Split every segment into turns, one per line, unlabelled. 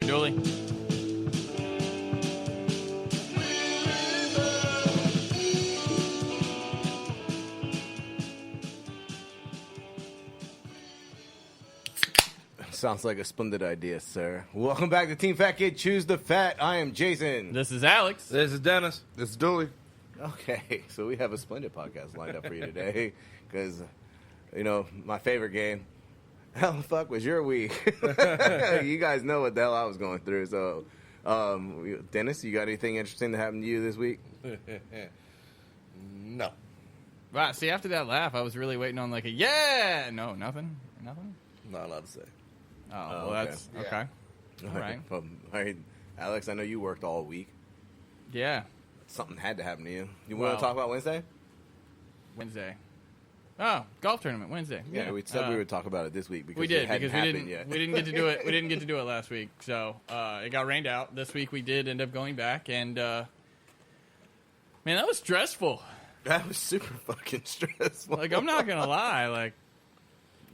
Dooley.
Sounds like a splendid idea, sir. Welcome back to Team Fat Kid Choose the Fat. I am Jason.
This is Alex.
This is Dennis.
This is Dooley.
Okay, so we have a splendid podcast lined up for you today because, you know, my favorite game. How the fuck was your week? You guys know what the hell I was going through. So, Dennis, you got anything interesting that happened to you this week?
No.
Wow, see, after that laugh, I was really waiting on like a yeah. No, nothing. Nothing.
Not allowed to say.
Oh, well, that's
Yeah.
okay. All right.
All right, Alex, I know you worked all week.
Yeah.
Something had to happen to you. You
Well-
want to talk about Wednesday?
Wednesday. Oh, golf tournament Wednesday.
Yeah, we said we would talk about it this week because
We did
it hadn't
because we
happened
didn't
yet.
we didn't get to do it. We didn't get to do it last week, so it got rained out. This week we did end up going back, and man, that was stressful.
That was super fucking stressful.
Like I'm not gonna lie, like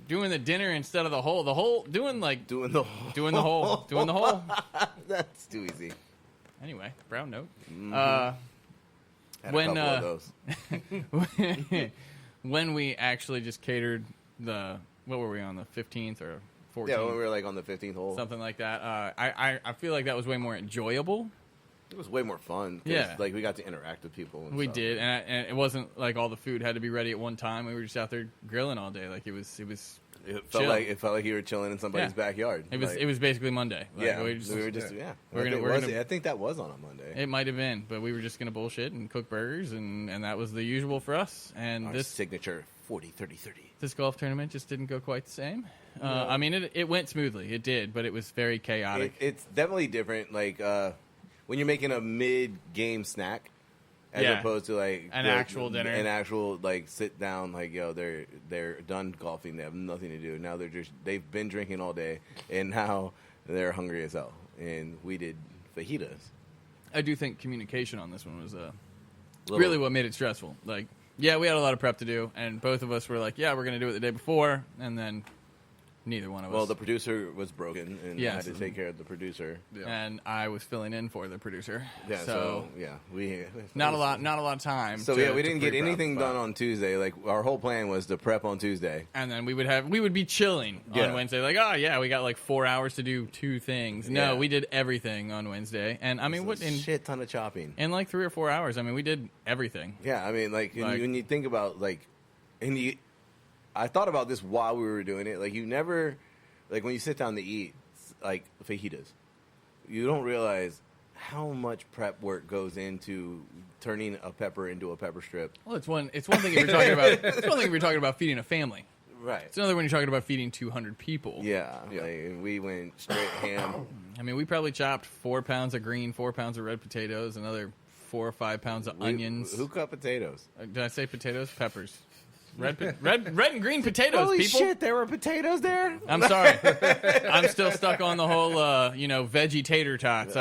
doing the dinner instead of the hole. Doing the hole.
That's too easy.
Anyway, brown note.
Had
When,
a couple of those.
When we actually just catered what were we on, the 15th or 14th?
Yeah, when we were like on the 15th hole.
Something like that. I feel like that was way more enjoyable.
It was way more fun. 'Cause,
Yeah.
like we got to interact with people. And
We
stuff.
did, and it wasn't like all the food had to be ready at one time. We were just out there grilling all day. Like it was
It
chill.
felt like you were chilling in somebody's
Yeah.
backyard.
It was
Like,
it was basically Monday. Like,
yeah,
we were just,
I think that was on a Monday.
it might have been, but we were just gonna bullshit and cook burgers, and that was the usual for us. And
Our
this
signature 40-30-30.
this golf tournament just didn't go quite the same. I mean, it went smoothly. It did, but it was very chaotic.
It's definitely different. Like when you're making a mid-game snack, as
Yeah.
opposed to like
An actual dinner.
an actual like sit down. Like they're done golfing. They have nothing to do now. They've been drinking all day, and now they're hungry as hell. And we did fajitas.
I do think communication on this one was really what made it stressful. Like, yeah, we had a lot of prep to do, and both of us were like, yeah, we're going to do it the day before, and then neither one of us.
Well, the producer was broken, and I
Yes.
had to take care of the producer.
And I was filling in for the producer.
Yeah, so we
not a lot of time.
So
to-
we
to
didn't get
pre-prep,
anything
but-
done on Tuesday. Like our whole plan was to prep on Tuesday.
And then we would be chilling
Yeah.
on Wednesday. Like, oh yeah, we got like 4 hours to do 2 things. No,
Yeah.
we did everything on Wednesday. And I mean,
So
what in
shit ton of chopping.
like 3 or 4 hours? I mean, we did everything.
Yeah, I mean, like
Like-
when you think about I thought about this while we were doing it. Like you never, like when you sit down to eat, like fajitas, you don't realize how much prep work goes into turning a pepper into a pepper strip.
Well, it's one thing if you're talking about. It's one thing if you're talking about feeding a family.
Right.
It's another when you're talking about feeding 200 people.
Yeah. Like, we went straight ham.
I mean, we probably chopped 4 pounds of green, 4 pounds of red potatoes, another 4 or 5 pounds of onions.
Who cut potatoes?
Did I say potatoes? Peppers. Red and green potatoes,
Holy
people.
shit! There were potatoes there.
I'm sorry. I'm still stuck on the whole, veggie tater tots.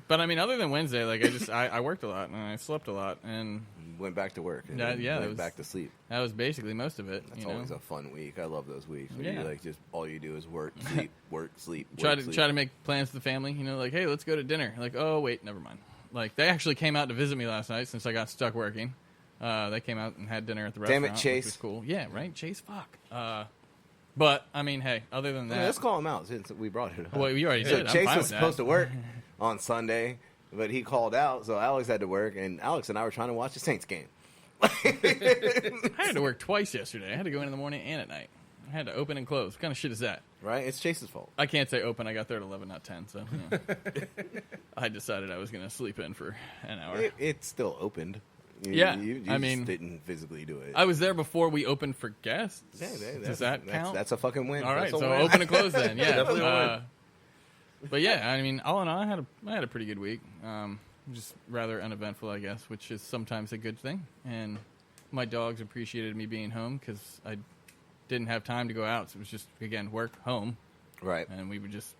But I mean, other than Wednesday, like I worked a lot and I slept a lot, and
Went back to work. And
Yeah,
then
yeah, it
went
was-
back to sleep.
that was basically most of it.
That's
you know?
always a fun week. I love those weeks. Where
Yeah.
you like just all you do is work, sleep, work, sleep.
Try
work, sleep.
to make plans with the family. You know, like, hey, let's go to dinner. Like, oh wait, never mind. Like, they actually came out to visit me last night since I got stuck working. They came out and had dinner at the
Damn
restaurant.
it, Chase.
Which was cool. Yeah, right, Chase. Fuck. But I mean, hey, other than
Yeah,
that,
let's call him out since we brought it up.
well, you already
So
did. I'm
Chase
fine
was
with
supposed
that.
to work on Sunday, but he called out, so Alex had to work, and Alex and I were trying to watch the Saints game.
I had to work twice yesterday. I had to go in the morning and at night. I had to open and close. What kind of shit is that?
Right? It's Chase's fault.
I can't say open. I got there at 11, not 10. So you know. I decided I was going to sleep in for an hour.
It still opened.
Yeah,
you
I
just
mean,
didn't physically do it.
I was there before we opened for guests.
Yeah,
Does that count?
That's a fucking win.
All right,
That's a
so
win.
open and close then. Yeah,
Definitely a win.
But yeah, I mean, all in all, I had a pretty good week. Just rather uneventful, I guess, which is sometimes a good thing. And my dogs appreciated me being home because I didn't have time to go out. So it was just, again, work, home,
Right.
and we would just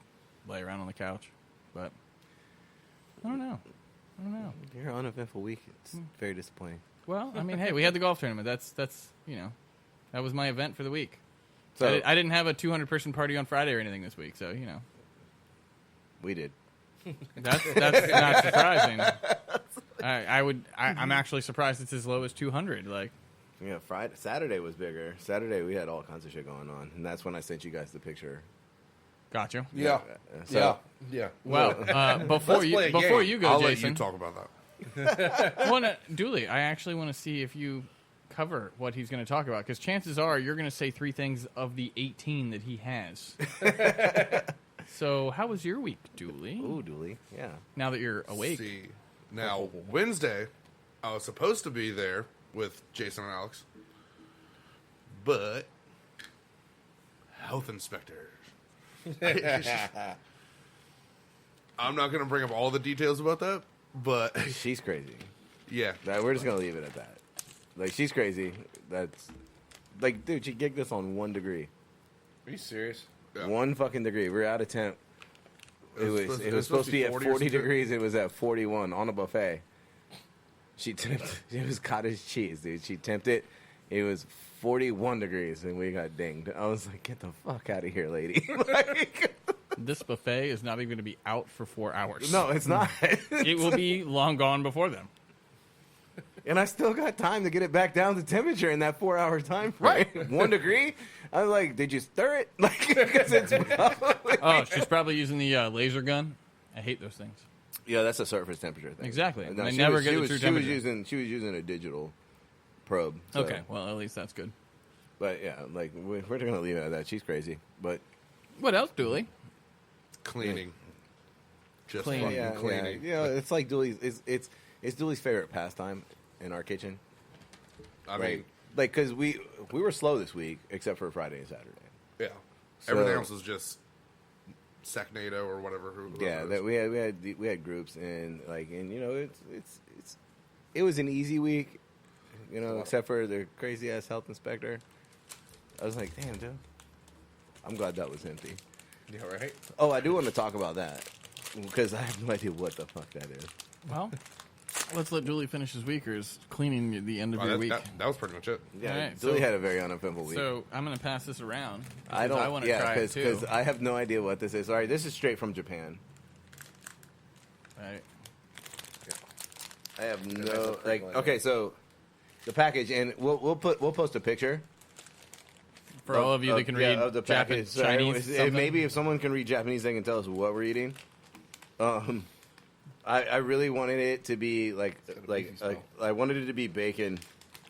lay around on the couch. But I don't know.
Your uneventful week. It's very disappointing.
Well, I mean, hey, we had the golf tournament. That's that was my event for the week.
So
I didn't have a 200-person party on Friday or anything this week, so
we did.
That's not surprising. I'm actually surprised it's as low as 200. Like,
Yeah, Saturday was bigger. Saturday we had all kinds of shit going on, and that's when I sent you guys the picture.
gotcha.
Yeah. Yeah.
Well, before you go,
I'll
Jason,
let you talk about that.
Dooley, I actually want to see if you cover what he's going to talk about, because chances are you're going to say 3 things of the 18 that he has. So, how was your week, Dooley?
Ooh, Dooley, yeah.
Now that you're awake.
See, now Wednesday, I was supposed to be there with Jason and Alex, but health inspectors. I'm not going to bring up all the details about that, but
She's crazy.
yeah,
We're just gonna leave it at that. Like, she's crazy. That's like, dude, she gigged us on 1 degree.
Are you serious?
Yeah.
1 fucking degree. We're out of temp. It was supposed to be at 40
or something?
degrees. It was at 41 on a buffet. She temped. It was cottage cheese, dude. She temped it. It was 41 degrees, and we got dinged. I was like, "Get the fuck out of here, lady!" Like,
This buffet is not even going to be out for 4 hours.
no, it's not.
It will be long gone before then.
And I still got time to get it back down to temperature in that 4-hour time frame. Right. 1 degree. I was like, "Did you stir it?" Like, because it's probably...
Oh, she's probably using the laser gun. I hate those things.
Yeah, that's a surface temperature thing.
Exactly.
No,
They
she
never
was-
get
she
the
was-
true
she was
temperature.
She was using a digital probe. So.
Okay, well, at least that's good.
But yeah, like we're gonna leave it at that. She's crazy, but
What else, Dooley?
cleaning. Just
Cleaning.
fucking
yeah,
cleaning.
yeah, it's like Dooley's. It's Dooley's favorite pastime in our kitchen.
I
Right,
mean,
like because we were slow this week except for Friday and Saturday.
yeah.
So-
Everything else was just Secnado or whatever.
Yeah, that we had groups and it was an easy week, except for the crazy ass health inspector. I was like, damn, dude. I'm glad that was empty.
Yeah, right?
Oh, I do want to talk about that because I have no idea what the fuck that is.
Well, let's let Dooley finish his week, or is cleaning the end of your week.
That was pretty much it.
Yeah,
All right,
Dooley
so-
had a very uneventful week.
So I'm going to pass this around.
I
because
don't.
want to try it too.
because I have no idea what this is. All right, this is straight from Japan.
Right.
I have
that's
no
a pretty one.
Okay, so the package, and we'll post a picture
For all of you that can read
of the package.
Japanese,
So
Chinese, something.
maybe if someone can read Japanese, they can tell us what we're eating. I really wanted it to be like I wanted it to be bacon.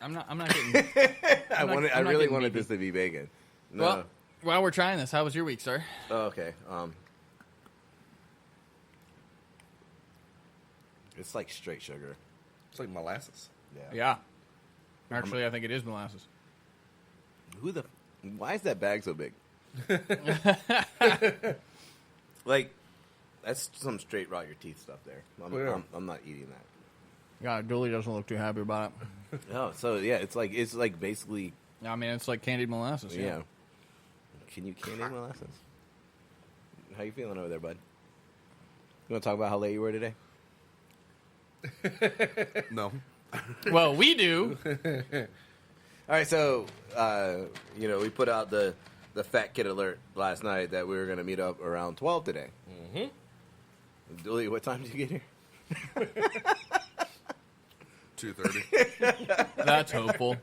I'm not getting.
I
I'm not
really
getting
wanted
meaty.
this to be bacon. No.
Well, while we're trying this, how was your week, sir?
Oh, okay. It's like straight sugar.
It's like molasses.
Yeah. Actually, I think it is molasses.
Why is that bag so big? Like, that's some straight raw your teeth stuff there. I'm not eating that.
Yeah, Dooley doesn't look too happy about it.
Oh, so yeah, it's like basically,
I mean, it's like candied molasses.
yeah. Can you candy molasses? How you feeling over there, bud? You want to talk about how late you were today?
No.
Well, we do.
All right, so we put out the fat kid alert last night that we were going to meet up around 12 today. Mm-hmm. Dooley, what time did you get here?
2:30.
That's hopeful.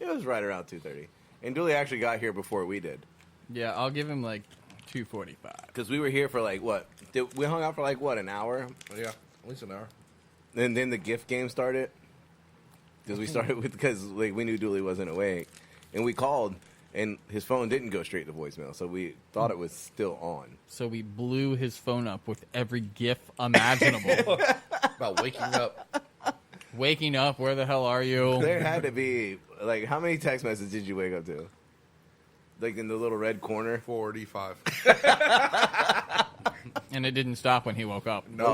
It was right around 2:30, and Dooley actually got here before we did
Yeah, I'll give him like 2:45.
because we were here for like what? We hung out for like what, an hour,
Yeah, at least an hour.
and then the gift game started because we started because like we knew Dooley wasn't awake, and we called. And his phone didn't go straight to voicemail, so we thought it was still on.
So we blew his phone up with every GIF imaginable.
About waking up.
Waking up, where the hell are you?
There had to be, like, how many text messages did you wake up to? Like in the little red corner?
45.
And it didn't stop when he woke up.
No.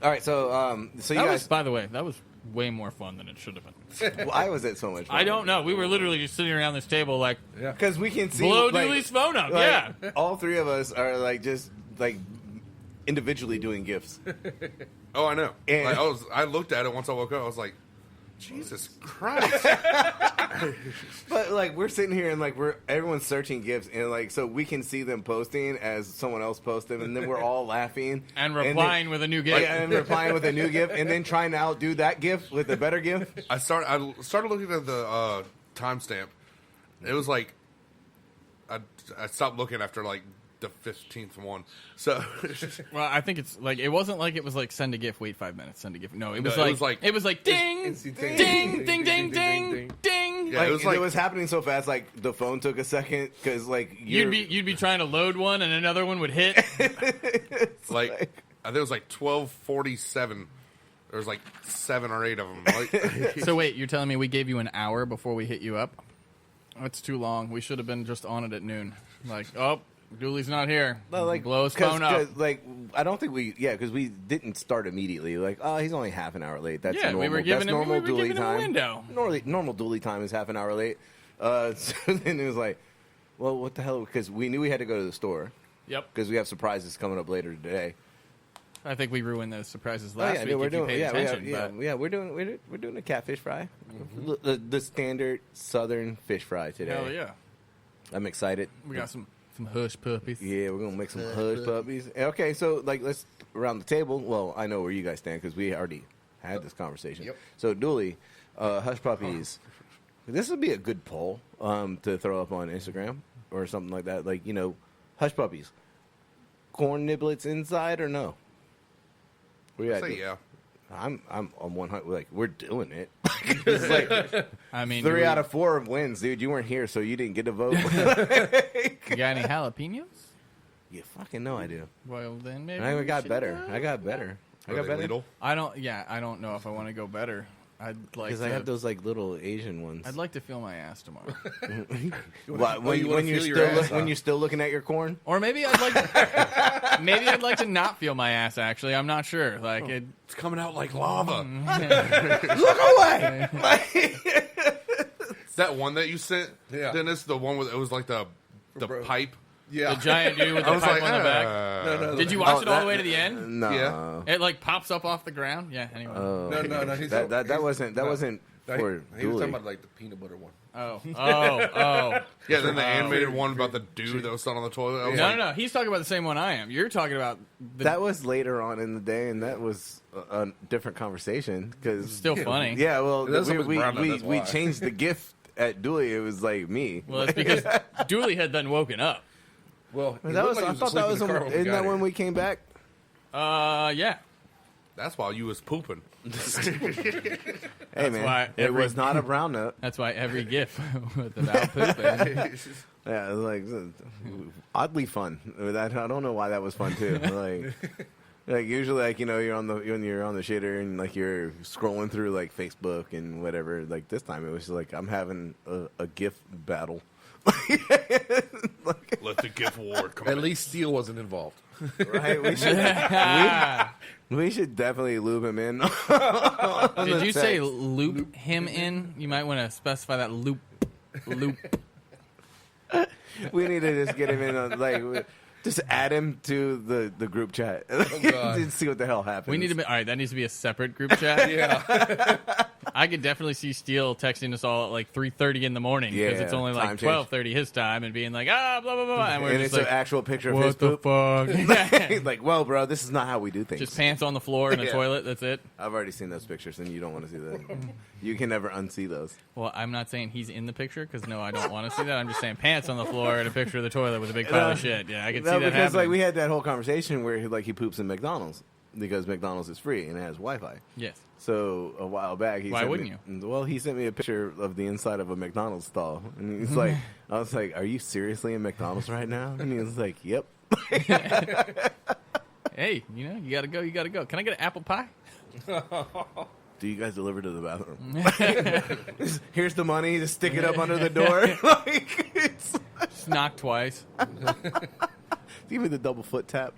All right, so you
That
guys,
was, by the way, that was way more fun than it should have been.
why was it so much fun?
I don't know. We were literally just sitting around this table like,
Yeah.
Because we can see,
blow
like,
Dooley's phone up.
like,
Yeah.
all three of us are, like, just, like, individually doing gifts.
Oh, I know.
And-
Like, I looked at it once I woke up. I was like, Jesus Christ.
But like we're sitting here and like everyone's searching gifs and like so we can see them posting as someone else posts them and then we're all laughing
And replying with a new gift.
and replying with a new gift and then trying to outdo that gift with a better gift.
I started looking at the timestamp. It was like I stopped looking after like the 15th one. So
Well, I think it's like it wasn't like it was like send a gift, wait 5 minutes, send a gift. No, it was like ding,
instantaneous.
ding, ding, ding, ding, ding.
Yeah,
Like,
it
it
was
was happening so fast, like the phone took a second because like
You'd be trying to load one and another one would hit.
like I think it was like 12:47. There was like 7 or 8 of them. Like,
So wait, you're telling me we gave you an hour before we hit you up? That's too long. We should have been just on it at noon. Like, oh, Dooley's not here.
No, like
blow his phone up.
Like I don't think because we didn't start immediately. Like, oh, he's only half an hour late. That's
Yeah, we
normal.
were giving
That's
him-
normal
we were
Dooley
giving him a
time.
window.
Normal Dooley time is half an hour late. So then it was like, well, what the hell? Because we knew we had to go to the store
Yep.
because we have surprises coming up later today.
I think we ruined those surprises
Oh,
last
yeah,
week.
we're
if you
doing,
paid
yeah,
attention,
we're doing a catfish fry, the standard Southern fish fry today.
Hell yeah,
I'm excited.
we got some hush puppies.
Yeah, we're gonna make some hush puppies. Okay, so like let's around the table. Well, I know where you guys stand because we already had this conversation.
Yep.
So Dooley, hush puppies. This would be a good poll to throw up on Instagram or something like that. Like hush puppies, corn niblets inside or no? We
I say yeah.
I'm on 100. Like we're doing it. It's like
I mean,
3 out of 4 wins, dude. You weren't here, so you didn't get a vote.
You got any jalapenos?
You fucking no idea.
Well, then maybe
I
we
got
should
better.
go.
I got better. I
Are
got
they
better.
Lidl?
I don't know if I want to go better. I'd like
Because
to.
I have those like little Asian ones.
I'd like to feel my ass tomorrow,
What,
Oh, you wanna
when you're
feel
still
your ass
when
out.
you're still looking at your corn.
or maybe I'd like to not feel my ass. Actually, I'm not sure. Like it.
It's coming out like lava.
Look away!
That one that you sent,
Yeah.
Dennis, the one with it was like the
Bro.
pipe.
Yeah.
The giant dude with
I
the
was
pipe
like,
on the back.
No.
Did you watch it all
that-
the way to the end?
No.
Yeah.
It like pops up off the ground. Yeah. Anyway.
Oh.
No.
That wasn't for
He was
Dooley.
talking about like the peanut butter one.
Oh.
Yeah, then the animated one about the dude that was sitting on the toilet. I was like,
No. He's talking about the same one I am. You're talking about the
That was later on in the day, and that was a different conversation. Because
still funny.
yeah, well,
That's always brown up, that's
we
why.
changed the gift at Dooley. It was like me.
Well, it's because Dooley had then woken up.
Well,
that was. I thought that was. Isn't that when we came back?
Yeah.
that's while you was pooping.
Hey man,
why
it was not a brown note.
That's why every GIF with about pooping.
Yeah, it was like oddly fun. I don't know why that was fun too. Like usually, like you're when you're on the shitter and like you're scrolling through like Facebook and whatever. Like this time, it was just like I'm having a GIF battle.
Let the gift war come.
At least Steel wasn't involved.
Right? We should definitely loop him in.
Did you say loop him in? You might want to specify that loop.
We need to just get him in on like. Just add him to the group chat.
God.
And see what the hell happens.
We need to be, all right, that needs to be a separate group chat.
Yeah.
I could definitely see Steele texting us all at like 3:30 in the morning because
Yeah,
it's only
time
like
change.
12:30 his time and being like, blah, blah, blah. And we're
and
just
it's
like,
an actual picture of his
what the
poop.
fuck?
Like, well, bro, this is not how we do things.
Just pants on the floor in a
Yeah.
toilet. That's it.
I've already seen those pictures, and you don't want to see that. You can never unsee those.
Well, I'm not saying he's in the picture because no, I don't want to see that. I'm just saying pants on the floor and a picture of the toilet with a big pile of shit. Yeah, I can see
No,
that
because
happening.
like we had that whole conversation where he poops in McDonald's because McDonald's is free and it has Wi-Fi.
Yes.
So a while back,
Why wouldn't
you? Well, he sent me a picture of the inside of a McDonald's stall, and he's like, "I was like, are you seriously in McDonald's right now?" And he was like, "Yep."
Hey, you gotta go. You gotta go. Can I get an apple pie?
Do you guys deliver to the bathroom? Here's the money. Just stick it up under the door. Like,
Just knock twice.
give me the double foot tap.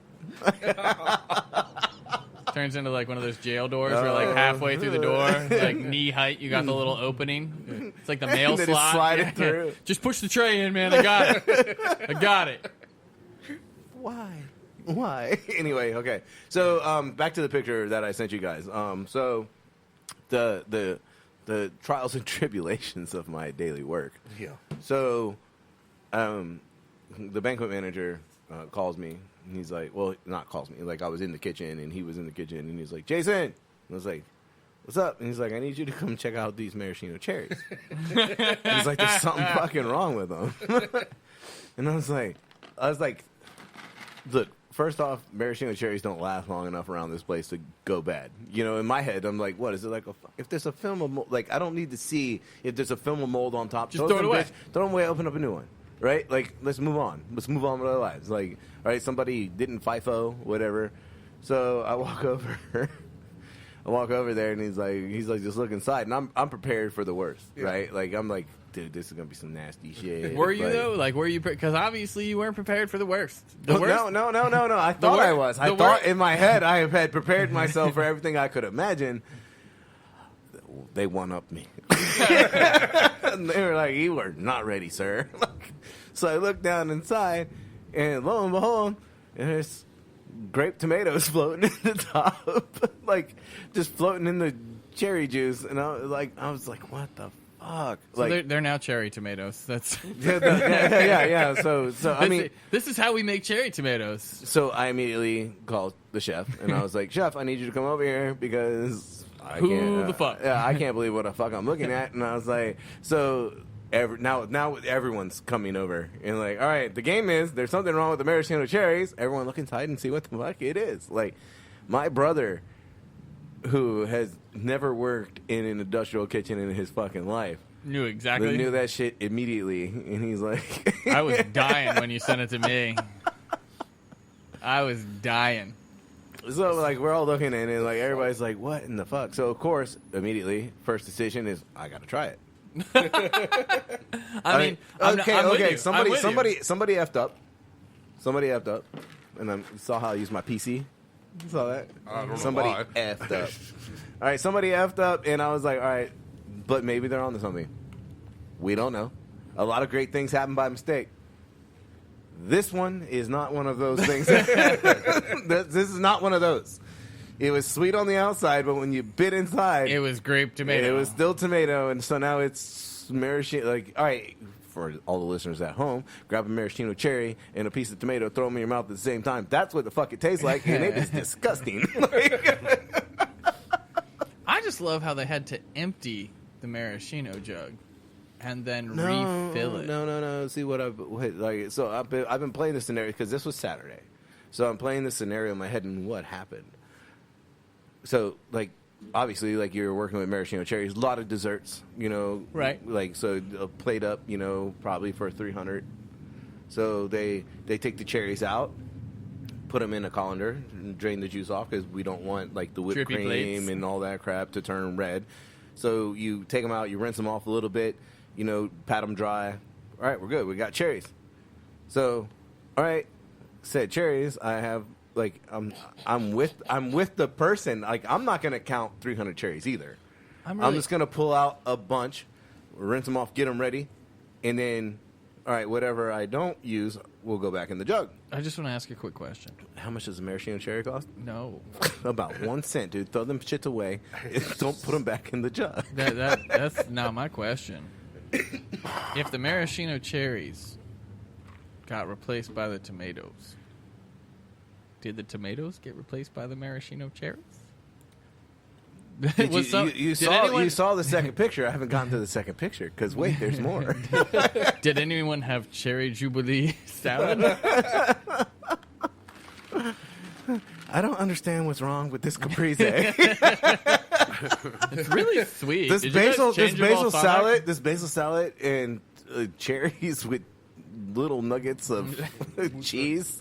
Turns into like one of those jail doors where like halfway through the door, like knee height, you got the little opening. It's like the mail
Then it's
slot.
sliding through.
Just push the tray in, man. I got it. I got it.
Why? Anyway, okay. So back to the picture that I sent you guys. So the the trials and tribulations of my daily work.
Yeah.
So, the banquet manager calls me, and he's like, well, not calls me, like I was in the kitchen, and he was in the kitchen, and he's like, Jason! And I was like, what's up? And he's like, I need you to come check out these maraschino cherries. He's like, there's something fucking wrong with them. And I was like, look, first off, maraschino cherries don't last long enough around this place to go bad. You know, in my head, I'm like, what is it like? If there's a film of mold, like, I don't need to see if there's a film of mold on top.
Just throw it away.
Throw them away. Open up a new one, right? Like, let's move on. Let's move on with our lives. Like, all right, somebody didn't FIFO, whatever. So I walk over. I walk over there, and he's like, just look inside, and I'm prepared for the worst, right? Like, I'm like, dude, this is gonna be some nasty shit.
Were you
like,
though? Like, were you? Because obviously you weren't prepared for the worst. The
No,
worst.
no. I thought I was. I
the
thought
wor-
in my head I had prepared myself for everything I could imagine. They one-upped me. And they were like, you are not ready, sir. So I looked down inside, and lo and behold, there's grape tomatoes floating in the top. Like, just floating in the cherry juice. And I was like, what the fuck?
So
Like,
they're now cherry tomatoes. That's
yeah. So I mean,
this is how we make cherry tomatoes.
so I immediately called the chef, and I was like, Chef, I need you to come over here because I
Who
can't.
the fuck?
Yeah, I can't believe what the fuck I'm looking at. And I was like, so now everyone's coming over, and like, all right, the game is there's something wrong with the maraschino cherries. Everyone look inside and see what the fuck it is. Like, my brother, who has never worked in an industrial kitchen in his fucking life,
Knew exactly.
knew that shit immediately, and he's like,
I was dying when you sent it to me. I was dying.
So, like, we're all looking at it, and, like, everybody's like, what in the fuck? So, of course, immediately, first decision is, I gotta try it.
I mean, I'm with
okay.
you.
Somebody
I'm with you.
effed up. Somebody effed up. And you saw how I used my PC? You saw that?
I don't know
Somebody
why.
effed up. All right, somebody effed up, and I was like, all right, but maybe they're onto something. We don't know. A lot of great things happen by mistake. This one is not one of those things. This is not one of those. It was sweet on the outside, but when you bit inside,
It was grape tomato.
it was still tomato, and so now it's maraschino. Like, all right, for all the listeners at home, grab a maraschino cherry and a piece of tomato, throw them in your mouth at the same time. That's what the fuck it tastes like, and it is disgusting.
I just love how they had to empty the maraschino jug and then refill it.
No. See what I've been playing this scenario because this was Saturday, so I'm playing this scenario in my head, and what happened. So, like, obviously, like, you're working with maraschino cherries, a lot of desserts, you know.
Right.
Like, so a plate up, you know, probably for $300. So they take the cherries out, put them in a colander, and drain the juice off because we don't want, like, the whipped
Drippy
cream
plates.
and all that crap to turn red. So you take them out, you rinse them off a little bit, you know, pat them dry. All right, we're good. We got cherries. So, all right, said cherries. I have. Like, I'm with the person. Like, I'm not gonna count 300 cherries either. I'm just gonna pull out a bunch, rinse them off, get them ready, and then, all right, whatever I don't use will go back in the jug.
I just want to ask you a quick question.
How much does a maraschino cherry cost?
No.
About 1 cent, dude. Throw them shits away. Don't put them back in the jug.
That's not my question. If the maraschino cherries got replaced by the tomatoes, did the tomatoes get replaced by the maraschino cherries?
Did you saw the second picture. I haven't gotten to the second picture because wait, there's more.
Did anyone have cherry jubilee salad?
I don't understand what's wrong with this caprese.
It's really sweet.
This
Did you guys
basil
change your balsamic?
salad, and cherries with little nuggets of cheese.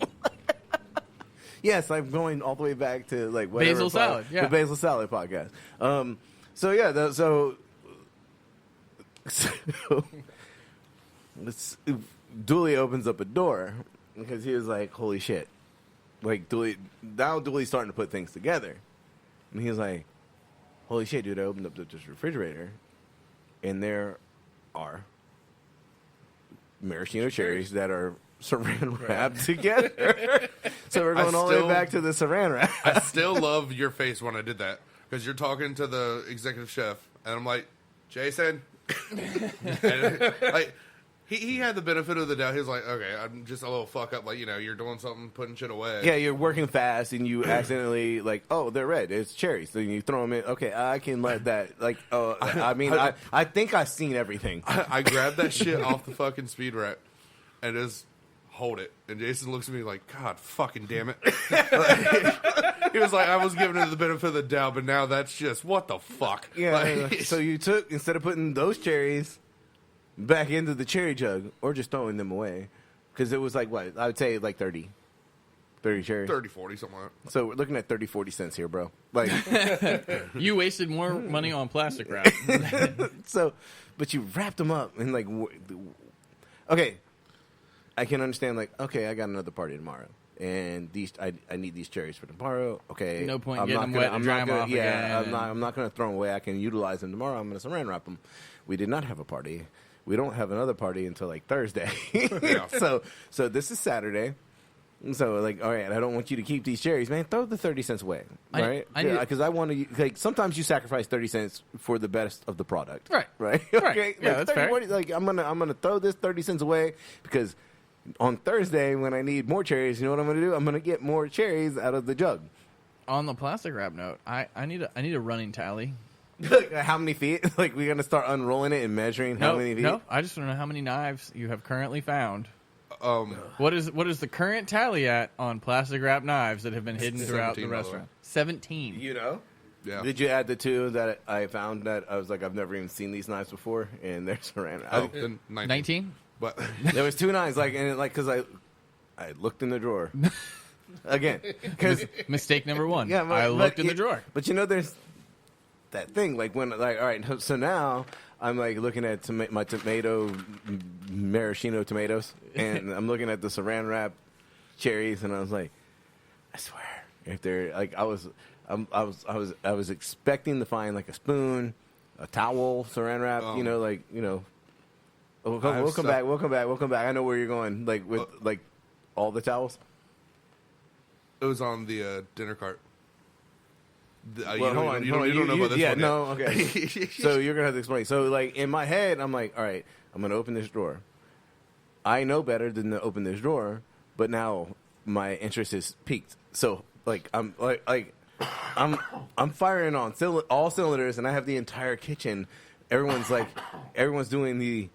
Yes, I'm going all the way back to like whatever
Basil salad, yeah.
the basil salad podcast. So yeah, so Dooley opens up a door because he was like, "Holy shit!" Like Dooley's starting to put things together, and he was like, "Holy shit, dude!" I opened up this refrigerator, and there are maraschino cherries that are saran wrapped together. So we're going all the way back to the saran wrap.
I still love your face when I did that because you're talking to the executive chef, and I'm like, Jason. And, like, he had the benefit of the doubt. He was like, okay, I'm just a little fuck up. Like, you're doing something, putting shit away.
Yeah, you're working fast and you accidentally like, oh, they're red. It's cherries. So you throw them in. Okay, I can let that. Like, I think I've seen everything.
I grabbed that shit off the fucking speed rack and just hold it. And Jason looks at me like, God fucking damn it. He was like, I was giving it the benefit of the doubt, but now that's just, what the fuck?
Yeah.
Like,
So you took, instead of putting those cherries back into the cherry jug or just throwing them away, because it was like, what? I would say like 30 cherries.
30, 40, something like that.
So we're looking at 30, 40 cents here, bro. Like,
You wasted more money on plastic wrap.
so, but you wrapped them up and like, okay, I can understand like, okay, I got another party tomorrow. And these, I need these cherries for tomorrow. Okay,
No point getting them wet and dry them off
yeah,
again.
I'm not going to throw them away. I can utilize them tomorrow. I'm going to saran wrap them. We did not have a party. We don't have another party until like Thursday.
Yeah.
So this is Saturday. So like, all right, I don't want you to keep these cherries, man. Throw the 30 cents away, right? Because I want to. Like sometimes you sacrifice 30 cents for the best of the product,
Right.
Right.
Right.
Okay.
Yeah,
Like,
that's
30,
fair.
what- like I'm gonna throw this 30 cents away because on Thursday when I need more cherries, you know what I'm gonna do? I'm gonna get more cherries out of the jug.
On the plastic wrap note, I need a running tally.
How many feet? Like we're gonna start unrolling it and measuring how many feet?
No, I just want to know how many knives you have currently found.
Um,
What is the current tally at on plastic wrap knives that have been hidden throughout the
17, by the
restaurant?
way.
17.
You know.
yeah.
Did you add the two that I found that I was like, I've never even seen these knives before, and they're ceramic.
Oh, then
19?
But
There was two knives, like, and like, cause I looked in the drawer again, cause
Mistake number one.
yeah,
I looked in the drawer.
But you know, there's that thing, like when, like, all right, so now I'm like looking at my tomato maraschino tomatoes, and I'm looking at the saran wrap cherries, and I was like, I swear, if they're like, I was expecting to find like a spoon, a towel, saran wrap,
Oh.
We'll
I have
come back. I know where you're going, like with like all the towels.
it was on the dinner cart. You
Well, hold on,
don't know about this
yeah,
one
no,
yet.
okay. So you're gonna have to explain. So like in my head, I'm like, all right, I'm gonna open this drawer. I know better than to open this drawer, but now my interest is peaked. So like I'm firing on all cylinders, and I have the entire kitchen. Everyone's doing the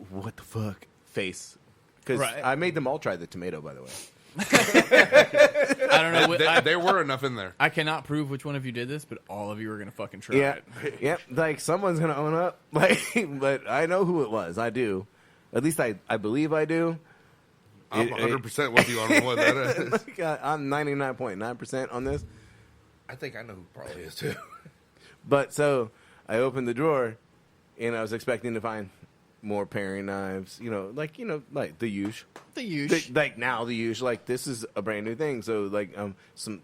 what the fuck face because
Right.
I made them all try the tomato, by the way.
I don't know.
There were enough in there.
I cannot prove which one of you did this, but all of you are going to fucking try
Yeah,
it.
yep. Like someone's gonna own up. Like, but I know who it was. I do. At least I believe I do.
I'm 100% with you on what that is.
Like, I'm 99.9% on this.
I think I know who probably is too.
But so I opened the drawer, and I was expecting to find more paring knives. Like the usual.
The usual.
Like now the usual. Like this is a brand new thing. So like some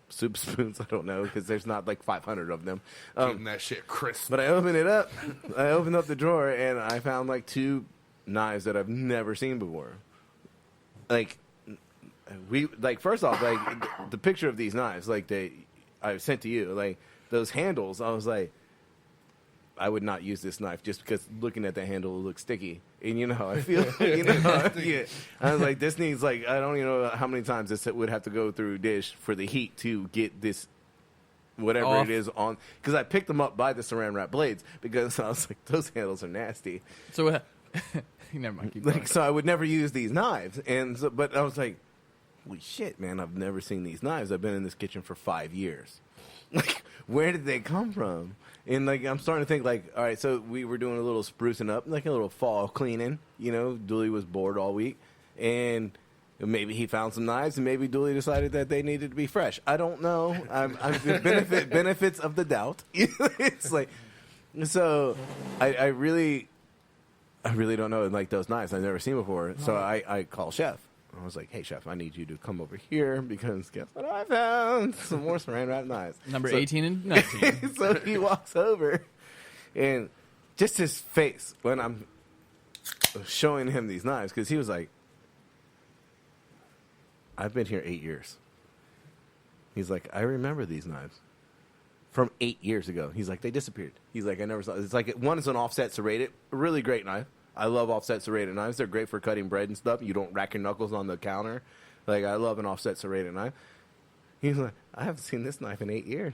soup spoons. I don't know because there's not like 500 of them.
Keeping that shit crisp.
But I opened it up. I opened up the drawer and I found like two knives that I've never seen before. Like first off, like the picture of these knives, like I sent to you, like those handles. I was like, I would not use this knife just because looking at the handle it looks sticky. And you know how I feel. Yeah. I was like, this needs like I don't even know how many times this would have to go through dish for the heat to get this. Whatever
Off.
it is on, because I picked them up by the saran wrap blades because I was like, those handles are nasty.
So never mind. Keep going.
Like, so I would never use these knives, but I was like, holy shit, man, I've never seen these knives. I've been in this kitchen for 5 years. Like, where did they come from? And like, I'm starting to think like, all right, so we were doing a little sprucing up, like a little fall cleaning. Dooley was bored all week, and maybe he found some knives, and maybe Dooley decided that they needed to be fresh. I don't know. I'm benefits of the doubt. It's like, so I really don't know. Like those knives I've never seen before. So I call Chef. I was like, hey, Chef, I need you to come over here because guess what I found? Some more saran wrap knives.
Number 18 and 19.
So he walks over, and just his face when I'm showing him these knives, because he was like, I've been here 8 years. He's like, I remember these knives from 8 years ago. He's like, they disappeared. He's like, I never saw. It's like one is an offset serrated, a really great knife. I love offset serrated knives. They're great for cutting bread and stuff. You don't rack your knuckles on the counter. Like, I love an offset serrated knife. He's like, I haven't seen this knife in 8 years.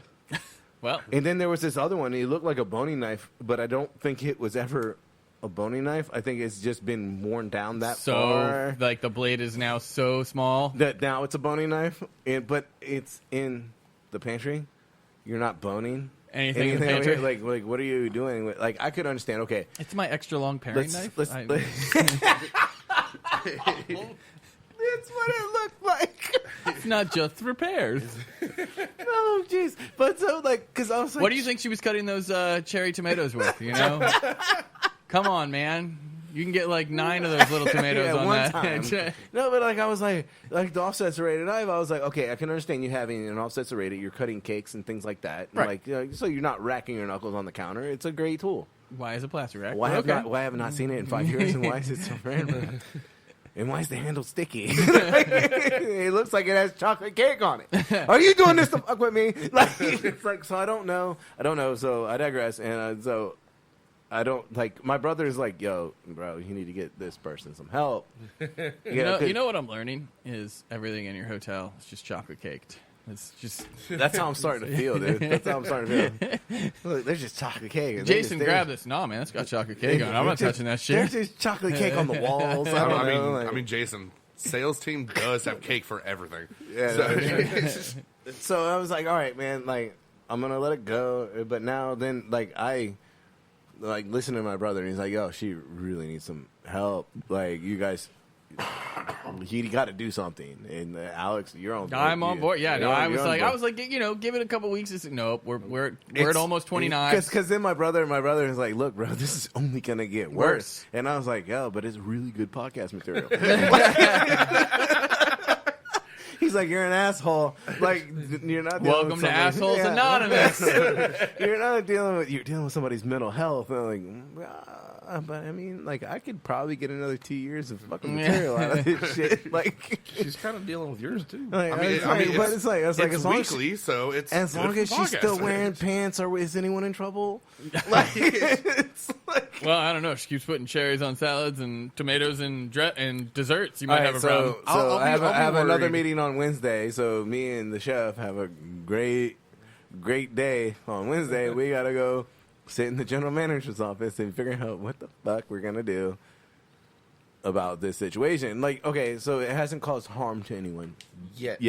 Well,
And then there was this other one. It looked like a boning knife, but I don't think it was ever a boning knife. I think it's just been worn down that far.
like the blade is now so small.
That now it's a boning knife, but it's in the pantry. You're not boning
Anything in the
over
pantry?
here? Like, what are you doing? Like, I could understand. Okay,
It's my extra long paring knife.
That's what it looked like.
It's not just repairs.
Oh, jeez. But so, like, because I was like,
What do you think she was cutting those cherry tomatoes with? You know, come on, man. You can get like 9 of those little tomatoes
Yeah,
on
one
that.
time. No, but like I was like the offset serrated knife. I was like, okay, I can understand you having an offset serrated. You're cutting cakes and things like that. And
Right.
Like, so you're not racking your knuckles on the counter. It's a great tool.
Why is it plastic rack?
Why have I not seen it in 5 years? And why is it so random? And why is the handle sticky? It looks like it has chocolate cake on it. Are you doing this to fuck with me? Like, it's like, so I don't know. So I digress. And so I don't, like, my brother is like, yo, bro, you need to get this person some help.
You know what I'm learning is everything in your hotel is just chocolate caked. It's just
That's how I'm starting to feel, dude. That's how I'm starting to feel. Look, there's just chocolate cake. And
Jason, grab this. No, man, it's got chocolate cake on it. I'm not touching that shit.
There's just chocolate cake on the walls.
I mean, Jason, sales team does have cake for everything.
Yeah. So I was like, all right, man, like, I'm going to let it go. But now then, like, I listen to my brother, and he's like, yo, she really needs some help. Like, you guys, he got to do something. And Alex, you're on board.
I'm on board. Yeah, no,
You're
I
on
was
board.
like, you know, give it a couple weeks. Nope, we're at almost 29.
Because then my brother is like, look, bro, this is only going to get worse. And I was like, yo, but it's really good podcast material. He's like, you're an asshole. Like, you're not dealing
Welcome
with
to
somebody-
Assholes
Yeah.
Anonymous.
You're dealing with somebody's mental health. And I'm like, but I mean, like, I could probably get another 2 years of fucking material out of this shit. Like,
She's kind of dealing with yours too.
like,
I mean,
but it's like,
it's
as long as
weekly, so it's
as
good
long
for
as she's
podcast.
still wearing pants, or is anyone in trouble? Like, it's like.
Well, I don't know. She keeps putting cherries on salads and tomatoes and desserts. You might
All
have
right,
a problem.
I'll
I
be
have another
worried.
meeting on Wednesday. So me and the chef have a great day on Wednesday. We gotta go sit in the general manager's office and figure out what the fuck we're gonna do about this situation. Like, okay, so it hasn't caused harm to anyone yet.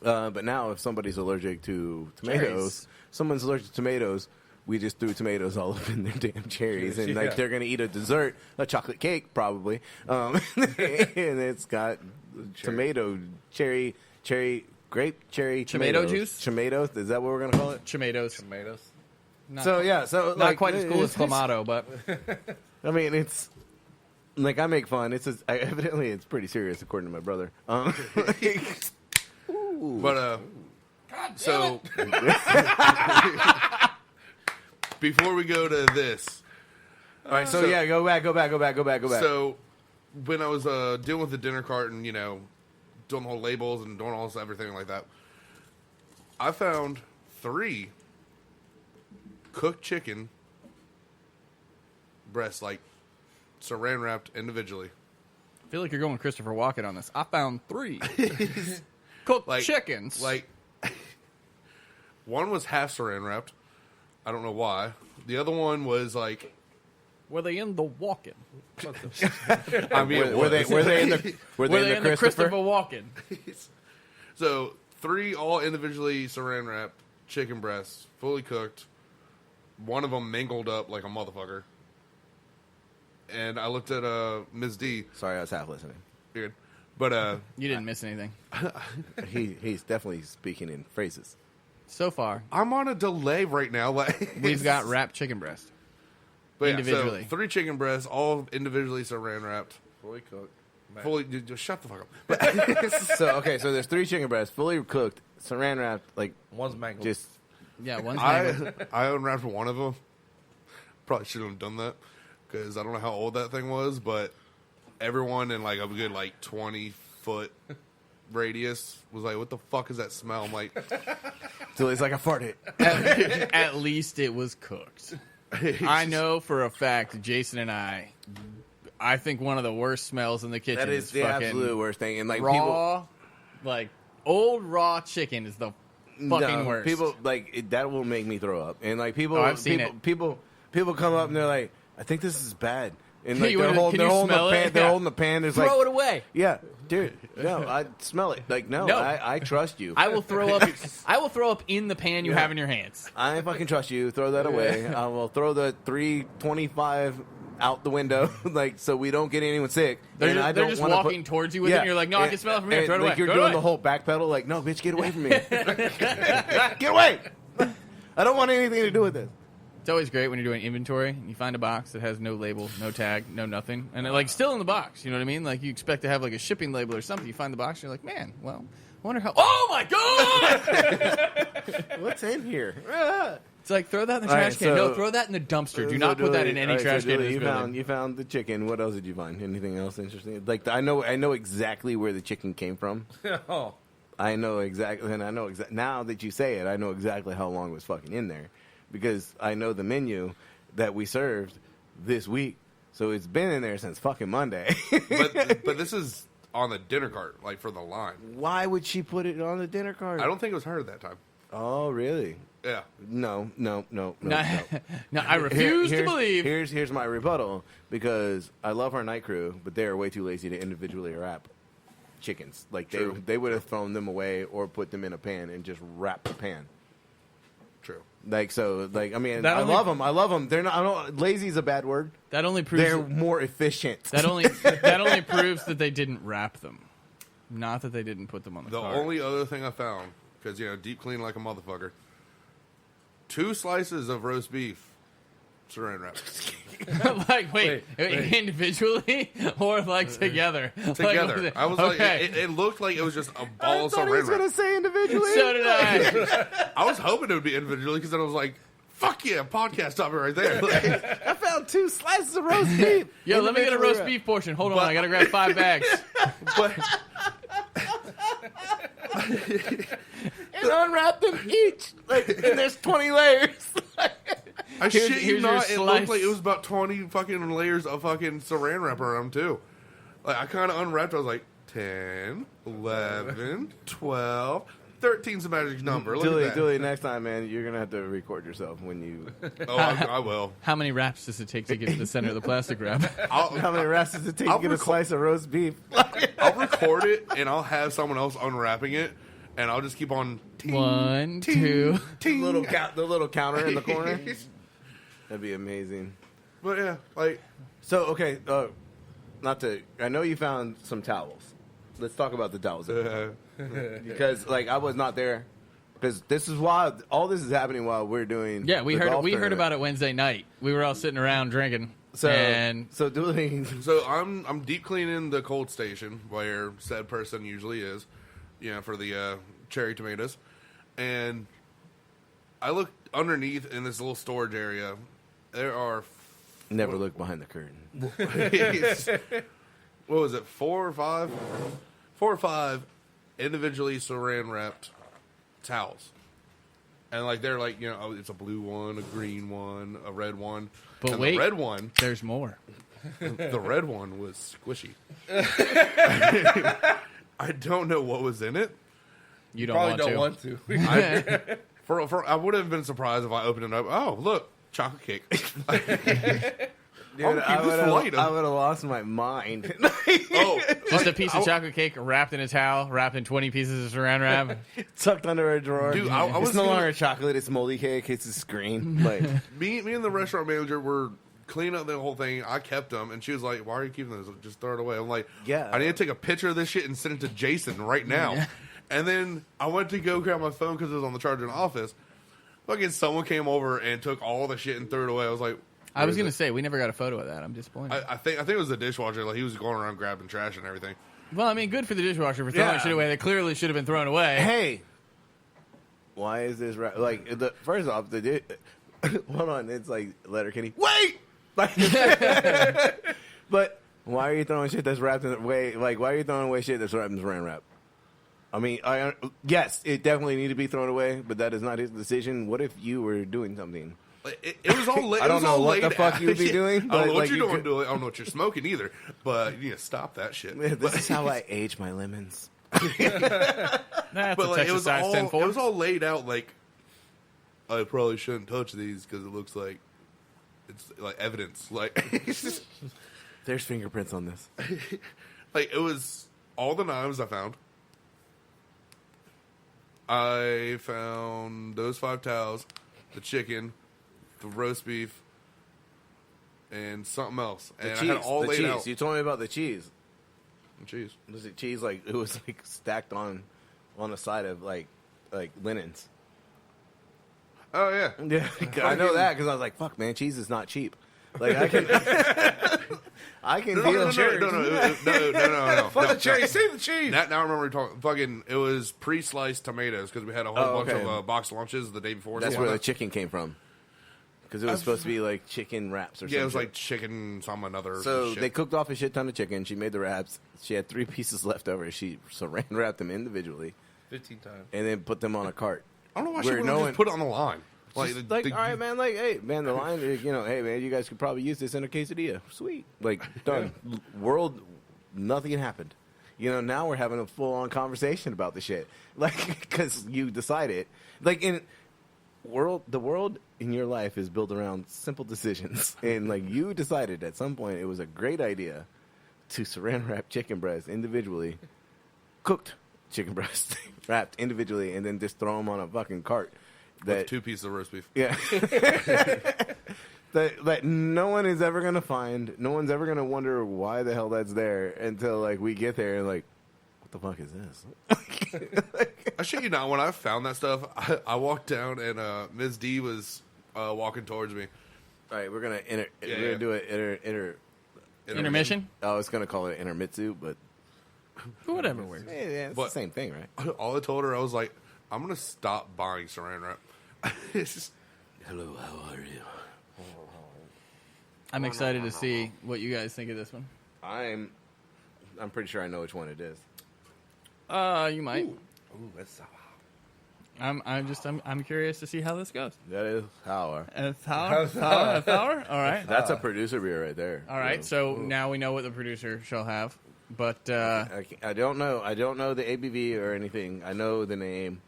But now, if somebody's allergic to tomatoes, someone's allergic to tomatoes. We just threw tomatoes all up in their damn cherries, and like they're gonna eat a dessert, a chocolate cake probably, and it's got grape cherry
Tomato
tomatoes.
juice?
Tomatoes, is that what we're gonna call it?
Tomatoes. Not,
So yeah, so
not
like,
quite as cool as
it's-
clamato, but
I mean, it's like I make fun. Evidently it's pretty serious according to my brother.
But so before we go to this,
All right, so yeah, go back.
so when I was dealing with the dinner cart and, you know, doing the whole labels and doing all this, everything like that, I found 3 cooked chicken breasts, like saran wrapped individually.
I feel like you're going Christopher Walken on this. I found 3 cooked
Like
chickens.
Like one was half saran wrapped. I don't know why. The other one was like,
were they in the Walken?
I mean,
Were they in the
Were they in the
Christopher?
Christopher Walken?
So 3 all individually saran wrapped chicken breasts, fully cooked. One of them mangled up like a motherfucker. And I looked at Ms. D.
Sorry, I was half listening.
Weird. But
You didn't miss anything.
He's definitely speaking in phrases.
So far,
I'm on a delay right now. Like
we've got wrapped chicken breast.
but
individually.
So 3 chicken breasts, all individually saran wrapped.
Fully cooked.
Fully, just shut the fuck up.
So there's 3 chicken breasts, fully cooked, saran wrapped, like
One's mangled.
just.
Yeah, one's mangled.
I unwrapped one of them. Probably shouldn't have done that because I don't know how old that thing was, but everyone in like a good 20-foot radius was like, "What the fuck is that smell?" I'm like,
So it's like I farted.
At least it was cooked. I know for a fact, Jason and I think one of the worst smells in the kitchen
That is the
fucking
absolute worst thing. And like
raw, like old raw chicken is the fucking worst.
People that will make me throw up. And like people,
I've seen it.
People come up and they're like, "I think this is bad." And like
You
they're
wanna-
holding,
can
they're
you
holding
smell
the
it?
pan. They're
Yeah.
holding the pan. It's
Throw
like,
it away.
yeah, dude. No, I smell it. Like no,
No.
I trust you.
I will throw up. I will throw up in the pan you have in your hands.
I fucking trust you. Throw that away. I will throw the 325 out the window, like so we don't get anyone sick.
They're
And
just,
I
they're
don't
just
wanna
walking towards you with it, and you're like, "No, I can smell it from here.
and,
Throw it
like,
away."
You're
Throw it
doing
away.
the whole backpedal. Like, no, bitch, get away from me. Get away. I don't want anything to do with this.
It's always great when you're doing inventory and you find a box that has no label, no tag, no nothing, and it, like still in the box. You know what I mean? Like you expect to have like a shipping label or something. You find the box, and you're like, man, well, I wonder how. Oh my god!
What's in here?
It's like throw that in the
All
trash
right,
can.
so-
No, throw that in the dumpster. Do not put that in any
All right,
trash
so
can. in
Julie,
this building.
you found the chicken. What else did you find? Anything else interesting? Like I know exactly where the chicken came from.
Oh.
I know exactly, and I know now that you say it, I know exactly how long it was fucking in there, because I know the menu that we served this week. So it's been in there since fucking Monday.
but this is on the dinner cart, like for the line.
Why would she put it on the dinner card?
I don't think it was her that time.
Oh, really?
Yeah.
No.
No, I refuse to believe.
Here's my rebuttal, because I love our night crew, but they are way too lazy to individually wrap chickens. Like
True.
they would have thrown them away or put them in a pan and just wrap the pan.
True.
Like so, like I mean,
That
I
only-
love them. I love them. They're not. I don't, lazy is a bad word.
That only proves
They're more efficient.
that only proves that they didn't wrap them, not that they didn't put them on the
The
cart.
only other thing I found, because, deep clean like a motherfucker, 2 slices of roast beef, saran wrap.
like wait, individually or like together?
Together.
Like,
I was
okay.
like, it looked like it was just a
I
ball of
thought he was
saran
gonna
wrap.
say individually.
So did I.
I was hoping it would be individually, because then I was like, fuck yeah, podcast topic right there. Like,
I found 2 slices of roast beef.
Yo, let me get a roast beef portion. Hold on, I gotta grab 5 bags.
but
And unwrap them each. Like, and there's 20 layers.
I shit you
here's your
not, it looked
slice.
like it was about 20 fucking layers of fucking saran wrap around them, too. Like, I kind of unwrapped, I was like, 10, 11, 12, 13's the magic number. Look at that.
Dilly, next time, man, you're gonna have to record yourself when you.
Oh, I will.
How many wraps does it take to get to the center of the plastic wrap?
How many wraps does it take
I'll
to get a
record-
slice of roast beef?
I'll record it, and I'll have someone else unwrapping it, and I'll just keep on. Ting,
1,
ting,
2.
ting.
The little counter in the corner. That'd be amazing.
But yeah, like,
So okay, I know you found some towels. Let's talk about the towels because like I was not there. Because this is why all this is happening while we're doing.
Yeah, we
the
heard
golf
heard about
tournament.
it Wednesday night. We were all sitting around drinking.
So doing.
so I'm deep cleaning the cold station where said person usually is, for the cherry tomatoes, and I look underneath in this little storage area. There are
Never look behind the curtain.
what was it, 4 or 5 individually saran wrapped towels, and like they're like it's a blue one, a green one, a red one,
But
and
wait.
the red one,
There's more.
the red one was squishy. I don't know what was in it.
You don't
Probably
want
don't
to.
want to.
For I would have been surprised if I opened it up. Oh, look, chocolate cake.
Dude,
I'll keep this for later.
I would have lost my mind.
Oh,
Just a piece of chocolate cake wrapped in a towel, wrapped in 20 pieces of saran wrap.
Tucked under a drawer.
Dude, I was
it's no
gonna-
longer chocolate. It's moldy cake. It's a screen. Like,
me and the restaurant manager were cleaning up the whole thing. I kept them, and she was like, "Why are you keeping those? Just throw it away." I'm like,
Yeah.
I need to take a picture of this shit and send it to Jason right now." And then I went to go grab my phone because it was on the charger in the office. Fucking someone came over and took all the shit and threw it away. I was like,
I was
"Where
going to
is
say, we never got a photo of that. I'm
it?"
disappointed.
I think it was the dishwasher. Like he was going around grabbing trash and everything.
Well, I mean, good for the dishwasher for throwing
Yeah.
shit away that clearly should have been thrown away.
hey, why is this like first off hold on, it's like Letterkenny. Wait, like, but why are you throwing shit that's wrapped in way? Like, why are you throwing away shit that's wrapped in saran wrap? I mean, yes, it definitely needed to be thrown away, but that is not his decision. What if you were doing something?
It was all.
I don't know what the fuck you would be doing.
I don't know what
like,
you're doing. I don't know what you're smoking either. But you need to stop that shit.
This is how I age my lemons.
That's
But
a
like,
Texas size 10
it was all laid out like I probably shouldn't touch these because it looks like it's like evidence. Like
There's fingerprints on this.
like it was all the knives I found. I found those 5 towels, the chicken, the roast beef, and something else. And I had it all laid out.
You told me about the cheese.
Cheese.
Was it cheese like it was like stacked on the side of like linens?
Oh yeah.
Yeah, I know that because I was like, "Fuck, man, cheese is not cheap." Like I can, I can feel cherries.
No.
Fuck the cherries. Save the cheese.
Now I remember talking. Fucking, it was pre-sliced tomatoes because we had a whole bunch of box lunches the day before.
That's where the chicken came from. Because it was supposed to be like chicken wraps or something.
Yeah, it was like chicken, some another.
So
shit.
they cooked off a shit ton of chicken. She made the wraps. She had 3 pieces left over. She saran wrapped them individually
15 times.
and then put them on a cart.
I don't know why she wouldn't just put it on the line.
Like, all right, man. Like, hey, man, the line. You know, hey, man, you guys could probably use this in a quesadilla. Sweet. Like, done. World. Nothing happened. You know, now we're having a full-on conversation about the shit. Like, because you decided. Like, the world in your life is built around simple decisions. And, like, you decided at some point it was a great idea to saran wrap chicken breasts individually, cooked chicken breasts, wrapped individually, and then just throw them on a fucking cart.
With 2 pieces of roast beef.
Yeah. that no one is ever going to find. No one's ever going to wonder why the hell that's there until, like, we get there and, like, what the fuck is this?
I shit you not, when I found that stuff, I walked down and Ms. D was walking towards me.
All right, we're going to do it
Intermission?
I was going to call it intermitsu, but
Whatever works.
yeah, it's
But-
the same thing, right?
All I told her, I was like, I'm going to stop buying saran wrap. It's just,
Hello, how are you?
I'm excited to see what you guys think of this one.
I'm pretty sure I know which one it is.
You might.
Ooh, that's sour.
I'm curious to see how this goes.
That is sour.
Sour? All right.
That's a producer beer right there.
All right. So now we know what the producer shall have. But
I don't know. I don't know the ABV or anything. I know the name.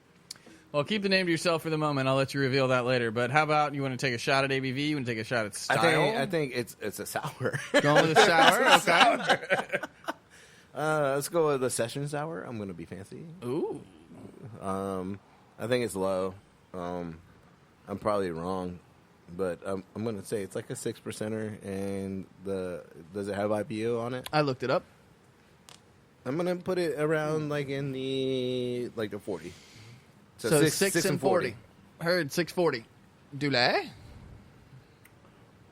well, keep the name to yourself for the moment. I'll let you reveal that later. But how about you want to take a shot at ABV? You want to take a shot at style?
I think it's a sour.
Going with a sour. Okay.
Let's go with the session sour. I'm gonna be fancy.
Ooh.
I think it's low. I'm probably wrong, but I'm gonna say it's like a 6%er. And does it have IPO on it?
I looked it up.
I'm gonna put it around like in the 40.
So 6 and 40. Heard 640. Dulé?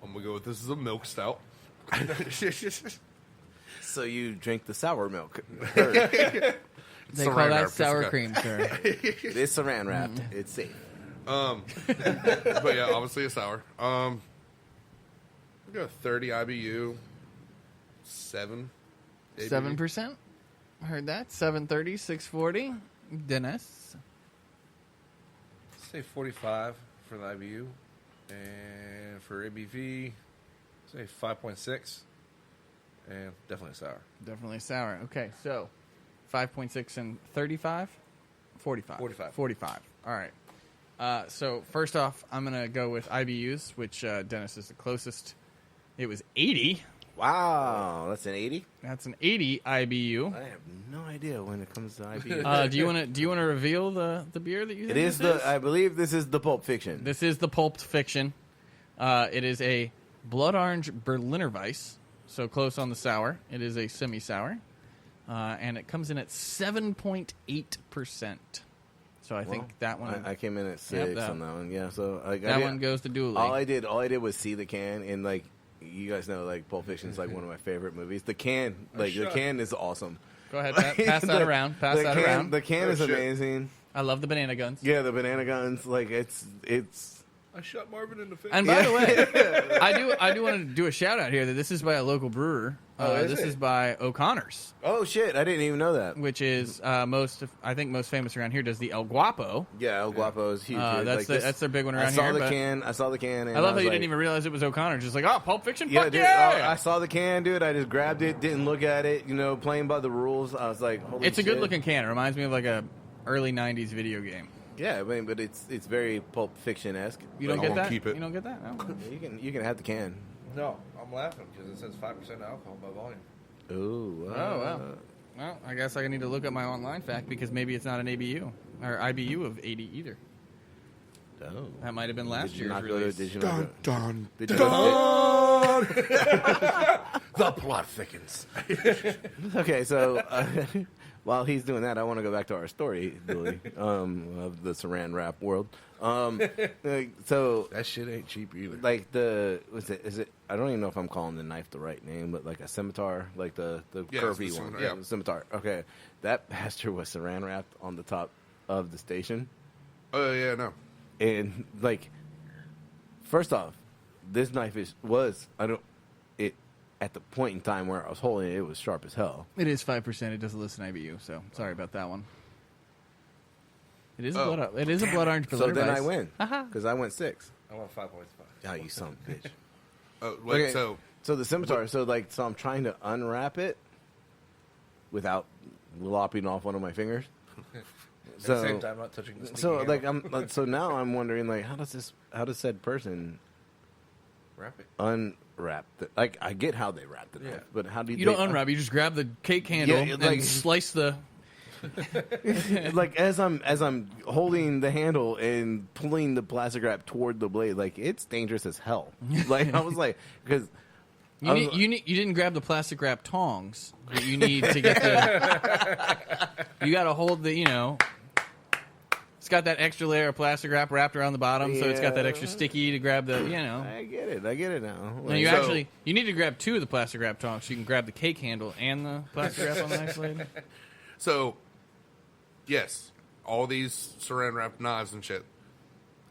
I'm going to go with this is a milk stout.
So you drink the sour milk.
They
Saran
call that
wrap,
sour
it's
cream, sir.
It's saran wrapped. It's safe.
But yeah, obviously a sour. I got a 30 IBU, 7. ABV.
7%? Heard that. 730, 640. Dennis?
Say 45 for the IBU. And for ABV, say 5.6. And definitely sour.
Definitely sour. Okay, so 5.6 and 35? 45. 45. All right. So first off, I'm going to go with IBUs, which Dennis is the closest. It was 80.
Wow, that's an 80.
That's an 80 IBU.
I have no idea when it comes to IBU.
Do you want to reveal the beer that you think
It is
this
I believe this is the Pulp Fiction.
This is the Pulp Fiction. It is a blood orange Berliner Weiss, so close on the sour. It is a semi-sour, and it comes in at 7.8%. So I think that one.
I came in at 6 on that one. Yeah, so
that one goes to Dooley.
All I did was see the can, and like you guys know, like Pulp Fiction is like one of my favorite movies. The can, the can is awesome.
Go ahead, pass that around. Pass that around.
The can is amazing.
I love the banana guns.
Yeah, the banana guns. Like it's
I shot Marvin in the face.
And by the way, I do want to do a shout out here that this is by a local brewer. This is by O'Connor's.
Oh shit! I didn't even know that.
Which is most famous around here. Does the El Guapo?
Yeah, El Guapo is huge.
That's their big one around
I saw
here.
I saw the can. And
I love how you
like,
didn't even realize it was O'Connor. Just like, oh, Pulp Fiction.
Yeah,
Fuck
dude.
yeah!
I saw the can, dude. I just grabbed it, didn't look at it. Playing by the rules. I was like, holy
It's a
shit.
good looking can. It reminds me of like a early '90s video game.
Yeah, I mean, but it's very Pulp Fiction-esque.
You don't
I
get
won't
that?
keep it.
You don't get that? No.
You can have the can.
No, I'm laughing because it says 5% alcohol by volume.
Ooh.
Oh, wow. Well, I guess I need to look up my online fact because maybe it's not an ABU or IBU of 80 either.
Oh.
That might have been last
Did you
year's
not go to?
release.
Did you not go?
Dun,
Did you
The plot thickens.
Okay, so while he's doing that, I want to go back to our story, Billy, of the Saran wrap world. So
That shit ain't cheap either.
like is it I don't even know if I'm calling the knife the right name, but like a scimitar, like the
Yeah,
curvy
it's the
one.
scimitar,
Yeah,
yeah.
the scimitar. Okay. That bastard was Saran wrapped on the top of the station.
Oh yeah, no.
And like first off, this knife at the point in time where I was holding it, it was sharp as hell.
It is 5%. It doesn't list an IBU, so sorry about that one. It is
Oh,
a blood orange.
So then I
device.
win because I went 6.
I want 5.5.
Oh, you son of a bitch.
Oh, wait,
Okay,
so
the scimitar. So I'm trying to unwrap it without lopping off one of my fingers.
At the same time, not touching the sneaky handle.
So now I'm wondering like how does said person
Wrap it.
unwrap the, like I get how they wrap the knife,
Yeah.
but how do
You don't unwrap. You just grab the cake handle
Yeah,
and
like-
slice the.
like as I'm holding the handle and pulling the plastic wrap toward the blade, like it's dangerous as hell. Like I was like because.
You didn't grab the plastic wrap tongs that you need to get the. You got to hold the. It's got that extra layer of plastic wrap wrapped around the bottom, so it's got that
Yeah.
extra sticky to grab the.
I get it now.
No,
Like,
you need to grab 2 of the plastic wrap tongs so you can grab the cake handle and the plastic wrap on the next blade.
So, yes, all these saran wrap knives and shit.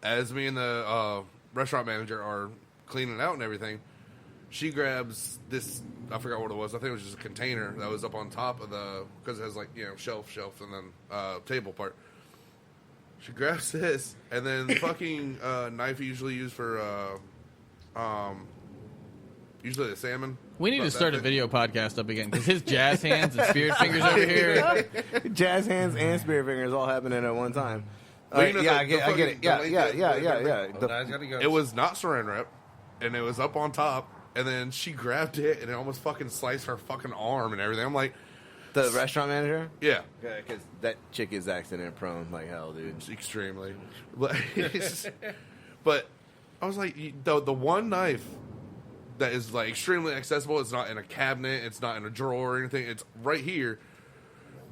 As me and the restaurant manager are cleaning it out and everything, she grabs this. I forgot what it was. I think it was just a container that was up on top of because it has like shelf, and then table part. She grabs this, and then the fucking knife you usually use for usually the salmon.
We need
About
to start
that
a
thing.
video podcast up again because his jazz hands and spirit fingers over here.
jazz hands and spirit fingers all happening at one time.
Well, you know,
yeah,
the
I get
fucking-
it. Yeah,
the
yeah,
length
yeah,
of-
yeah, yeah.
Oh,
The-
now he's got to go.
It was not saran wrap, and it was up on top, and then she grabbed it, and it almost fucking sliced her fucking arm and everything. I'm like,
The restaurant manager?
yeah,
Because that chick is accident prone like hell, dude.
extremely. But I was like, the one knife that is like extremely accessible. It's not in a cabinet. It's not in a drawer or anything. It's right here.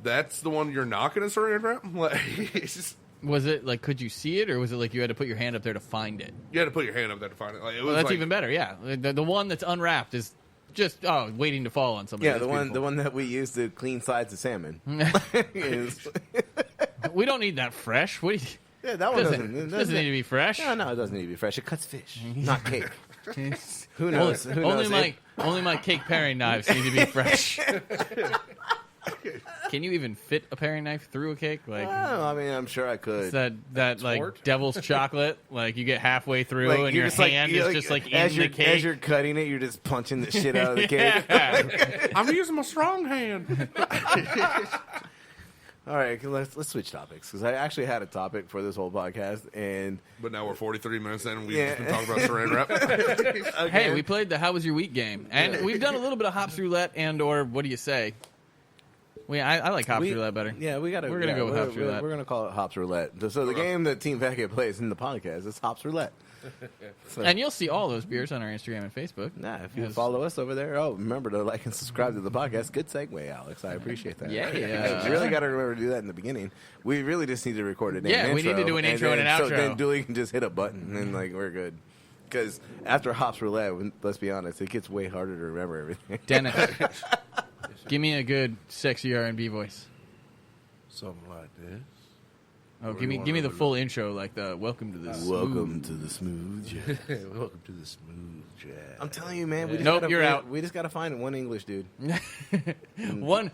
That's the one you're not going to saran wrap. Like, it's just,
Was it like, could you see it, or was it like you had to put your hand up there to find it?
you had to put your hand up there to find it. Like, it was
Well, that's
like,
even better. Yeah, the one that's unwrapped is just waiting to fall on somebody.
Yeah,
That's
the
beautiful.
one that we use to clean sides of salmon. Is-
We don't need that fresh. What do you,
yeah, that one
doesn't need to be fresh.
No, it doesn't need to be fresh. It cuts fish, not cake. Who
Only,
knows? Who knows?
only my cake paring knives need to be fresh. Can you even fit a paring knife through a cake? Like
Oh, I mean, I'm sure I could.
it's that like
Tort?
devil's chocolate. Like you get halfway through
Like,
and
you're
your
just like-
hand
you're
is just like
as
in
you're,
the cake.
As you're cutting it, you're just punching the shit out of the cake.
Yeah.
I'm using my strong hand.
All right, let's switch topics because I actually had a topic for this whole podcast, and
But now we're 43 minutes in, and we've
Yeah.
just been talking about saran wrap.
Hey, we played the How Was Your Week game, and we've done a little bit of hops roulette and or what do you say? I like hops roulette better.
Yeah,
We're gonna go with hops roulette.
We're gonna call it hops roulette. So the game that Team Packet plays in the podcast is hops roulette. So,
And you'll see all those beers on our Instagram and Facebook.
if you
Yes.
follow us over there, remember to like and subscribe to the podcast. Good segue, Alex. I appreciate that.
Yeah.
You really got to remember to do that in the beginning. We really just need to record an
Yeah, we need to do an intro and an
So
outro.
then Dooley can just hit a button and like we're good. Because after hops roulette, let's be honest, it gets way harder to remember everything.
Dennis, give me a good sexy R&B voice.
Something like this.
Oh, give me the full intro, like the welcome to the
Welcome to the smooth jazz.
Welcome to the smooth jazz.
I'm telling you, man. We just
Nope,
gotta,
you're out.
We just got to find one English dude.
one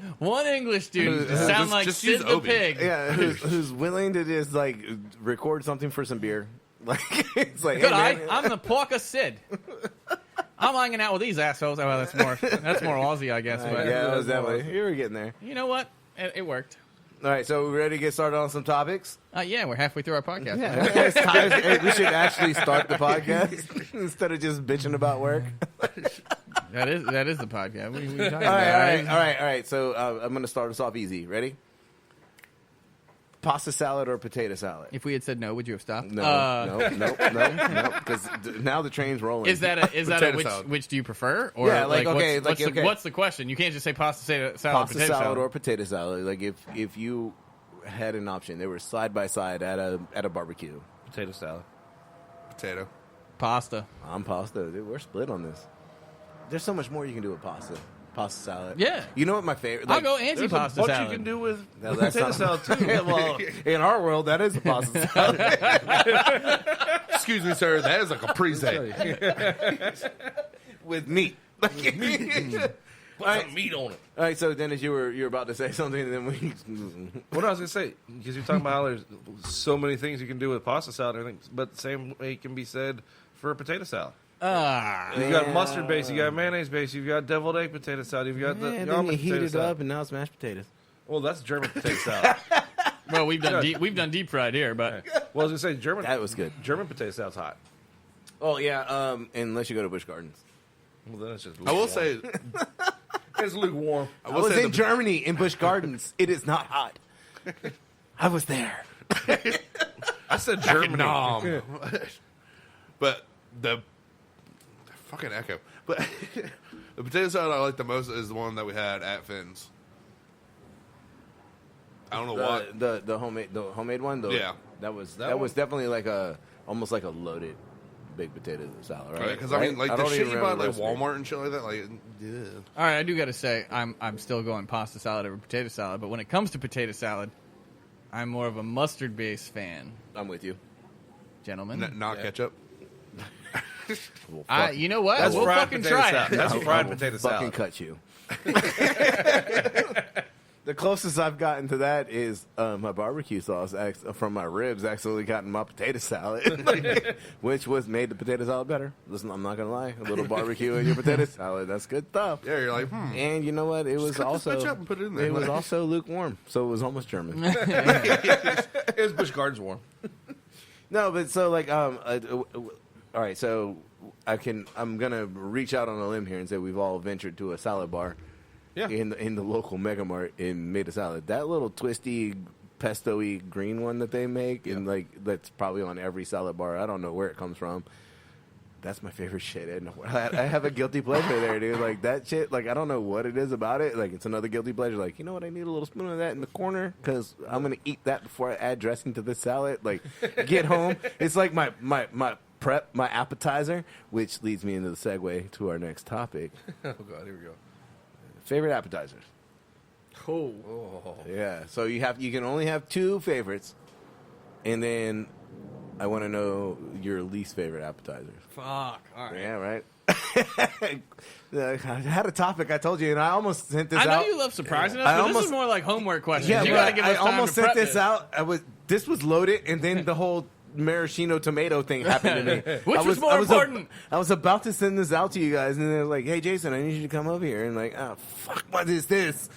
English dude to sound like
just
Sid
use
the
Obi.
pig.
Yeah, who's willing to just like record something for some beer. Like it's like,
Good,
hey, man.
I'm the Porker Sid. I'm hanging out with these assholes. Oh, well, that's more Aussie, I guess. But
yeah, that was definitely. You were getting there.
you know what? It worked.
All right, so we ready to get started on some topics?
Yeah, we're halfway through our podcast.
Yeah, it's time. Hey, we should actually start the podcast instead of just bitching about work.
That is the podcast. What are you talking
All
about?
right. So I'm going to start us off easy. Ready? Pasta salad or potato salad?
If we had said no, would you have stopped?
No. Because now the train's rolling.
Is that a
Potato salad.
which do you prefer? Or
Yeah, like, okay,
what's the question? You can't just say pasta salad,
pasta
potato
salad or potato salad? Like if you had an option, they were side by side at a barbecue.
Potato salad.
Potato.
pasta.
I'm pasta. Dude, we're split on this. There's so much more you can do with pasta. Pasta salad.
Yeah.
You know what my favorite?
I'll
Like,
go
There's
anti-pasta
a bunch
salad.
you can do with
no, that's
potato
not-
salad too.
Yeah, well, in our world, that is a pasta salad.
Excuse me, sir. That is a caprese.
With meat.
Put some meat on it.
All right, so Dennis, you were about to say something, and then we.
What I was gonna say, because you're talking about how there's so many things you can do with pasta salad and everything, but the same way can be said for a potato salad. You've got mustard base, you got mayonnaise base, you've got deviled egg potato salad, you've got the
And then you
almond
heat
potato
it
salad.
up, and now it's mashed potatoes.
Well, that's German potato salad.
Well, we've done deep fried here, but
Well, I was gonna say German.
That was good.
German potato salad's hot.
Oh yeah, unless you go to Busch Gardens.
Well, then it's just.
I will
lukewarm.
say,
it's lukewarm.
I was in Germany in Busch Gardens. It is not hot. I was there.
I said Germany.
nom. But the fucking echo. But the potato salad I like the most is the one that we had at Finn's. I don't know why.
The homemade one though.
Yeah.
that was
That one?
definitely like almost like a loaded baked potato salad, right?
Because I mean, like the
don't
shit
even
you buy at
remember
like
the recipe.
Walmart and shit like that, like, yeah.
all right, I do got to say I'm still going pasta salad over potato salad. But when it comes to potato salad, I'm more of a mustard based fan,
I'm with you.
gentlemen.
Not ketchup.
Well, fuck.
You know what?
That's
we'll
fried
fucking
potato
try
salad.
it.
That's
I
fried
will
potato
fucking
salad.
cut you. The closest I've gotten to that is my barbecue sauce from my ribs actually got in my potato salad, which made the potato salad better. Listen, I'm not gonna lie, a little barbecue in your potato salad—that's good stuff.
Yeah, you're like,
And you know what? It was
cut this
also
bitch up and put it in there.
It was also lukewarm, so it was almost German.
It's Busch Gardens warm.
No, but so like all right, so I'm gonna reach out on a limb here and say we've all ventured to a salad bar.
Yeah.
In the local Mega Mart and made a salad. That little twisty, pesto-y green one that they make, and like that's probably on every salad bar. I don't know where it comes from. That's my favorite shit. And I have a guilty pleasure there, dude. Like that shit. Like I don't know what it is about it. Like it's another guilty pleasure. Like you know what? I need a little spoon of that in the corner because I'm gonna eat that before I add dressing to this salad. Like get home. It's like my prep, my appetizer, which leads me into the segue to our next topic.
Oh god, here we go.
Favorite appetizers.
Oh.
Yeah, so you can only have two favorites, and then I want to know your least favorite appetizers.
Fuck. All right.
Yeah, right. I had a topic I told you, and I almost sent this
I know
out.
you love surprising us,
I
but this
almost-
is more like homework questions.
Yeah,
you
but
got to give us
I
time
almost
to
sent
prep
this out. This was loaded, and then the whole maraschino tomato thing happened to me.
Which was more important?
I was about to send this out to you guys, and they're like, "Hey, Jason, I need you to come up here." And like, "Oh, fuck, what is this?"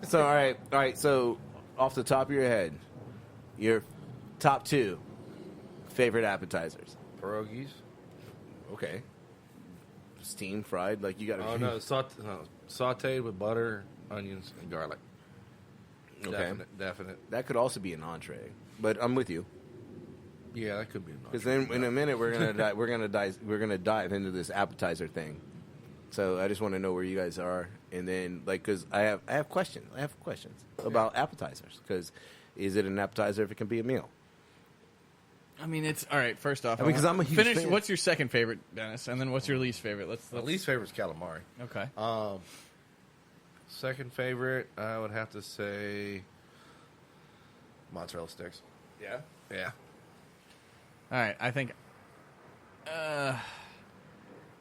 So, all right. So, off the top of your head, your top two favorite appetizers.
Pierogies.
Okay. Steamed, fried, like you got to.
Oh no, sauteed with butter, onions, and garlic.
Okay.
Definite.
That could also be an entree, but I'm with you.
Yeah, that could be.
Because then in a minute we're gonna dive into this appetizer thing. So I just want to know where you guys are, and then like because I have questions about appetizers. Because is it an appetizer if it can be a meal?
I mean, it's all right. First off,
I mean, 'cause I'm a huge
finish.
fan.
What's your second favorite, Dennis? And then what's your least favorite? Let's
My least favorite is calamari.
Okay.
Second favorite, I would have to say mozzarella sticks.
Yeah.
Yeah.
All right, I think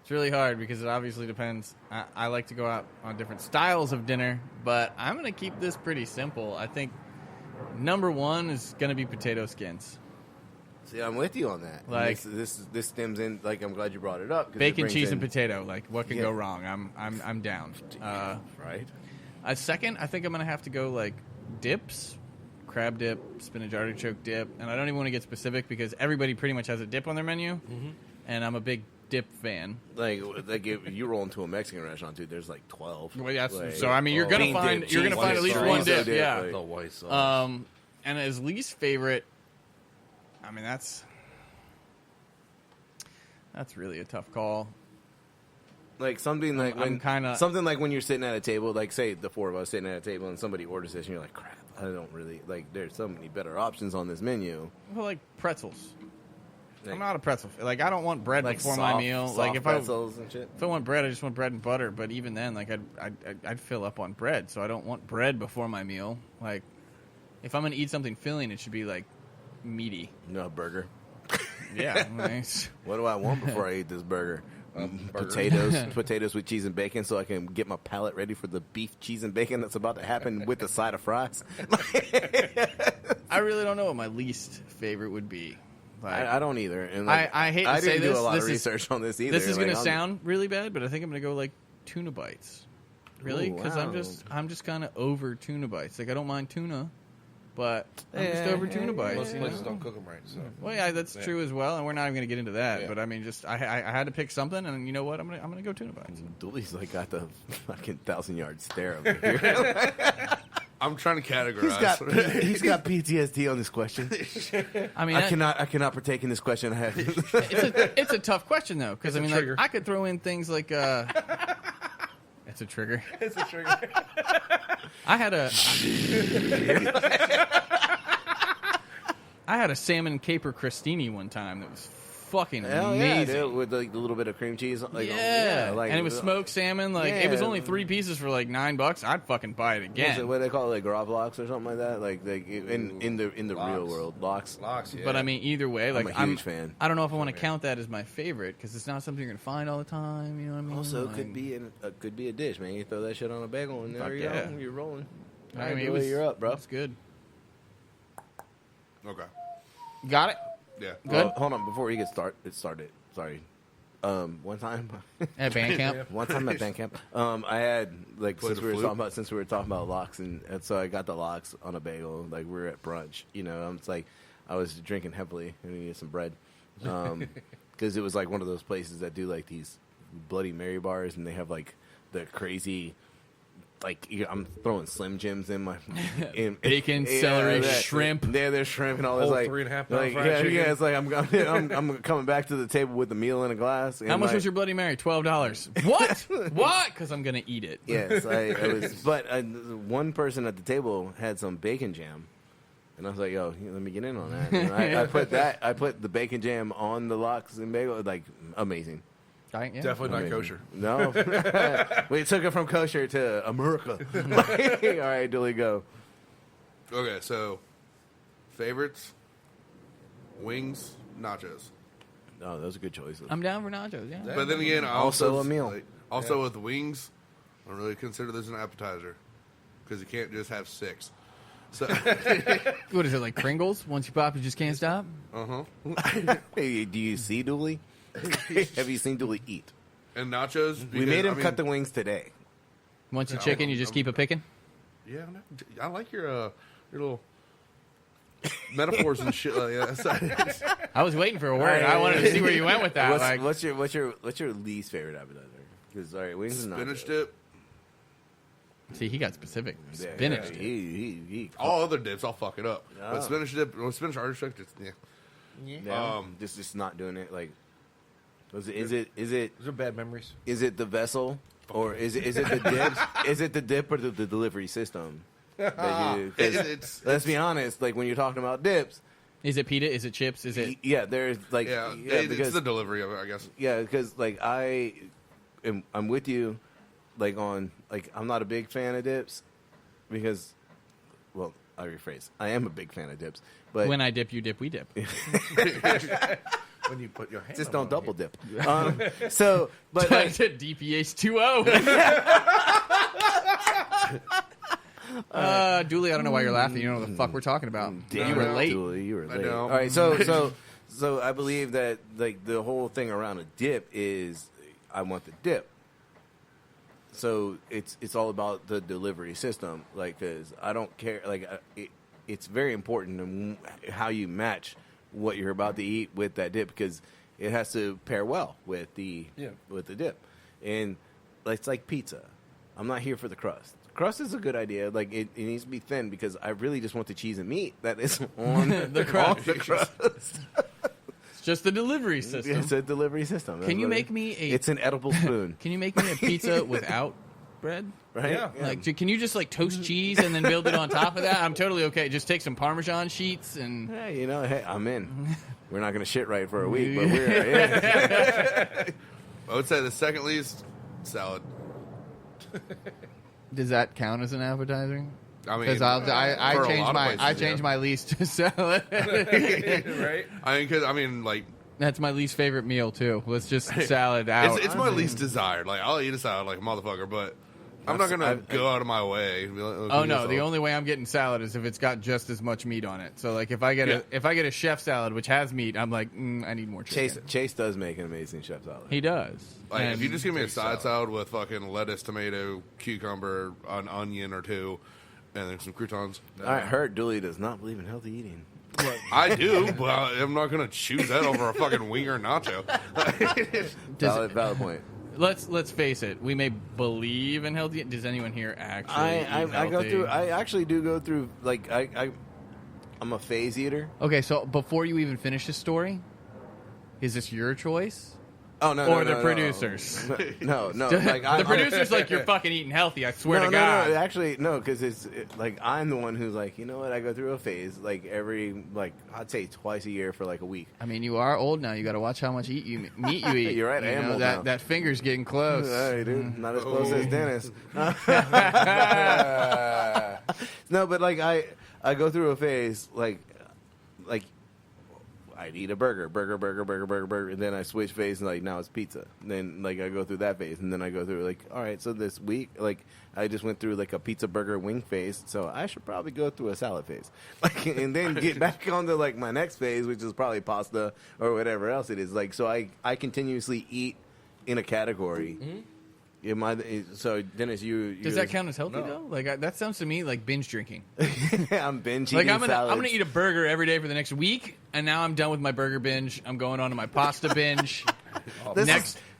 it's really hard because it obviously depends. I like to go out on different styles of dinner, but I'm going to keep this pretty simple. I think number one is going to be potato skins.
See, I'm with you on that.
Like-
And this stems in. Like, I'm glad you brought it up. 'Cause it
Bacon,
brings
cheese,
in-
and potato. Like, what could
Yeah.
go wrong? I'm down.
Right.
A second, I think I'm going to have to go, like, dips. Crab dip, spinach artichoke dip. And I don't even want to get specific because everybody pretty much has a dip on their menu. Mm-hmm. And I'm a big dip fan.
Like if you roll into a Mexican restaurant, dude, there's like 12.
Well, that's,
Like,
so, I mean, you're going to
bean
find
dip,
you're gonna
cheese
find at least
dip,
one
chorizo
dip. Yeah.
like-
The white sauce.
And as least favorite, I mean, that's really a tough call.
Like something like
I'm
when
kinda-
something like when you're sitting at a table, like say the four of us sitting at a table and somebody orders this and you're like, crap, I don't really like. There's so many better options on this menu.
Well, like pretzels.
Like,
I'm not a pretzel. Like, I don't want bread
like
before
soft,
my meal.
soft
Like, if
pretzels and shit.
I want bread, I just want bread and butter. But even then, like, I'd fill up on bread, so I don't want bread before my meal. Like, if I'm gonna eat something filling, it should be like meaty.
No, a burger.
Yeah, nice.
What do I want before I eat this burger?
Burger.
Potatoes with cheese and bacon, so I can get my palate ready for the beef, cheese, and bacon that's about to happen with a side of fries.
I really don't know what my least favorite would be. Like,
I don't either. And like,
I hate to
I
say
didn't do
this.
a lot
This
of
is-
research on this either.
this is
Like,
gonna
I'm-
sound really bad, but I think I'm gonna go like tuna bites. Really?
Ooh,
Because
wow.
I'm just kind of over tuna bites. Like, I don't mind tuna, but I'm just over tuna bites.
Most
you
places
know?
don't cook them right. So.
Well, yeah, that's true as well, and we're not even going to get into that.
Yeah.
But I mean, just I had to pick something, and you know what? I'm gonna go tuna bites.
Dooley's like got the fucking 1,000-yard stare over here.
I'm trying to categorize.
he's got PTSD on this question.
I mean,
I cannot partake in this question. I have.
it's a tough question though, because I
It's a
mean, like,
trigger.
I could throw in things like it's a trigger.
It's a trigger.
I had a salmon caper crostini one time that was fucking
Hell yeah,
amazing.
dude, with like the little bit of cream cheese. Like,
Like, and it was smoked salmon. Like, it was
Yeah.
only 3 pieces for like $9. I'd fucking buy it
What's
again.
it, what do they call it, like gravlax or something like that? Like in the real
Lox.
world, lox.
Lox, yeah.
But I mean, either way, like,
a huge fan.
I don't know if I want to count that as my favorite because it's not something you're gonna find all the time. You know what I mean?
Also,
Like,
could be a dish, man. You throw that shit on a bagel and there
Fuck
you
yeah.
go. You're rolling.
I
All right,
mean,
Dooley, you're up, bro.
It's good.
Okay.
Got it.
Yeah.
Good.
Hold on, before we get started. Sorry. One time
At band camp.
at band camp, I had like
Played
since
a
we were
flute?
talking about lox and so I got the lox on a bagel. Like we were at brunch, you know. It's like I was drinking heavily and we needed some bread because it was like one of those places that do like these Bloody Mary bars and they have like the crazy. Like I'm throwing Slim Jims in my
Bacon, celery, shrimp.
There's shrimp and all this
Whole
like
3.5 pound
like
fried
yeah,
chicken.
yeah. It's like I'm coming back to the table with a meal and a glass. And
How much
like,
was your Bloody Mary? $12. What? What? Because I'm gonna eat it.
Yes, I was. But one person at the table had some bacon jam, and I was like, "Yo, let me get in on that." And I put the bacon jam on the lox and bagel. Like amazing.
Yeah.
Definitely not
Amazing.
kosher.
No, we took it from kosher to America. All right, Dooley, go.
Okay, so favorites, wings, nachos.
Oh, those are good choices.
I'm down for nachos. Yeah.
But then again, I
Also
also
a meal.
Also with wings, I don't really consider this an appetizer because you can't just have 6. So,
What is it, like Pringles? Once you pop, you just can't stop.
Hey, do you see Dooley? Have you seen Dooley eat?
and nachos.
We
because,
made him
I mean,
cut the wings today.
Once you chicken, you just keep a picking.
Yeah, I like your little metaphors and shit like that.
I was waiting for a word. I wanted to see where you went with that. Like,
What's your least favorite appetizer? Because all right, wings and
Spinach
nachos.
dip.
see, he got specific.
Yeah,
Spinach.
yeah,
dip.
he
All other dips, I'll fuck it up.
Oh.
But spinach dip, spinach artichoke, just, yeah.
yeah, just not doing it. Like, is it
Those are bad memories.
is it the vessel or is it the dip? Is it the dip or the delivery system? That you, 'cause
It's
let's be honest. Like when you're talking about dips,
Is it pita? Is it chips? Is it?
yeah, there's like
yeah,
because
it's the delivery of it, I guess.
yeah, because like I'm with you, like on like I'm not a big fan of dips because, well, I rephrase. I am a big fan of dips, but
When I dip, you dip, we dip.
When you put your hand
just
on
don't
it.
double dip. So, but like,
DPH 2.0. Dooley, I don't know why you're laughing. You don't know what the fuck we're talking about.
damn
You were
it,
late.
Dooley, you were late.
know.
All right, so I believe that like the whole thing around a dip is I want the dip. So it's all about the delivery system, like because I don't care. Like it's very important how you match what you're about to eat with that dip because it has to pair well with the dip, and it's like pizza. I'm not here for the crust. Crust is a good idea. Like it needs to be thin because I really just want the cheese and meat that is on
The crust.
on the crust.
It's just the delivery system.
It's a delivery system.
Can you make me a?
It's an edible spoon,
Can you make me a pizza without bread?
right?
Yeah.
Like, can you just like toast cheese and then build it on top of that? I'm totally okay. Just take some Parmesan sheets and.
Hey, hey, I'm in. We're not going to shit right for a week, but we're in.
I would say the second least, salad.
Does that count as an appetizer?
I mean,
Because
for a lot of places,
I changed my least to salad.
Right?
I mean, like,
That's my least favorite meal too. Let's just salad out.
it's my least desired. Like, I'll eat a salad like a motherfucker, but I'm not gonna go out of my way. And be like,
Oh no! The only way I'm getting salad is if it's got just as much meat on it. So like if I get a chef salad which has meat, I'm like I need more chicken.
Chase does make an amazing chef salad.
He does.
Like, if
And
you just give me a side salad with fucking lettuce, tomato, cucumber, an onion or two, and then some croutons.
I heard Dooley does not believe in healthy eating.
I do, but I'm not gonna choose that over a fucking winger nacho.
Valid point.
let's face it. We may believe in healthy. Does anyone here actually?
I
eat
go
healthy?
through. I actually do go through. Like I'm a phase eater.
Okay, so before you even finish the story, is this your choice?
Oh no!
Or
no,
the
no,
producers?
No. Like
The producer's like, you're fucking eating healthy. I swear to God.
No, actually, no, because like I'm the one who's like, you know what? I go through a phase like I'd say twice a year for like a week.
I mean, you are old now. You got to watch how much meat you eat.
You're right, I am old
that
now.
that finger's getting close.
All right, dude. Not as close as Dennis. No, but like I go through a phase like I'd eat a burger, and then I switch phase and like now it's pizza. And then like I go through that phase, and then I go through like, all right, so this week like I just went through like a pizza burger wing phase, so I should probably go through a salad phase, like, and then get back onto like my next phase, which is probably pasta or whatever else it is. Like so, I continuously eat in a category. So Dennis,
Does that count as healthy though? Like that sounds to me like binge drinking.
I'm binge
Like
eating
I'm
salads.
gonna eat a burger every day for the next week, and now I'm done with my burger binge. I'm going on to my pasta binge.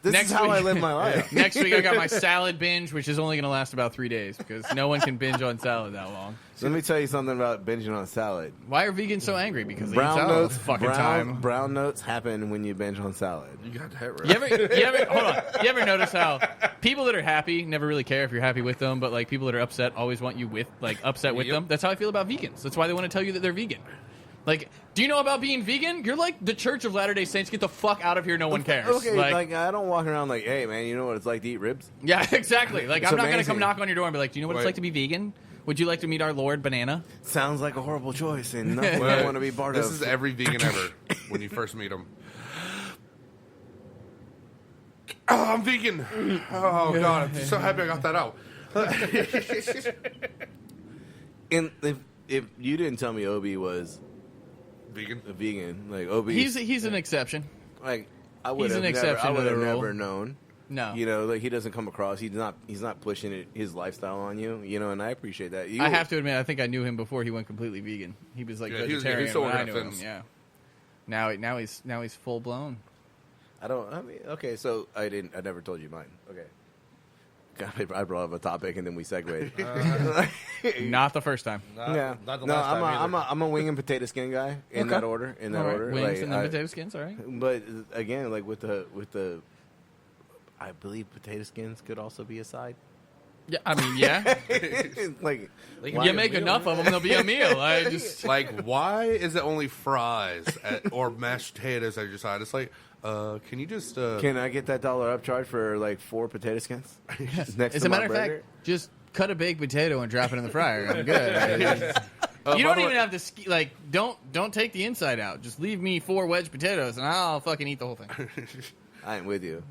This is how I live my life.
Next week I got my salad binge, which is only going to last about 3 days because no one can binge on salad that long.
So let me tell you something about binging on salad.
Why are vegans so angry? Because they eat salad all the fucking time.
Brown notes happen when you binge on salad.
You got that right.
You ever hold on? You ever notice how people that are happy never really care if you're happy with them, but like people that are upset always want you upset with them? That's how I feel about vegans. That's why they want to tell you that they're vegan. Like, do you know about being vegan? You're like the Church of Latter-day Saints. Get the fuck out of here. No one cares.
Okay, like I don't walk around like, hey man, you know what it's like to eat ribs?
Yeah, exactly. Like,
It's
I'm not going to
amazing.
come knock on your door and be like, do you know what it's like to be vegan? Would you like to meet our Lord Banana?
Sounds like a horrible choice and nothing I want to be part
This
of.
is every vegan ever when you first meet them. Oh, I'm vegan. Oh god, I'm so happy I got that out.
And if you didn't tell me Obi was
Vegan.
a vegan, like Obi,
He's an exception.
like I would
he's
have
an exception to the rule.
never known.
No.
You know, like he doesn't come across. He's not pushing his lifestyle on you. You know, and I appreciate that.
I have to admit, I think I knew him before he went completely vegan. He was like vegetarian
he's still
when I
working
knew
at
him.
fitness.
Yeah. Now he's full blown.
I mean, okay, so I never told you mine. Okay. God, I brought up a topic and then we segued.
Not the first time.
Not the
No,
last time either.
I'm a wing and potato skin guy in
Okay.
that order. In that
All right,
order,
wings
like,
and then potato skins. All right.
But again, like with the, I believe potato skins could also be a side.
Yeah, I mean, yeah.
Like
You make enough of them, they'll be a meal. I just
Like, why is it only fries or mashed potatoes at your side? It's like, can you just?
Can I get that $1 upcharge for like 4 potato skins? Next
as
to
a
my
matter of
burger?
fact, just cut a baked potato and drop it in the fryer. I'm good. You don't even have to like. Don't take the inside out. Just leave me 4 wedge potatoes, and I'll fucking eat the whole thing.
I ain't with you.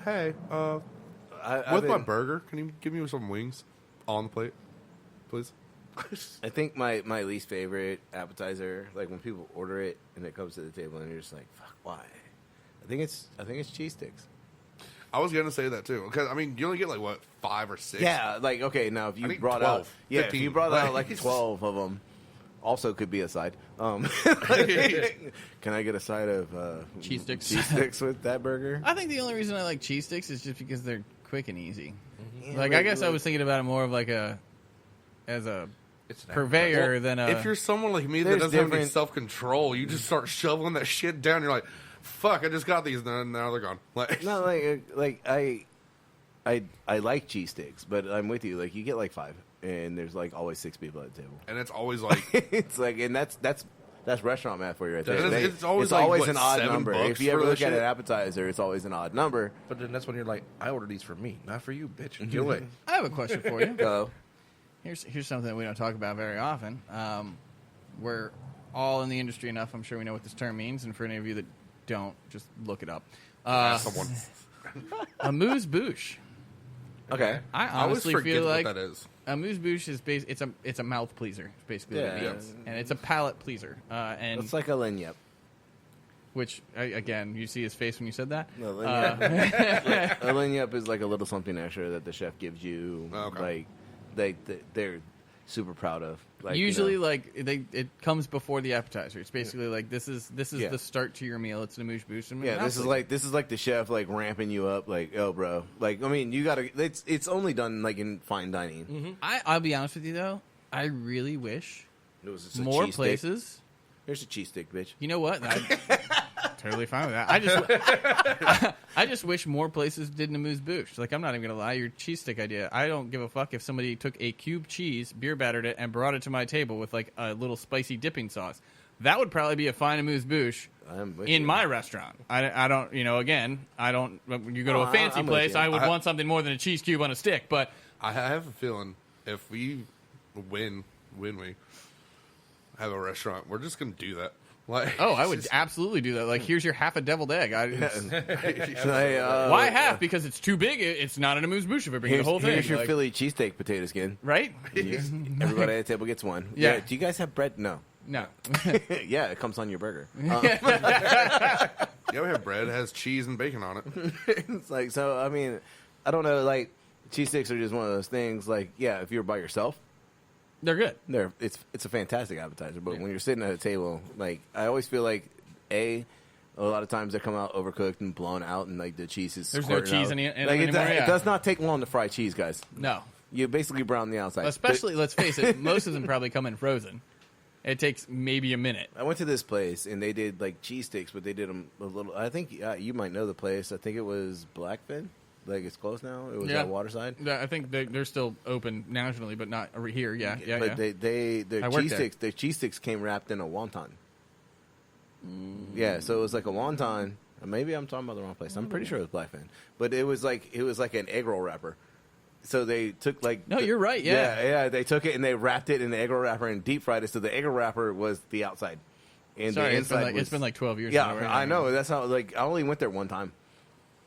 Hey, with my burger, can you give me some wings on the plate, please?
I think my least favorite appetizer, like when people order it and it comes to the table and you're just like, fuck, why? I think it's cheese sticks.
I was gonna say that too, because I mean, you only get like what 5 or 6.
Yeah, like okay, now if you brought
12,
out, yeah,
15.
if you brought out like 12 of them, also could be a side. Can I get a side of
Cheese sticks?
Cheese sticks with that burger?
I think the only reason I like cheese sticks is just because they're quick and easy.
Yeah,
Like I guess I was thinking about it more of like as a purveyor than a.
If you're someone like me that
There's
doesn't have any
different-
self-control, you just start shoveling that shit down. You're like, fuck, I just got these, and now they're gone. Like,
No, like I like cheese sticks, but I'm with you. Like you get like 5, and there's like always 6 people at the table.
and it's always like,
It's like, and that's restaurant math for you right there.
It's always like, what,
an odd
$7
number. If you
for
ever
that
look at
shit?
an appetizer, it's always an odd number.
But then that's when you're like, I ordered these for me, not for you, bitch. Get away.
I have a question for you.
So
Here's something that we don't talk about very often. We're all in the industry enough. I'm sure we know what this term means, and for any of you that don't, just look it up.
someone.
Amuse bouche.
okay,
I
I always
honestly
forget
feel like
what that is.
amuse bouche is it's a mouth pleaser. It's basically what it
Yeah.
means, and it's a palate pleaser. And
it's like a lanyap.
which again, you see his face when you said that.
No, lanyap. A lanyap is like a little something extra that the chef gives you.
Okay.
Like they're super proud of. Like,
Usually,
you know,
like it comes before the appetizer. It's basically like this is
Yeah.
the start to your meal. It's an amuse bouche. And
yeah, this is like the chef like ramping you up. Like, oh, bro. Like, I mean, you gotta. It's only done like in fine dining.
I'll be honest with you though. I really wish
It was just a
more
cheese
places.
Stick. Here's a cheese stick, bitch.
You know what? Totally fine with that. I just wish more places did an amuse bouche. Like I'm not even gonna lie, your cheese stick idea. I don't give a fuck if somebody took a cube cheese, beer battered it, and brought it to my table with like a little spicy dipping sauce. That would probably be a fine amuse bouche in my restaurant. I don't. You know, again, I don't. When you go to a fancy
I'm with
place,
you.
I would want something more than a cheese cube on a stick. But
I have a feeling if we win, we have a restaurant, we're just gonna do that. Like,
I would absolutely do that. Like, here's your half a deviled egg.
So,
Why half? Because it's too big. It's not an amuse bouche if I bring the whole thing.
Here's your
like,
Philly cheesesteak potato skin.
right?
Everybody at the table gets one.
Yeah.
Do you guys have bread? No.
No.
Yeah, it comes on your burger.
yeah, we have bread. It has cheese and bacon on it.
It's like, so, I mean, I don't know. Like, cheese sticks are just one of those things. Like, yeah, if you're by yourself,
They're good.
it's a fantastic appetizer. But when you're sitting at a table, like, I always feel like, a lot of times they come out overcooked and blown out, and like the cheese is
There's no
squirting
cheese
out.
in it
Like,
anymore, yeah.
it does not take long to fry cheese, guys.
No.
You basically brown the outside.
Especially, let's face it, most of them probably come in frozen. It takes maybe a minute.
I went to this place and they did like cheese sticks, but they did them a little. I think you might know the place. I think it was Blackfin. Like it's closed now. It was at Waterside.
I think they're still open nationally, but not over here. Yeah.
But their
I worked
cheese
there.
sticks. Their cheese sticks came wrapped in a wonton. Yeah, so it was like a wonton. Maybe I'm talking about the wrong place. I'm pretty sure it was Blackfin, but it was like an egg roll wrapper. So they took like
No, you're right, yeah.
yeah. They took it and they wrapped it in the egg roll wrapper and deep fried it. So the egg roll wrapper was the outside, and
Sorry,
the
it's been
inside
like
was,
it's been like 12 years.
yeah.
ago, right?
I know. That's how. Like I only went there one time,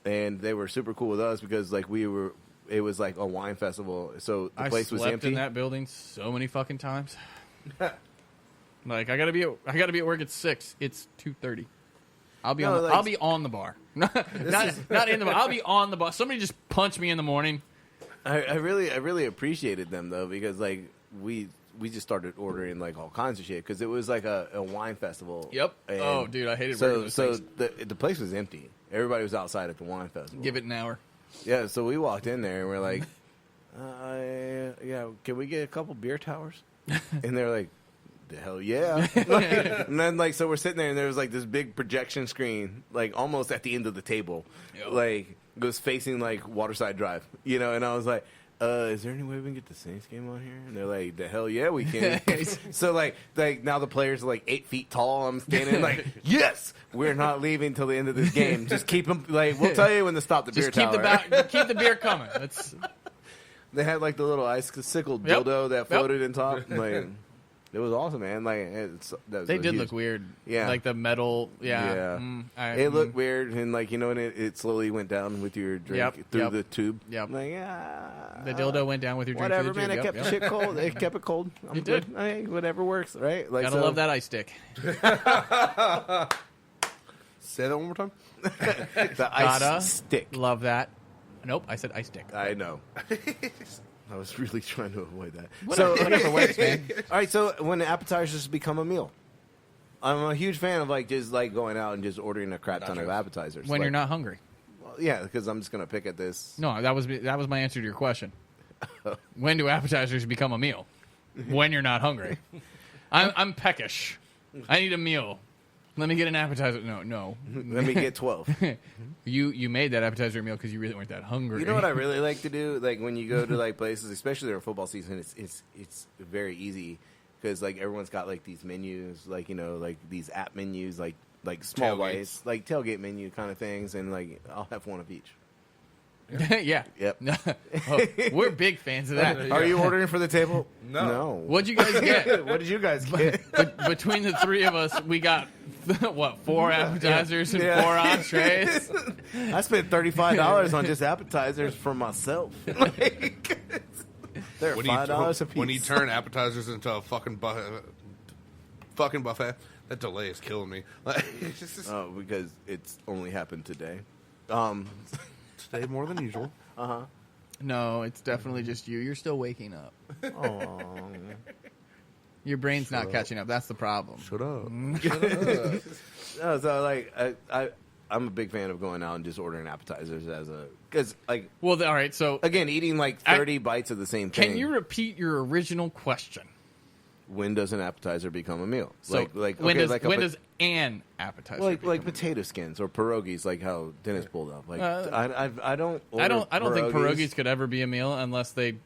and they were super cool with us because like we were. It was like a wine festival, so the place was
slept
empty.
in that building so many fucking times. Like I gotta be at work at 6. It's 2:30. I'll be I'll be on the bar. not in the bar. I'll be on the bar. Somebody just punch me in the morning.
I really appreciated them though because like we just started ordering like all kinds of shit because it was like a wine festival.
Yep.
And
Oh, dude, I hated working
so
those things.
the place was empty. Everybody was outside at the wine festival.
Give it an hour.
Yeah, so we walked in there and we're like, yeah, can we get a couple beer towers? And they're like, the hell yeah. And then like so we're sitting there and there was like this big projection screen like almost at the end of the table.
Yo.
Like it was facing like Waterside Drive, you know, and I was like, is there any way we can get the Saints game on here? And they're like, the hell yeah, we can. So like now the players are like 8 feet tall. I'm standing like, yes, we're not leaving till the end of this game. Just keep them like we'll tell you when to stop the beer
Just keep
tower.
keep the beer coming. That's
They had like the little icicle
Yep.
dildo that floated in top. Like, it was awesome, man. Like
They did look weird.
Yeah.
Like the metal. Yeah.
It looked weird, and like and it slowly went down with your drink through the tube.
Yep.
Like
the dildo went down with your drink.
whatever,
through the
man.
tube.
It kept shit cold. It kept it cold. I'm
It
good.
did.
Hey, whatever works, right? Like,
Gotta love that ice stick.
Say that one more time.
the
Gotta
ice stick.
Love that. Nope, I said ice stick.
I know. I was really trying to avoid that.
Whatever works, man.
All right, so when the appetizers become a meal, I'm a huge fan of like just like going out and just ordering a crap ton of appetizers.
When
Like,
you're not hungry.
well, yeah, because I'm just gonna pick at this.
No, that was my answer to your question. When do appetizers become a meal? When you're not hungry. I'm peckish. I need a meal. Let me get an appetizer. No.
Let me get 12.
You made that appetizer a meal because you really weren't that hungry.
You know what I really like to do? Like when you go to like places, especially during football season, it's very easy because like everyone's got like these menus, like like these app menus, like small
Tailgates.
bites, like tailgate menu kind of things, and like I'll have one of each.
Yeah.
Yep.
Oh, we're big fans of that.
Are you ordering for the table?
No.
What'd you guys get?
What did you guys get?
Between the three of us, we got what, 4 appetizers and
Yeah.
4 entrees.
I spent $35 on just appetizers for myself. Like, they're $5 a piece.
When you turn appetizers into a fucking buffet, that delay is killing me. Like,
Oh, because it's only happened today.
today more than usual.
No, it's definitely just you. You're still waking up.
Oh.
Your brain's not catching up. That's the problem.
Shut up.
No, so like I'm a big fan of going out and just ordering appetizers because like
Well, all right. So,
again eating like 30 bites of the same thing.
can you repeat your original question?
When does an appetizer become a meal?
So,
when
when does
like
does an appetizer?
like
become
potato skins or pierogies, like how Dennis pulled up. Like I don't
I don't think
pierogies.
pierogies could ever be a meal unless they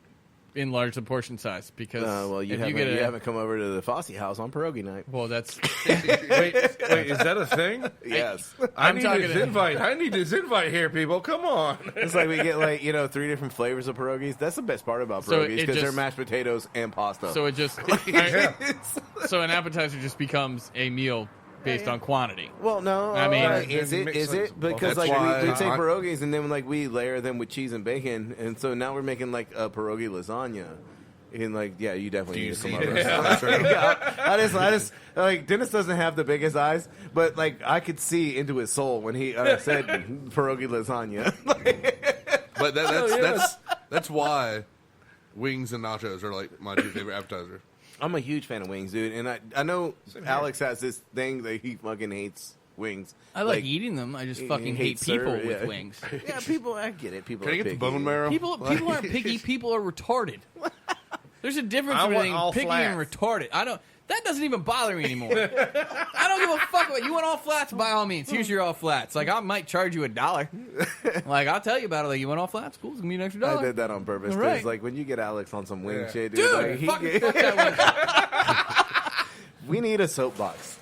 enlarge the portion size because
Well, you
if
haven't,
you get
you haven't come over to the Fosse house on pierogi night.
well, that's
Wait, is that a thing?
Yes.
I
I'm
need
talking
this
to-
invite. I need this invite here, people. Come on.
It's like we get like 3 different flavors of pierogies. That's the best part about
So
pierogies
it
because they're
just-
mashed potatoes and pasta.
so it just so an appetizer just becomes a meal based on quantity.
well, no,
I mean-
is it?
Mix
Is
like-
it? Because
That's
like
why
we take
I-
pierogies and then like we layer them with cheese and bacon, and so now we're making like a pierogi lasagna. And like, yeah, you definitely
Do
need
you
to
see
come over.
it?
Yeah, I just like Dennis doesn't have the biggest eyes, but like I could see into his soul when he said pierogi lasagna.
But that's why wings and nachos are like my 2 favorite appetizers.
I'm a huge fan of wings, dude, and I know Alex has this thing that he fucking hates wings.
I like eating them. I just
he
fucking hate
hates
people
serve,
with
yeah.
wings.
Yeah, people, I get it. People
Can I
are
get the
picky.
bone marrow?
People aren't picky. People are retarded. There's a difference
I want
between
all
picky and
flats.
retarded. That doesn't even bother me anymore. I don't give a fuck about you. Want all flats? By all means, here's your all flats. Like I might charge you $1. Like I'll tell you about it. Like you want all flats? Cool, it's gonna be an extra
I
$1.
did that on purpose
All
because,
right.
like, when you get Alex on some wing shit, dude,
Dude,
like,
fucking fuck that
we need a soapbox.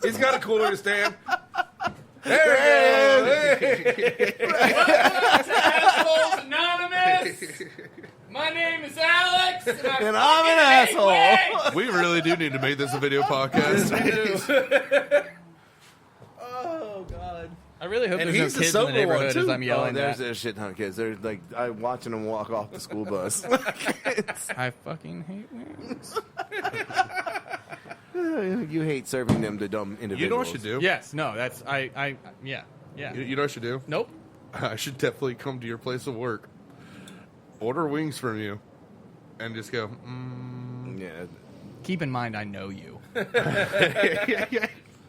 He's got a cooler to stand. There it goes.
Assholes Anonymous. My name is Alex,
And I'm an asshole.
We really do need to make this a video podcast.
Oh God.
I really hope
And
there's no
he's the
kids in the
sober one,
neighborhood
too.
as I'm yelling
there's
that.
a shit ton of kids. They're like, I'm watching them walk off the school bus.
I fucking hate wings.
You hate serving them to dumb individuals.
You know what I should do?
Yes, no, that's yeah.
You know what I should do?
Nope.
I should definitely come to your place of work, order wings from you, and just go,
Yeah.
Keep in mind, I know you.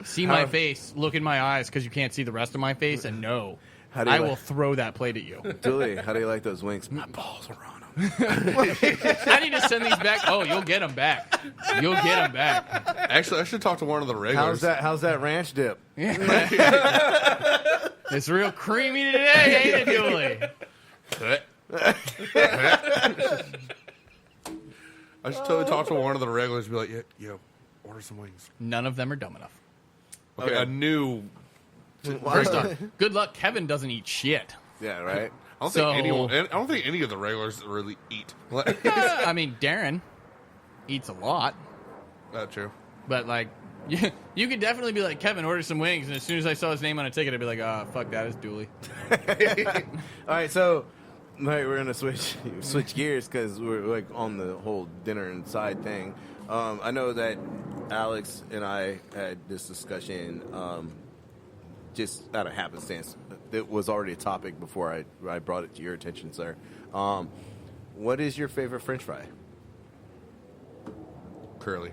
See my face, look in my eyes, because you can't see the rest of my face, and no,
How do you
I
like-
will throw that plate at you.
Julie, how do you like those wings? My balls are on them.
I need to send these back. Oh, you'll get them back. You'll get them back.
actually, I should talk to one of the regulars.
How's that ranch dip?
It's real creamy today, ain't it, Julie?
I should totally talk to one of the regulars and be like, yo, order some wings.
None of them are dumb enough.
Okay, a new.
First off, good luck. Kevin doesn't eat shit.
Yeah, right.
I don't think any of the regulars really eat.
I mean, Darren eats a lot,
Not true.
but like, you could definitely be like, Kevin, order some wings, and as soon as I saw his name on a ticket, I'd be like, oh, fuck that, it's Dooley.
All right, so we're gonna switch gears because we're like on the whole dinner and side thing. I know that Alex and I had this discussion just out of happenstance. It was already a topic before I brought it to your attention, sir. What is your favorite French fry?
Curly.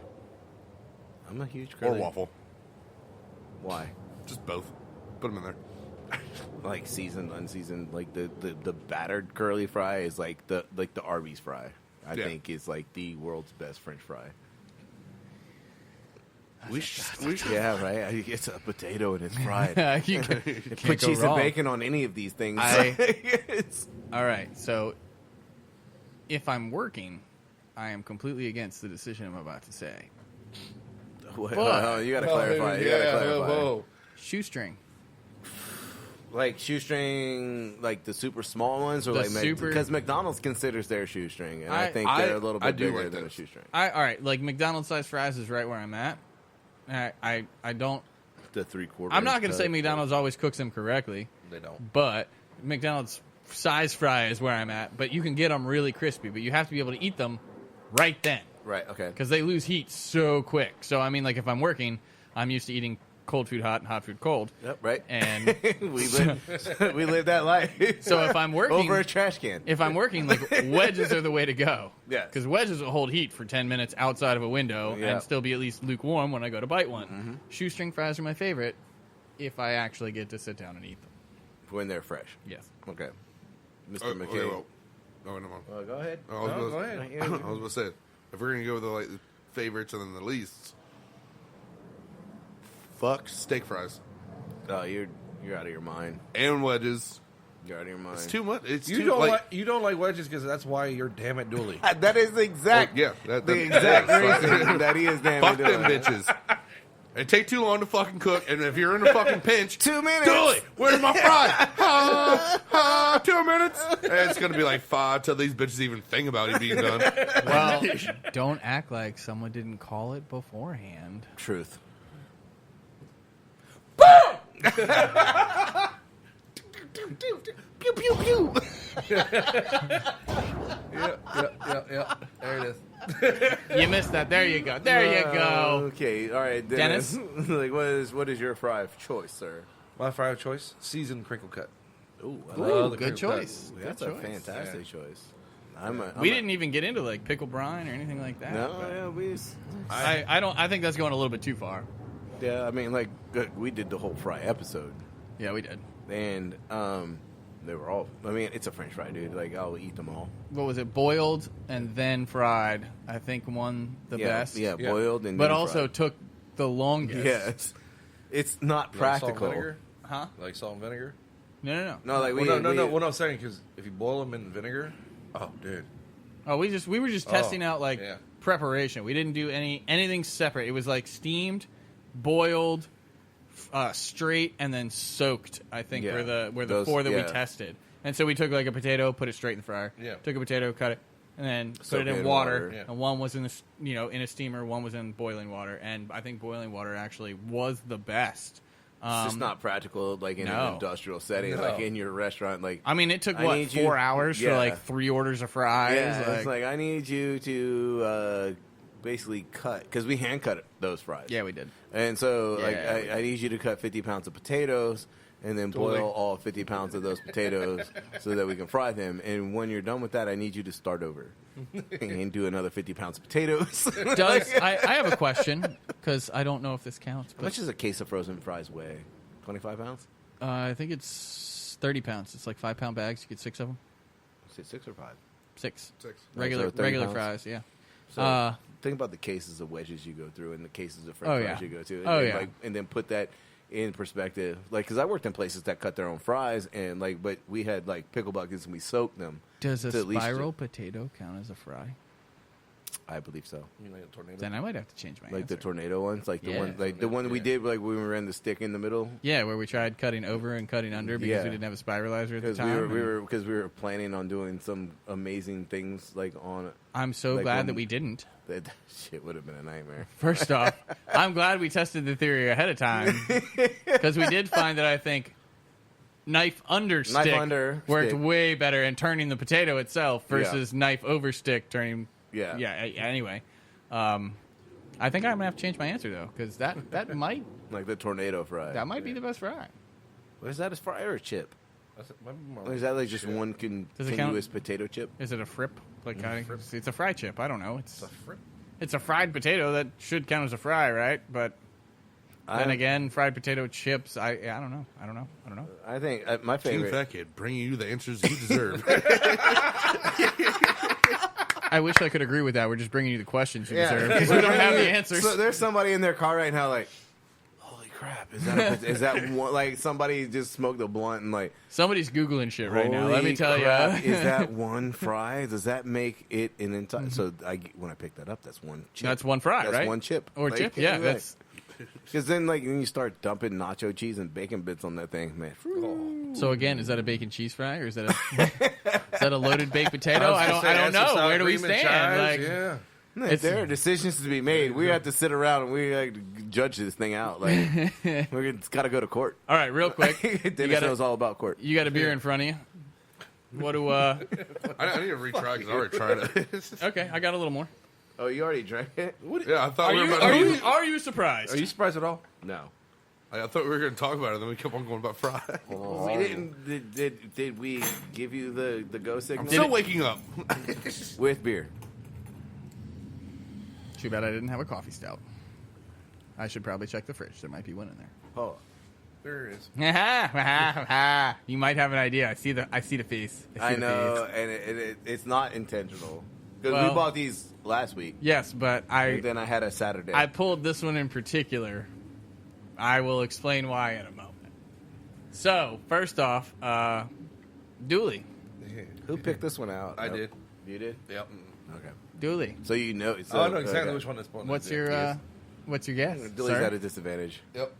I'm a huge
Or
curly.
waffle.
Why?
Just both. Put them in there.
Like seasoned, unseasoned. Like the battered curly fry is like the Arby's fry. I think is like the world's best French fry. Yeah, right. It's a potato and it's fried.
You
Put cheese and bacon on any of these things.
All right, so if I'm working, I am completely against the decision I'm about to say.
You gotta clarify. You gotta clarify.
Shoestring.
Like shoestring, like the super small ones, or
The
like
super-
because McDonald's considers their shoestring, and I think
I-
they're a little
I
bit
do
bigger
like
than a
those.
shoestring.
All right, like McDonald's size fries is right where I'm at. I don't.
The 3/4.
I'm not going to say McDonald's always cooks them correctly,
They don't.
but McDonald's size fry is where I'm at. But you can get them really crispy, but you have to be able to eat them right then
Right. Okay.
because they lose heat so quick. So I mean, like if I'm working, I'm used to eating cold food hot and hot food cold.
Yep. Right.
And
we live that life.
so if I'm working
over a trash can.
if I'm working, like wedges are the way to go.
Yes.
Because wedges will hold heat for 10 minutes outside of a window
Yeah.
and still be at least lukewarm when I go to bite one. Shoestring fries are my favorite if I actually get to sit down and eat them.
When they're fresh.
Yes.
Okay. Mr.
Oh,
McKay.
oh, never mind.
Go ahead.
I was
No,
gonna-
go ahead.
I was going to say, if we're going to go with the favorites and then the leasts, fuck steak fries
Oh, you're out of your mind.
and wedges.
You're out of your mind.
It's too much. It's
You
too
don't like wedges because that's why you're damn it Dooley.
That is the exact.
the
exact reason that he is damn
Fuck
doing
them
it.
bitches. It take too long to fucking cook, and if you're in a fucking pinch,
2 minutes.
Dooley, where's my fry? 2 minutes. And it's gonna be like 5 till these bitches even think about it being done.
Well, don't act like someone didn't call it beforehand.
Truth. Pew pew pew.
Yeah. There it is.
You missed that. There you go. There you go.
Okay, all right,
Dennis?
like, what is your fry of choice, sir?
My fry of choice: seasoned crinkle cut.
Ooh, I
Ooh,
love the
good
crinkle cut.
choice.
that's
Good
a
choice.
fantastic choice.
We didn't even get into like pickle brine or anything like that.
No,
but
yeah, we.
I don't. I think that's going a little bit too far.
Yeah, I mean, like we did the whole fry episode,
Yeah, we did.
and they were all. I mean, it's a French fry, dude. Like I'll eat them all.
What was it? Boiled and then fried. I think won the best.
Yeah, boiled and.
But
then
also
fried.
took the longest.
Yes, it's not
You like salt and
practical.
vinegar?
Huh?
Like salt and vinegar?
No.
No, like
Well, no. What I'm saying because if you boil them in vinegar, oh, dude.
Oh, we were just testing out like
yeah.
preparation. We didn't do anything separate. It was like steamed, boiled, straight, and then soaked. I think
Yeah.
were the
Those-
four that we
yeah.
tested. And so we took like a potato, put it straight in the fryer.
Yeah.
Took a potato, cut it, and then
Soak
put it
it
in
in
water.
water.
Yeah.
And one was in in a steamer. One was in boiling water. And I think boiling water actually was the best.
It's just not practical, like in
no.
an industrial setting,
No.
like in your restaurant. Like
I mean, it took
I
what
need
4 hours for
yeah.
like 3 orders of fries.
Yeah, it's like I need you to basically cut because we hand cut those fries.
yeah, we did.
and so like
Yeah.
I need you to cut 50 pounds of potatoes and then boil
Totally.
all 50 pounds of those potatoes so that we can fry them. And when you're done with that, I need you to start over and do another 50 pounds of potatoes.
Does I have a question because I don't know if this counts.
How
But
much does a case of frozen fries weigh? 25 pounds?
I think it's 30 pounds. It's like 5-pound bags. You get 6 of them.
Is it 6 or 5?
6
6.
regular
so 30
regular
pounds?
fries. Yeah.
So think about the cases of wedges you go through and the cases of French
Oh,
fries
yeah.
you go to. And
Oh,
then,
yeah.
and then put that in perspective. Like, because I worked in places that cut their own fries, and like, but we had like pickle buckets and we soaked them.
Does a
to at least-
spiral potato count as a fry?
I believe so.
You mean like a tornado?
Then I might have to change my
Like
answer.
the tornado ones, like the
Yeah.
one, like the one we did, like when we ran the stick in the middle.
Yeah, where we tried cutting over and cutting under because
Yeah.
we didn't have a spiralizer at the
Because
time.
we were planning on doing some amazing things like on it.
I'm so
like
glad
when-
that we didn't.
That shit would have been a nightmare.
First off, I'm glad we tested the theory ahead of time because we did find that I think knife under stick
under
worked
stick.
way better in turning the potato itself versus knife over stick turning.
Yeah.
Anyway, I think I'm gonna have to change my answer though because that might
Like the tornado fry.
be the best fry.
What is that? A fry or a chip?
Might be more
Or is that like just one
Does it count?
continuous potato chip?
Is it a frip? Like it's a fry chip. I don't know.
It's a frick.
It's a fried potato that should count as a fry, right? But then again, fried potato chips. I don't know. I don't know.
I think my
Team
favorite.
Fat Kid, bringing you the answers you deserve.
I wish I could agree with that. We're just bringing you the questions you
Yeah.
deserve because we don't have the answers.
So there's somebody in their car right now, like, holy crap! Is that one, like somebody just smoked a blunt and like?
Somebody's googling shit right now. Let
Holy
me tell
crap,
you.
is that one fry? Does that make it an entire? So when I pick that up, that's one chip.
That's one fry,
That's
right?
one chip
Or chip? Yeah, that's.
Because then, like, when you start dumping nacho cheese and bacon bits on that thing, man.
So again, is that a bacon cheese fry or is that a loaded baked potato? I don't know. Where do we stand? Like,
Yeah.
There are decisions to be made. We have to sit around and we like, judge this thing out. Like, it's got to go to court.
all right, real quick.
Dennis knows all about court.
You got a beer in front of you. What do?
I need to retry because I already tried it.
Okay, I got a little more.
Oh, you already drank it?
Yeah, I thought we were about to.
Are you surprised?
Are you surprised at all?
No.
I thought we were going to talk about it, then we kept on going about fry.
We didn't. Did we give you the go signal?
I'm still waking up.
With beer.
Too bad I didn't have a coffee stout. I should probably check the fridge. There might be one in there.
Oh.
There is.
You might have an idea. I see the face.
I
see the
know,
face.
and it's not intentional. Because
Well-
we bought these last week.
Yes, but
And then I had a Saturday.
I pulled this one in particular. I will explain why in a moment. So, first off, Dooley.
Who picked this one out?
I did.
You did?
Yep.
Okay.
Dooley.
So you know. So,
Oh, I know exactly
okay.
which one this one
What's
is.
your
Yes.
what's your guess?
Dooley's
sir?
at a disadvantage.
Yep.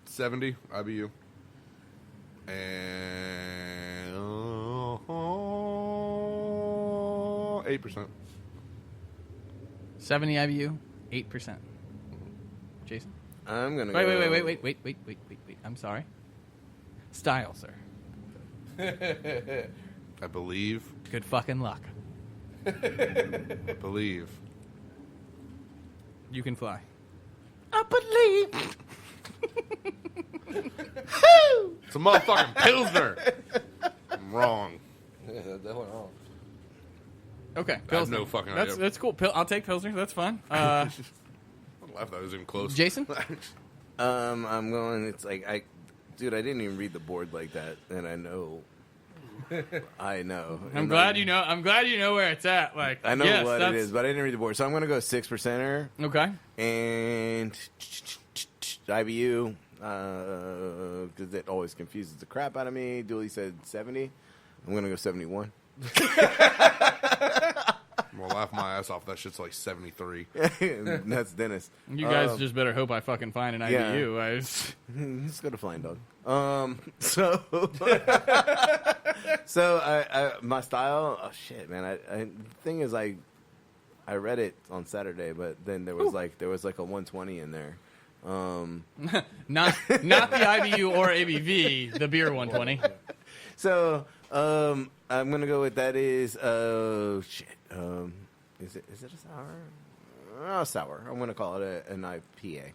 70 IBU. And 8%.
70 IBU, 8%. Jason?
I'm gonna
Wait. I'm sorry. Style, sir.
I believe.
Good fucking luck.
I believe.
You can fly.
I believe.
It's a motherfucking Pilsner. I'm wrong.
Yeah, definitely wrong.
Okay,
I have
Pilsner.
no fucking
That's
idea.
that's cool. I'll take Pilsner. That's fine.
I laughed that was even close.
Jason?
I'm going. It's like dude, I didn't even read the board like that, and I know. I know.
I'm
And
glad you know. I'm glad you know where it's at. Like
I know
yes,
what it
that's-
is, but I didn't read the board, so I'm gonna go 6%er
Okay.
and IBU because it always confuses the crap out of me. Dooley said 70. I'm gonna go 71.
I'm gonna laugh my ass off. That shit's like 73.
And that's Dennis.
You guys just better hope I fucking find an
yeah.
IBU.
Let's go to Flying Dog. So I my style. Oh shit, man! The thing is, I read it on Saturday, but then there was like a 120 in there.
Not the IBU or ABV, the beer 120.
So I'm gonna go with that is shit. Is it a sour? Oh, sour. I'm gonna call it an IPA.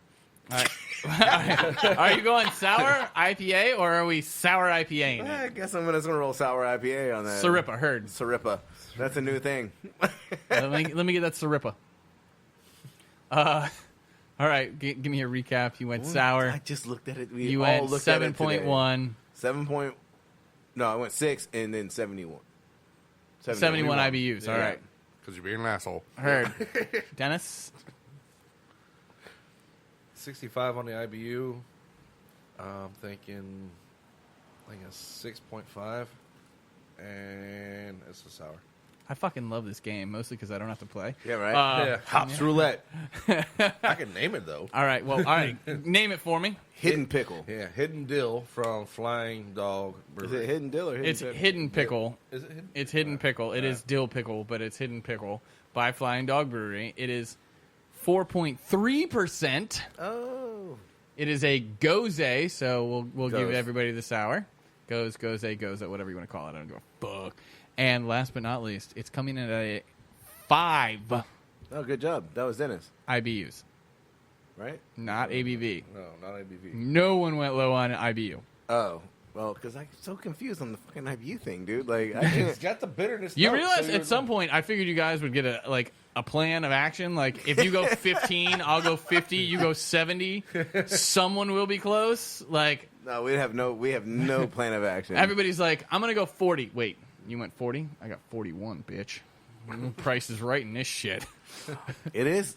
All right. Are you going sour IPA or are we sour IPA in
I
it?
guess I'm just gonna roll sour IPA on that.
Siripa, heard.
Siripa. That's a new thing.
Let me get that Siripa. All right, give me a recap. You went sour.
I just looked at it. We
You
all
went
looked at it today.
7.1.
7. No, I went 6 and then 71.
71 IBUs. All right.
Because you're being an asshole.
Heard. Dennis?
65 on the IBU. I'm thinking like a 6.5. And it's a sour.
I fucking love this game, mostly because I don't have to play.
Yeah, right.
Yeah.
Hops roulette.
I can name it though.
All right, name it for me.
Hidden pickle.
Yeah, Hidden Dill from Flying Dog
Is
Brewery.
it hidden dill or hidden
It's
pickle?
Hidden Pickle.
Is it hidden?
It's Hidden Pickle. It is dill pickle, but it's Hidden Pickle by Flying Dog Brewery. It is 4.3%.
Oh.
It is a Gose, so we'll give
Goes.
everybody the sour. Gose, whatever you want to call it. I don't give a fuck. And last but not least, it's coming in at a 5
Oh, good job. That was Dennis,
IBUs,
right?
not ABV.
No, not ABV.
No one went low on IBU.
Oh. Well, because I'm so confused on the fucking IBU thing, dude. Like, I can't.
It's got the bitterness.
You
note,
realize
so you're-
at some point I figured you guys would get a plan of action. Like if you go 15, I'll go 50. You go 70. Someone will be close. Like
No, we have no plan of action.
everybody's like, I'm gonna go 40. Wait, you went 40? I got 41, bitch. Price is right in this shit.
It is.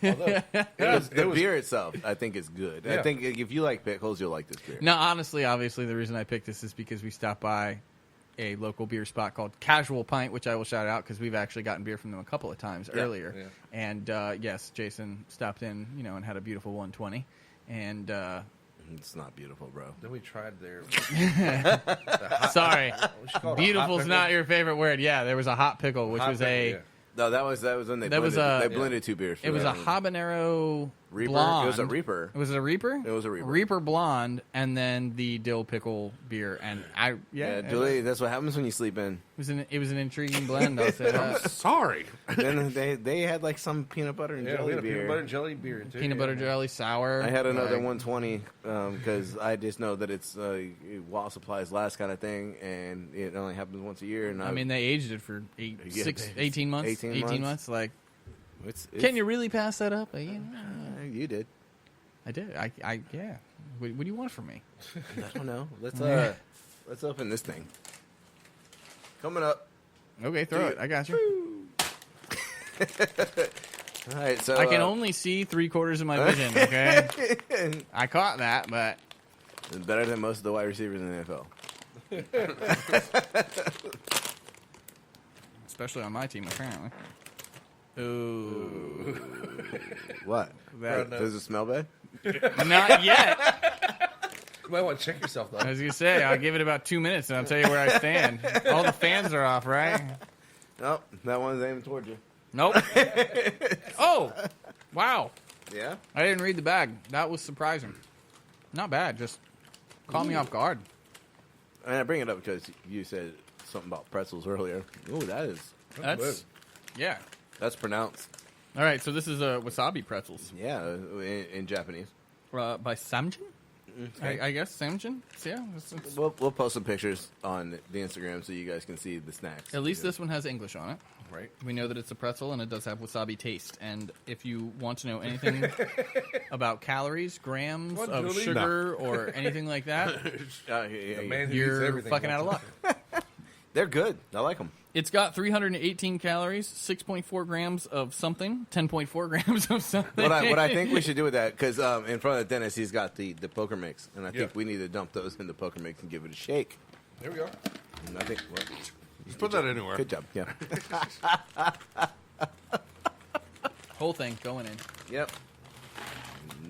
Although,
The beer itself, I think, is good. I
Yeah.
think if you like pickles, you'll like this beer.
Now, honestly, obviously, the reason I picked this is because we stopped by a local beer spot called Casual Pint, which I will shout out because we've actually gotten beer from them a couple of times earlier.
yeah.
And yes, Jason stopped in, and had a beautiful 120. And
It's not beautiful, bro.
Then we tried their.
sorry,
What you call it, a
beautiful's
hot
not your favorite word. Yeah, there was a hot pickle, which
hot
was
pickle,
a.
yeah.
No, that was when they
That was
blended,
a-
they blended two beers. For
It was a
that.
habanero
Reaper.
blonde.
It was a Reaper.
Was it a Reaper?
It was a Reaper.
Reaper blonde, and then the dill pickle beer, and
Yeah,
it
Julie, that's what happens when you sleep in.
was an intriguing blend. I'll say that.
Sorry.
Then they had like some peanut butter and
Yeah, we
jelly
had a
beer.
peanut butter and jelly beer too.
Peanut butter jelly sour.
I had another
like-
120 because I just know that it's while supplies last kind of thing, and it only happens once a year. And
I mean, they aged it for
Yeah,
18 months.
18
months. Like,
it's,
can you really pass that up?
You did.
I did. Yeah. What do you want from me?
I don't know. Let's open this thing. Coming up.
Okay, throw it. I got you.
All right, so
I can only see 3/4 of my vision. Okay, I caught that, but
better than most of the wide receivers in the NFL.
especially on my team, apparently. Ooh,
What?
that,
Does it smell bad?
not yet.
You might want to check yourself though.
I was gonna say I'll give it about 2 minutes and I'll tell you where I stand. All the fans are off, right?
Nope, that one's aiming towards you.
Nope. Oh, wow!
Yeah.
I didn't read the bag. That was surprising. Not bad. Just caught me off guard.
And I bring it up because you said something about pretzels earlier. Ooh,
That's yeah.
that's pronounced.
All right, so this is wasabi pretzels
Yeah, in Japanese.
by Samjin. I guess Samjin. Yeah. it's-
We'll post some pictures on the Instagram so you guys can see the snacks.
At least this one has English on it.
Right.
We know that it's a pretzel and it does have wasabi taste. And if you want to know anything about calories, grams
What,
of
Julie?
sugar, or anything like that,
The man who eats
you're
everything
fucking out of
wants
luck.
They're good. I like them.
It's got 318 calories, 6.4 grams of something, 10.4 grams of something.
What I think we should do with that, because in front of Dennis, he's got the poker mix, and I think
Yeah.
we need to dump those in the poker mix and give it a shake.
There we go.
And I think, well,
Just put that anywhere.
good job. Yeah.
Whole thing going in.
Yep.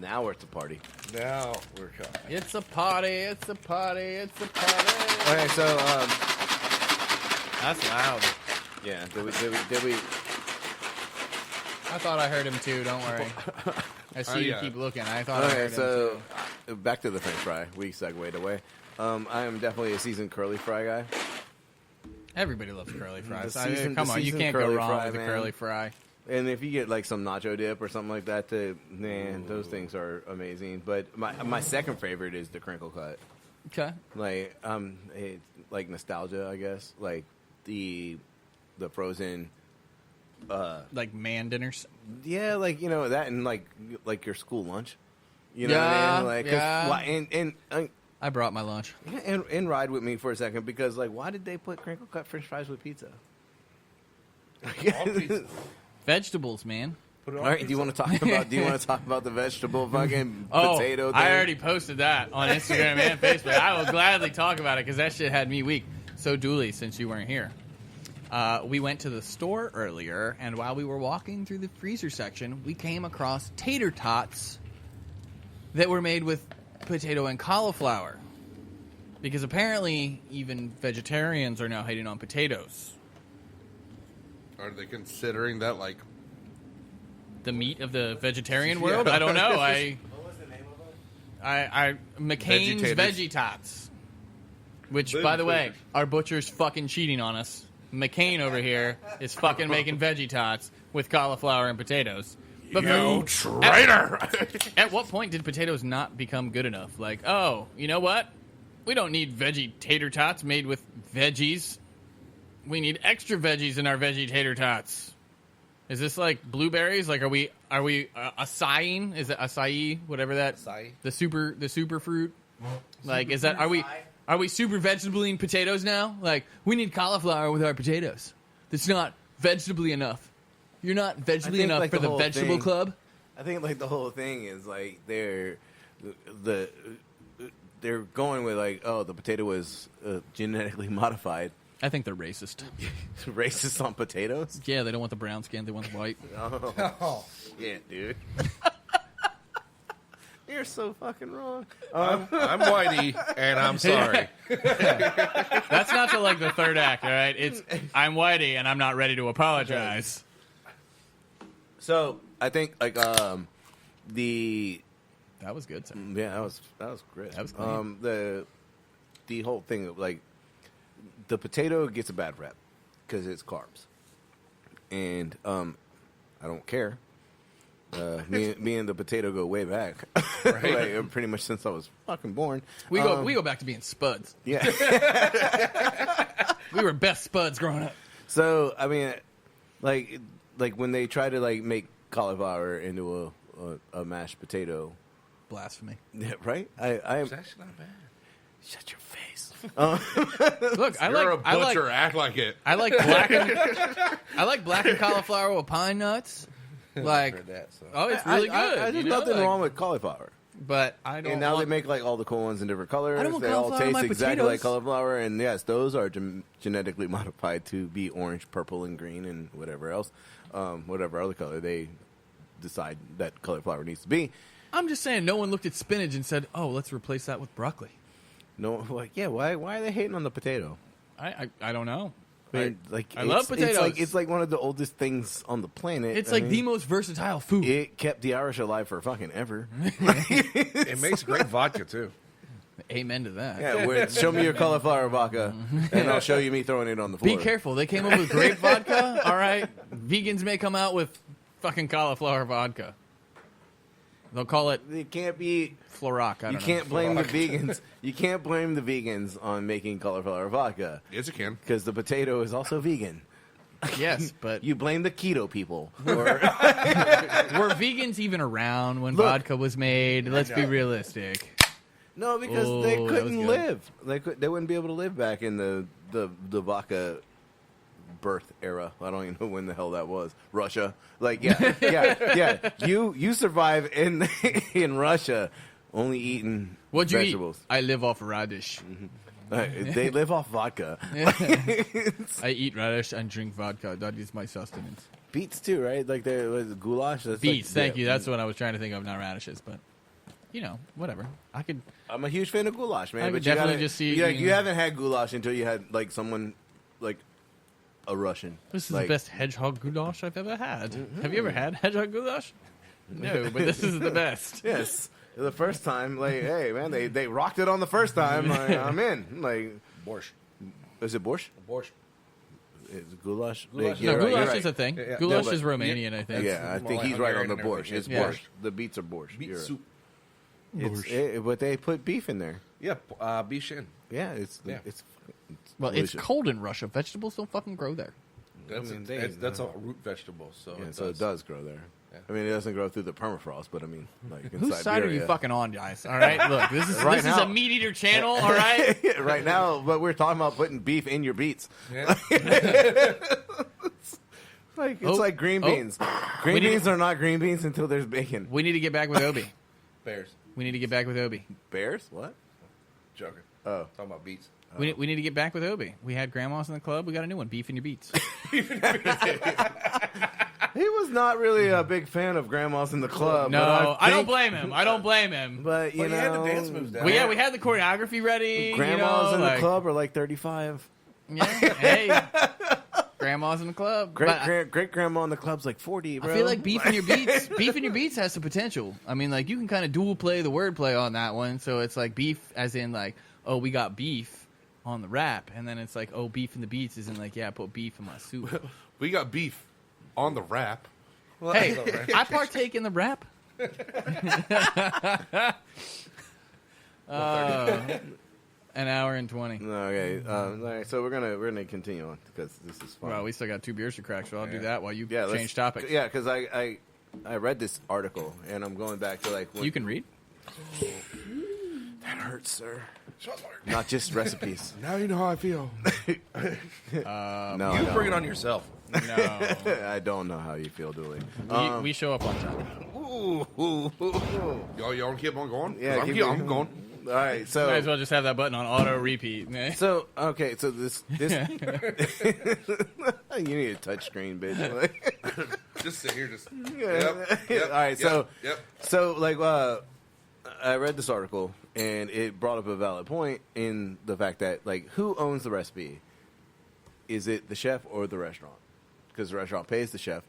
Now we're at the party.
Now we're coming.
It's a party, it's a party, it's a party.
Okay, so
That's loud.
yeah, did we?
I thought I heard him too, don't worry. I see you
yeah.
keep looking. I thought I
Okay,
heard him
so
too.
back to the French fry. We segued away. I am definitely a seasoned curly fry guy.
Everybody loves curly fries.
The seasoned-
Come
the
on, you
seasoned
can't go
curly
wrong
fry,
with a
man.
curly fry.
And if you get like some nacho dip or something like that, man, those things are amazing. But my second favorite is the crinkle cut.
Okay.
Like it's like nostalgia, I guess. Like the frozen.
Like man dinners.
Yeah, like that, and like your school lunch. You know what I
Yeah,
mean? Like, 'cause
yeah.
why-
I brought my lunch.
and ride with me for a second, because like, why did they put crinkle cut French fries with pizza?
On pizza.
Vegetables, man.
Put it
All
on
right,
pizza.
do you want to talk about the vegetable fucking
Oh,
potato thing?
I already posted that on Instagram and Facebook. I will gladly talk about it because that shit had me weak. So, Dooley, since you weren't here, We went to the store earlier, and while we were walking through the freezer section, we came across tater tots that were made with potato and cauliflower. Because apparently, even vegetarians are now hating on potatoes.
Are they considering that like
The meat of the vegetarian world? I don't know.
What was the name of it?
McCain's
Vegetators.
Veggie Tots. Which, by the way, our butcher's fucking cheating on us. McCain over here is fucking making Veggie Tots with cauliflower and potatoes. But
you traitor?
At what point did potatoes not become good enough? Like, oh, you know what? We don't need veggie tater tots made with veggies. We need extra veggies in our veggie tater tots. Is this like blueberries? Like, are we acai? Is it acai? Whatever that.
Acai.
The super fruit. Like, is that? Are we super vegetabling potatoes now? Like, we need cauliflower with our potatoes. That's not vegetably enough. You're not vegetably enough
like
for
the
the
whole
vegetable
thing-
club.
I think like the whole thing is like they're going with like, oh, the potato was genetically modified.
I think they're racist.
Racist on potatoes?
Yeah, they don't want the brown skin. They want the white.
Oh, yeah, dude. You're so fucking wrong.
I'm Whitey, and I'm sorry.
That's not till like the third act, all right? It's I'm Whitey and I'm not ready to apologize.
So I think like the
That was good, sir.
yeah that was great.
That was clean.
The whole thing of like the potato gets a bad rep because it's carbs, and I don't care. Me and the potato go way back, like, pretty much since I was fucking born.
We go back to being spuds.
Yeah.
We were best spuds growing up.
So I mean, like when they try to like make cauliflower into a mashed potato,
Blasphemy.
yeah, right? I am.
It's actually not bad.
Shut your face.
Look,
You're a butcher. Act like it.
I like blackened cauliflower with pine nuts. Like,
Heard that, so.
oh, it's really good.
There's
you know?
nothing
Like,
wrong with cauliflower.
But I don't.
And now
want,
they make like all the cool ones in different colors.
I don't want
They all
cauliflower on
taste
my
exactly
potatoes.
like cauliflower. And yes, those are genetically modified to be orange, purple, and green, and whatever else, whatever other color they decide that cauliflower needs to be.
I'm just saying, no one looked at spinach and said, "Oh, let's replace that with broccoli."
No, like yeah, why are they hating on the potato?
I don't know.
I mean, like
I love potatoes.
It's like one of the oldest things on the planet.
It's
I
like
mean,
the most versatile food.
It kept the Irish alive for fucking ever.
It makes great vodka, too.
Amen to that.
Yeah, show me your cauliflower vodka, and I'll show you me throwing it on the floor.
Be careful. They came up with grape vodka. All right. Vegans may come out with fucking cauliflower vodka. They'll call it
It can't be.
Florac. I don't
You
know.
can't blame the vegans. You can't blame the vegans on making cauliflower vodka
Yes, you can.
because the potato is also vegan.
Yes, but
You blame the keto people. Or,
were vegans even around when
Look.
vodka was made? Let's be realistic.
no, because
Oh,
they
that was
couldn't
good.
live. They wouldn't be able to live back in the vodka birth era. I don't even know when the hell that was. Russia. Like yeah. You survive in in Russia only eating
What'd you
vegetables.
eat? I live off radish.
They live off vodka.
I eat radish and drink vodka. That is my sustenance.
Beets too, right? Like there was goulash. That's
Beets,
like,
thank you. That's what I was trying to think of, not radishes. But, you know, whatever. I could.
I'm a huge fan of goulash, man.
I
but
would
you
definitely
gotta,
just see-
you haven't had goulash until you had like someone like a Russian.
This is
like,
the best hedgehog goulash I've ever had. Have you ever had hedgehog goulash? No, but this is the best.
Yes, the first time, like, hey man, they rocked it on the first time. Like, I'm in. Like,
Borscht.
is it borscht?
Borscht.
Is it goulash?
Goulash.
You're
No,
right, you're
goulash
right.
is a thing.
Yeah, yeah.
Goulash
Yeah, but-
is Romanian, I think.
Yeah, I
More
think
like
he's right on the
Hungarian and
borscht. It's
everything.
borscht. The beets are borscht.
Beet
You're right.
soup.
But they put beef in there.
Yeah, beef shin.
Yeah, it's
Yeah.
it's
Well,
delicious.
it's cold in Russia. Vegetables don't fucking grow there.
That's,
I mean,
that's a root vegetable, so
Yeah,
it
so
does.
it does grow there.
Yeah.
I mean, it doesn't grow through the permafrost, but I mean, like in
Whose side are you
Siberia.
fucking on, guys? All right, look, this is
Right
this is
now.
a meat eater channel. All right,
right now, but we're talking about putting beef in your beets.
Yeah.
Like it's
Oh.
like green
Oh.
beans. Green
We need-
beans are not green beans until there's bacon.
we need to get back with Obi.
Bears.
We need to get back with Obi.
Bears? What?
Joking.
Oh,
Talking about beets.
We need to get back with Obi. We had grandmas in the club. We got a new one, Beef in Your Beats.
He was not really a big fan of grandmas in the club.
No,
but
I don't blame him. I don't blame him.
But you
Well,
know,
you had the dance moves down.
Well, yeah, we had the choreography ready.
grandmas in
like,
the club are like 35.
Yeah, hey, grandmas in the club.
Great grandma in the club's like 40. Bro.
I feel like Beef in Your Beats. Beef in Your Beats has some potential. I mean, like you can kind of dual play the wordplay on that one. So it's like beef, as in like, oh, we got beef on the rap, and then it's like, oh, beef in the beats, is in like, yeah, I put beef in my soup.
We got beef on the rap.
Hey, I partake in the rap. An hour and 20.
Okay, all right. So we're gonna continue on because this is fun.
Well, we still got 2 beers to crack, so I'll do that while you
let's
change topics.
Yeah, because I read this article and I'm going back to like when,
You can read.
that hurts, sir. Not just recipes.
Now you know how I feel.
No,
You
no.
bring it on yourself.
No.
I don't know how you feel, Dooley.
We show up on time.
Y'all keep on going?
Yeah,
I'm
going.
going.
All right,
Might
so
as well just have that button on auto repeat.
so okay, so this you need a touch screen, bitch.
Just sit here. Just.
All right, so
Yep.
so like I read this article and it brought up a valid point in the fact that like who owns the recipe? Is it the chef or the restaurant? Because the restaurant pays the chef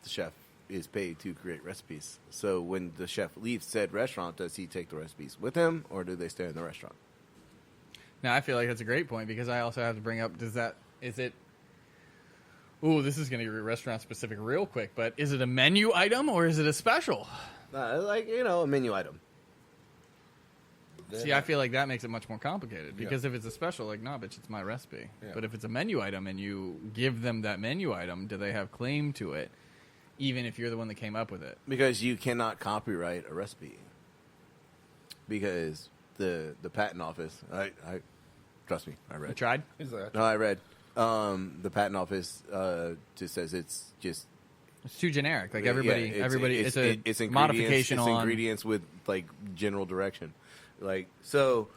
is paid to create recipes. So when the chef leaves said restaurant, does he take the recipes with him or do they stay in the restaurant?
Now, I feel like that's a great point because I also have to bring up, is it, ooh, this is going to get restaurant specific real quick, but is it a menu item or is it a special?
Like, a menu item.
See, I feel like that makes it much more complicated because if it's a special, like, nah, bitch, it's my recipe.
Yeah.
But if it's a menu item and you give them that menu item, do they have claim to it, even if you're the one that came up with it?
Because you cannot copyright a recipe. Because the patent office, I trust me, I read.
You tried?
No, I read. The patent office just says it's just
It's too generic. Like everybody, it's a
it's
modification
it's
on
ingredients with like general direction. Like, so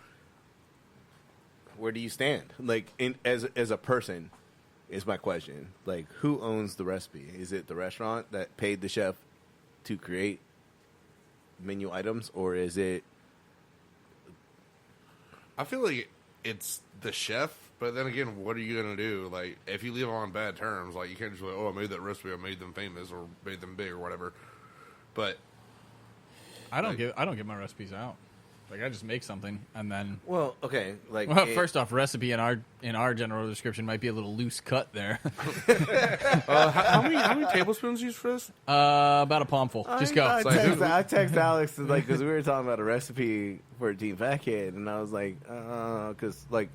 where do you stand? Like, as a person, is my question. Like, who owns the recipe? Is it the restaurant that paid the chef to create menu items, or is it?
I feel like it's the chef, but then again, what are you gonna do? Like, if you leave on bad terms, like you can't just be like, oh, I made that recipe, I made them famous, or made them big, or whatever. But
I don't give my recipes out. Like I just make something and then.
Well, okay. Like,
First off, recipe in our general description might be a little loose cut there.
how many tablespoons you use for this?
About a palmful. Just go.
I text Alex because we were talking about a recipe for Team Fat Kid, and I was like, because like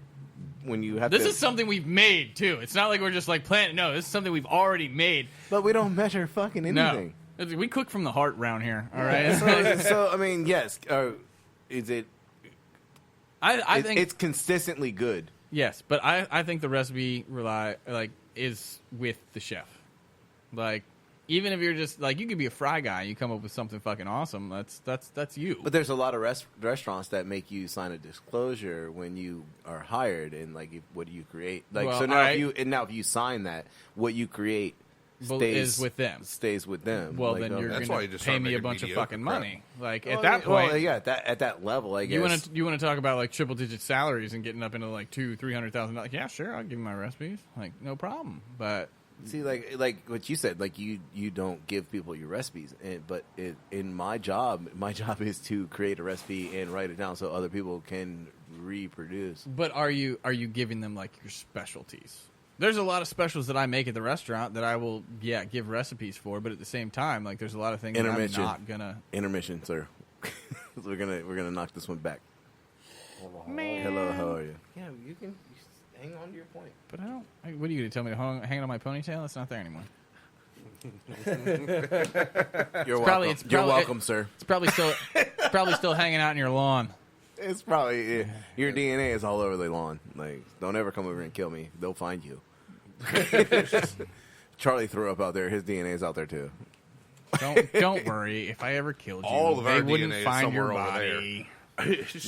when you have
This
to,
is something we've made too. It's not like we're just like planning. No, this is something we've already made.
but we don't measure fucking anything.
No, we cook from the heart round here. All right.
So I mean, yes. Is it?
I think
it's consistently good.
yes, but I think the recipe is with the chef. Like even if you're just like you could be a fry guy and you come up with something fucking awesome. That's you.
But there's a lot of restaurants that make you sign a disclosure when you are hired, and like, what do you create? Like,
Well,
so now
I-
if you sign that, what you create
is with them.
Stays with them.
Well,
Like,
then you're
That's
going
why you
to
just
pay
start
me a
making
bunch of
mediocre
fucking
crap.
money. Like
Well,
at that point,
well, yeah, at that level, I guess.
you want to talk about like triple digit salaries and getting up into like $200,000-$300,000? Yeah, sure, I'll give you my recipes. Like no problem. But
See, like what you said, like you don't give people your recipes, but in my job is to create a recipe and write it down so other people can reproduce.
But are you giving them like your specialties? There's a lot of specials that I make at the restaurant that I will give recipes for, but at the same time, like there's a lot of things that I'm not gonna.
Intermission, sir. we're gonna knock this one back. Hello, how are you? Yeah, you can hang on to your point.
But I don't. What are you gonna tell me to hang it on my ponytail? It's not there anymore.
You're
probably-
welcome. You're welcome, sir.
It's probably still hanging out in your lawn.
It's probably your DNA is all over the lawn. Like, don't ever come over and kill me. They'll find you. Charlie threw up out there. His DNA is out there too.
Don't worry. If I ever killed you,
All of
they
our
wouldn't
DNA is
find your
somewhere over
body.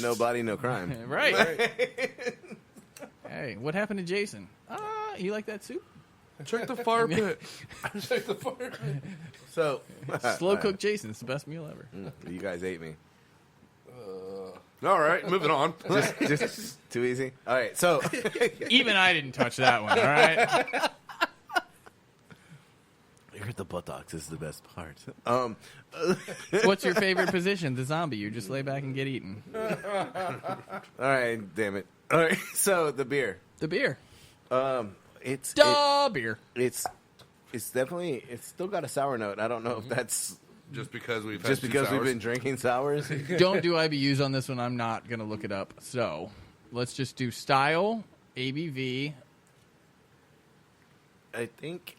No body, no crime.
Right. Hey, what happened to Jason? You like that soup?
Check the fire pit.
Check the fire.
So
Slow cooked Jason. It's the best meal ever.
you guys ate me.
All right, moving on.
Just too easy. All right, so
Even I didn't touch that one, all right?
you heard the buttocks is the best part.
What's your favorite position? The zombie. You just lay back and get eaten.
All right, damn it. All right, so the beer.
The beer.
It's
Beer.
it's definitely it's still got a sour note. I don't know if that's
Just because we've had
just
two
because we've
sours.
been drinking sours.
Don't do IBUs on this one. I'm not going to look it up. So let's just do style, ABV.
I think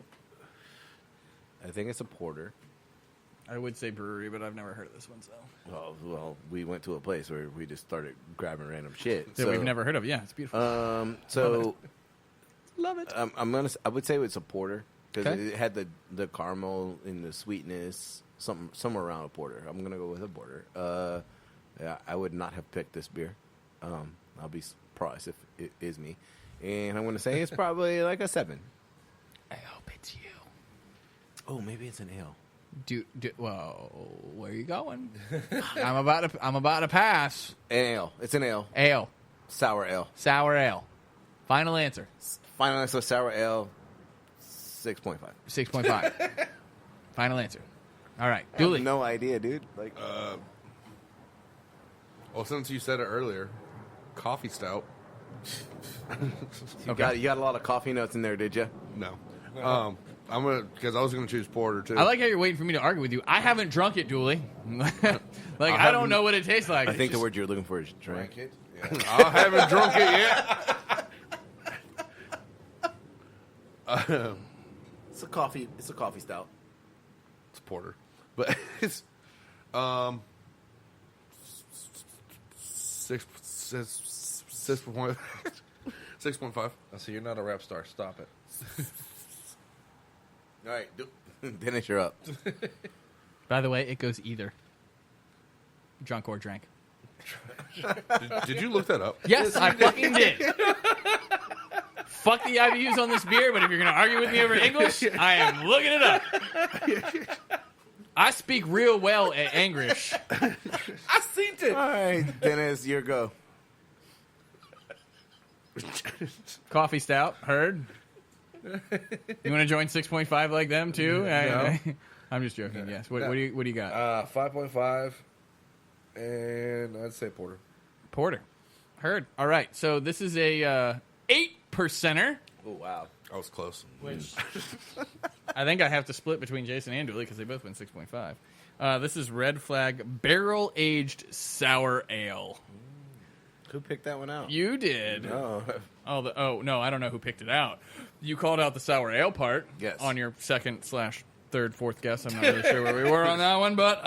it's a porter.
I would say brewery, but I've never heard of this one. So
Well, we went to a place where we just started grabbing random shit.
that we've never heard of. Yeah, it's beautiful.
So
Love it.
I would say it's a porter because
Okay.
it had the caramel and the sweetness, somewhere around a porter. I'm gonna go with a porter. Yeah, I would not have picked this beer. I'll be surprised if it is me, and I'm gonna say it's probably like a 7.
I hope it's you.
Oh, maybe it's an ale.
Well, where are you going? I'm about to pass.
An ale. It's an ale.
Ale,
Sour ale.
sour ale. Final answer.
Final answer, sour ale. 6.5.
6.5. Final answer. All right,
I
Dooley.
have no idea, dude. Like,
Well, since you said it earlier, coffee stout.
you got a lot of coffee notes in there, did you?
No. I'm gonna because I was gonna choose porter too.
I like how you're waiting for me to argue with you. I haven't drunk it, Dooley. I don't
haven't-
know what it tastes like.
I think the word you're looking for is drink.
Drink it.
I haven't drunk it yet.
It's a coffee stout.
It's porter, but it's 6.5.
So you're not a rap star. Stop it.
All right, Dennis, you're up.
By the way, it goes either. Drunk or drank.
Did you look that up?
Yes, I fucking did. Fuck the IBUs on this beer, but if you're going to argue with me over English, I am looking it up. I speak real well at English.
I seen it.
All right, Dennis, your go.
Coffee stout, heard. You want to join 6.5 like them too? I'm just joking. Yes. What do you got?
5.5, and I'd say porter.
Porter, heard. All right. So this is a 8%er.
Oh wow.
I was close.
Which I think I have to split between Jason and Dooley because they both went 6.5. This is Red Flag Barrel Aged Sour Ale.
Who picked that one out?
You did.
Oh,
Oh no, I don't know who picked it out. You called out the sour ale part.
Yes.
On your second/third, fourth guess. I'm not really sure where we were on that one, but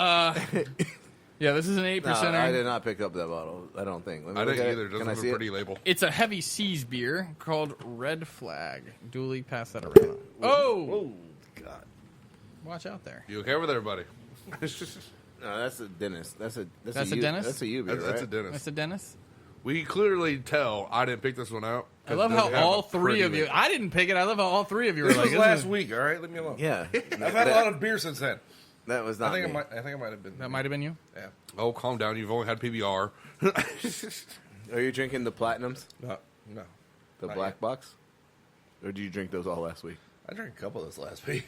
yeah, this is an 8%er.
no, I did not pick up that bottle. I don't think. Let me
I
look
didn't
at
either.
It.
It doesn't
Can I
have
see
a
it?
pretty label.
It's a heavy seas beer called Red Flag. Dooley, pass that around. Oh,
God.
watch out there.
You okay over there, buddy?
No, that's a Dennis. That's a
Dennis?
That's a you beer,
That's
right?
a Dennis.
Mr. Dennis.
We clearly tell I didn't pick this one out.
I love how all three of you. I didn't pick it. I love how all three of you were
This
like.
was
this
last
is-
week. All right, leave me alone.
Yeah.
I've had a lot of beer since then.
That was not
I think
me.
I might have been.
That might have been you.
Yeah.
Oh, calm down. You've only had PBR.
Are you drinking the Platinums?
No.
The
Not
black
yet.
box? Or did you drink those all last week?
I drank a couple of this last week.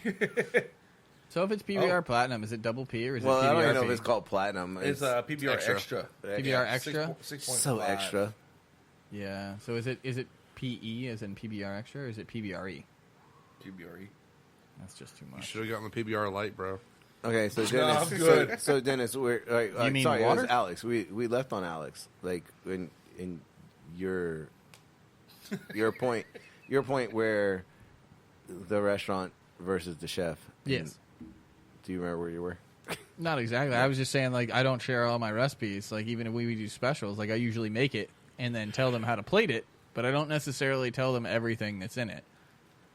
So if it's PBR
Oh.
Platinum, is it double P or is
Well,
it PBR?
I don't even know if
fee?
it's called Platinum.
It's PBR
extra.
extra.
PBR extra.
6.5.
so extra.
Yeah. So is it PE as in PBR extra or is it PBRE?
PBRE.
That's just too
You
much.
should have gotten the PBR light, bro.
Okay, so
No,
Dennis.
I'm good.
So Dennis, we're
You mean
sorry, it
water?
was Alex. We left on Alex. Like in your point where the restaurant versus the chef.
Yes.
Do you remember where you were?
Not exactly. I was just saying, like, I don't share all my recipes. Like, even if we do specials, like, I usually make it and then tell them how to plate it, but I don't necessarily tell them everything that's in it.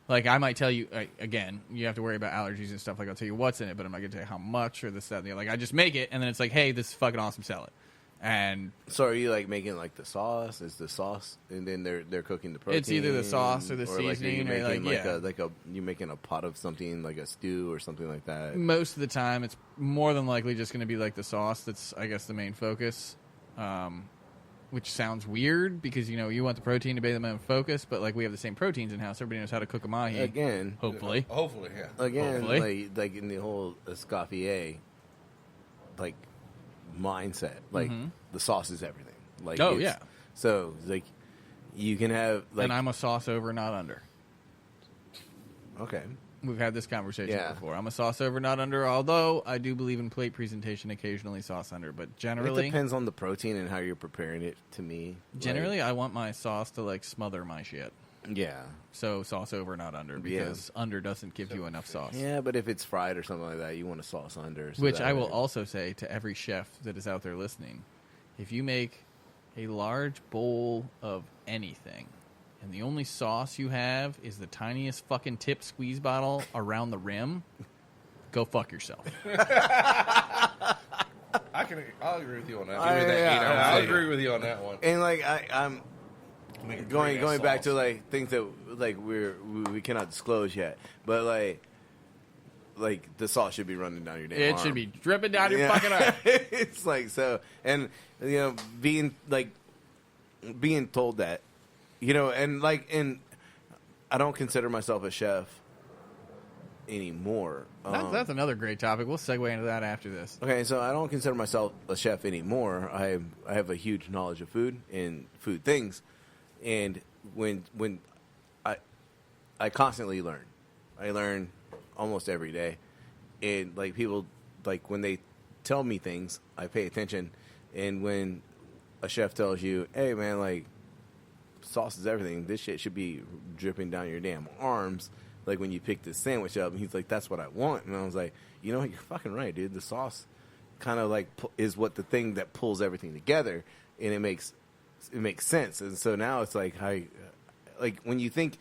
Like, I might tell you, again, you have to worry about allergies and stuff. Like, I'll tell you what's in it, but I'm not going to tell you how much or this, that, and the other. Like, I just make it, and then it's like, hey, this is fucking awesome, sell it. And
so, are you like making like the sauce? Is the sauce, and then they're cooking the protein?
It's either the sauce or the seasoning,
or
or
you making a pot of something like a stew or something like that.
most of the time, it's more than likely just going to be like the sauce. That's, I guess, the main focus. Which sounds weird because you want the protein to be the main focus, but like we have the same proteins in house. Everybody knows how to cook a mahi.
Again,
hopefully,
yeah.
Again,
Hopefully.
like in the whole Escoffier, like mindset, like the sauce is everything. Like,
Oh, yeah.
So like you can have like
and I'm a sauce over, not under.
okay.
We've had this conversation
Yeah.
before. I'm a sauce over, not under. Although I do believe in plate presentation, occasionally sauce under, but
It
generally,
depends on the protein and how you're preparing it. To me,
generally, I want my sauce to like smother my shit.
yeah,
So sauce over, not under, because under doesn't give you enough sauce.
yeah. But if it's fried or something like that, you want a sauce under. So
Which
that
I will
way-
also say to every chef that is out there listening, if you make a large bowl of anything, and the only sauce you have is the tiniest fucking tip squeeze bottle around the rim, go fuck yourself.
I'll agree with you on that.
Yeah,
I'll agree with you on that one.
And like I'm
Make a
going
great-ass
back to
sauce.
like things that like we cannot disclose yet, but like the salt should be running down your damn
It
arm.
should be dripping down your
Yeah.
fucking arm.
It's like so, and being told that, and I don't consider myself a chef anymore.
That's another great topic. We'll segue into that after this.
Okay, so I don't consider myself a chef anymore. I have a huge knowledge of food and food things, and when I constantly learn. I learn almost every day, and like people like when they tell me things, I pay attention, and when a chef tells you, "Hey man, like sauce is everything. This shit should be dripping down your damn arms." Like when you pick this sandwich up, and he's like, "That's what I want," and I was like, "You know what? You're fucking right, dude. The sauce kind of like is what the thing that pulls everything together, and it makes sense." And so now it's like like when you think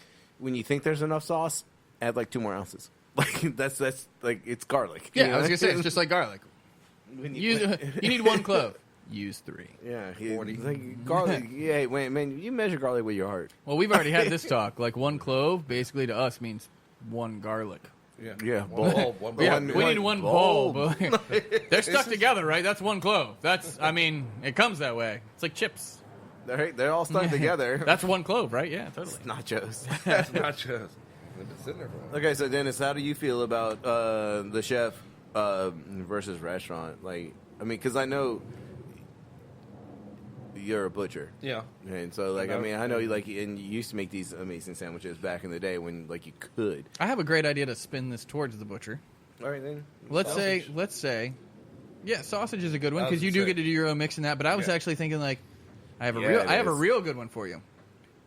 there's enough sauce, add like 2 more ounces. Like that's like it's garlic.
Yeah,
you know?
I was gonna say it's just like garlic.
When
You need 1 clove. Use 3.
yeah,
40.
like garlic. Yeah, wait, man, you measure garlic with your heart.
Well, we've already had this talk. Like 1 clove, basically to us means 1 garlic.
Yeah,
One bowl, one bowl.
Yeah,
One-
we need
one
1 bowl.
bowl.
But they're stuck together, right? That's 1 clove. It comes that way. It's like chips.
They're all stuck together.
That's 1 clove, right? Yeah, totally.
nachos.
That's not just. I've been sitting there for a while.
Okay, so Dennis, how do you feel about the chef versus restaurant? Like, I mean, because I know you're a butcher,
Yeah.
and so like, I mean, I know you like, and you used to make these amazing sandwiches back in the day when like you could.
I have a great idea to spin this towards the butcher.
All right, then.
Let's
Sausage.
say, yeah, sausage is a good one
I was
because you do
gonna say-
get to do your own mix in that. But I was
Yeah.
actually thinking like, I have
Yeah, it
a
is.
real good one for you.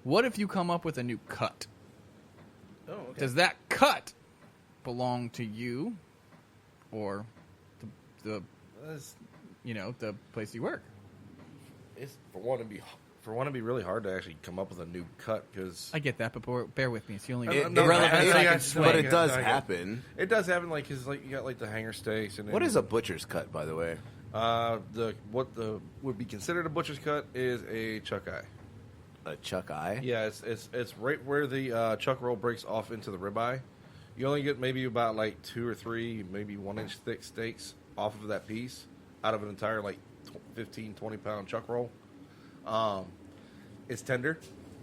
What if you come up with a new cut?
Oh, okay.
Does that cut belong to you, or the
That's-
the place you work?
It's for one to be really hard to actually come up with a new cut because
I get that, but bear with me. It's the only
It-
the
it-
relevance
it-
I can
but
swing.
it does
I get-
happen.
it does happen. Like because like you got like the hanger steaks and
What is a butcher's cut, by the way?
what would be considered a butcher's cut is a chuck eye.
A chuck eye.
Yeah, it's right where the chuck roll breaks off into the ribeye. You only get maybe about like 2 or 3, maybe 1 inch thick steaks off of that piece out of an entire like 15, 20 pound chuck roll. It's tender,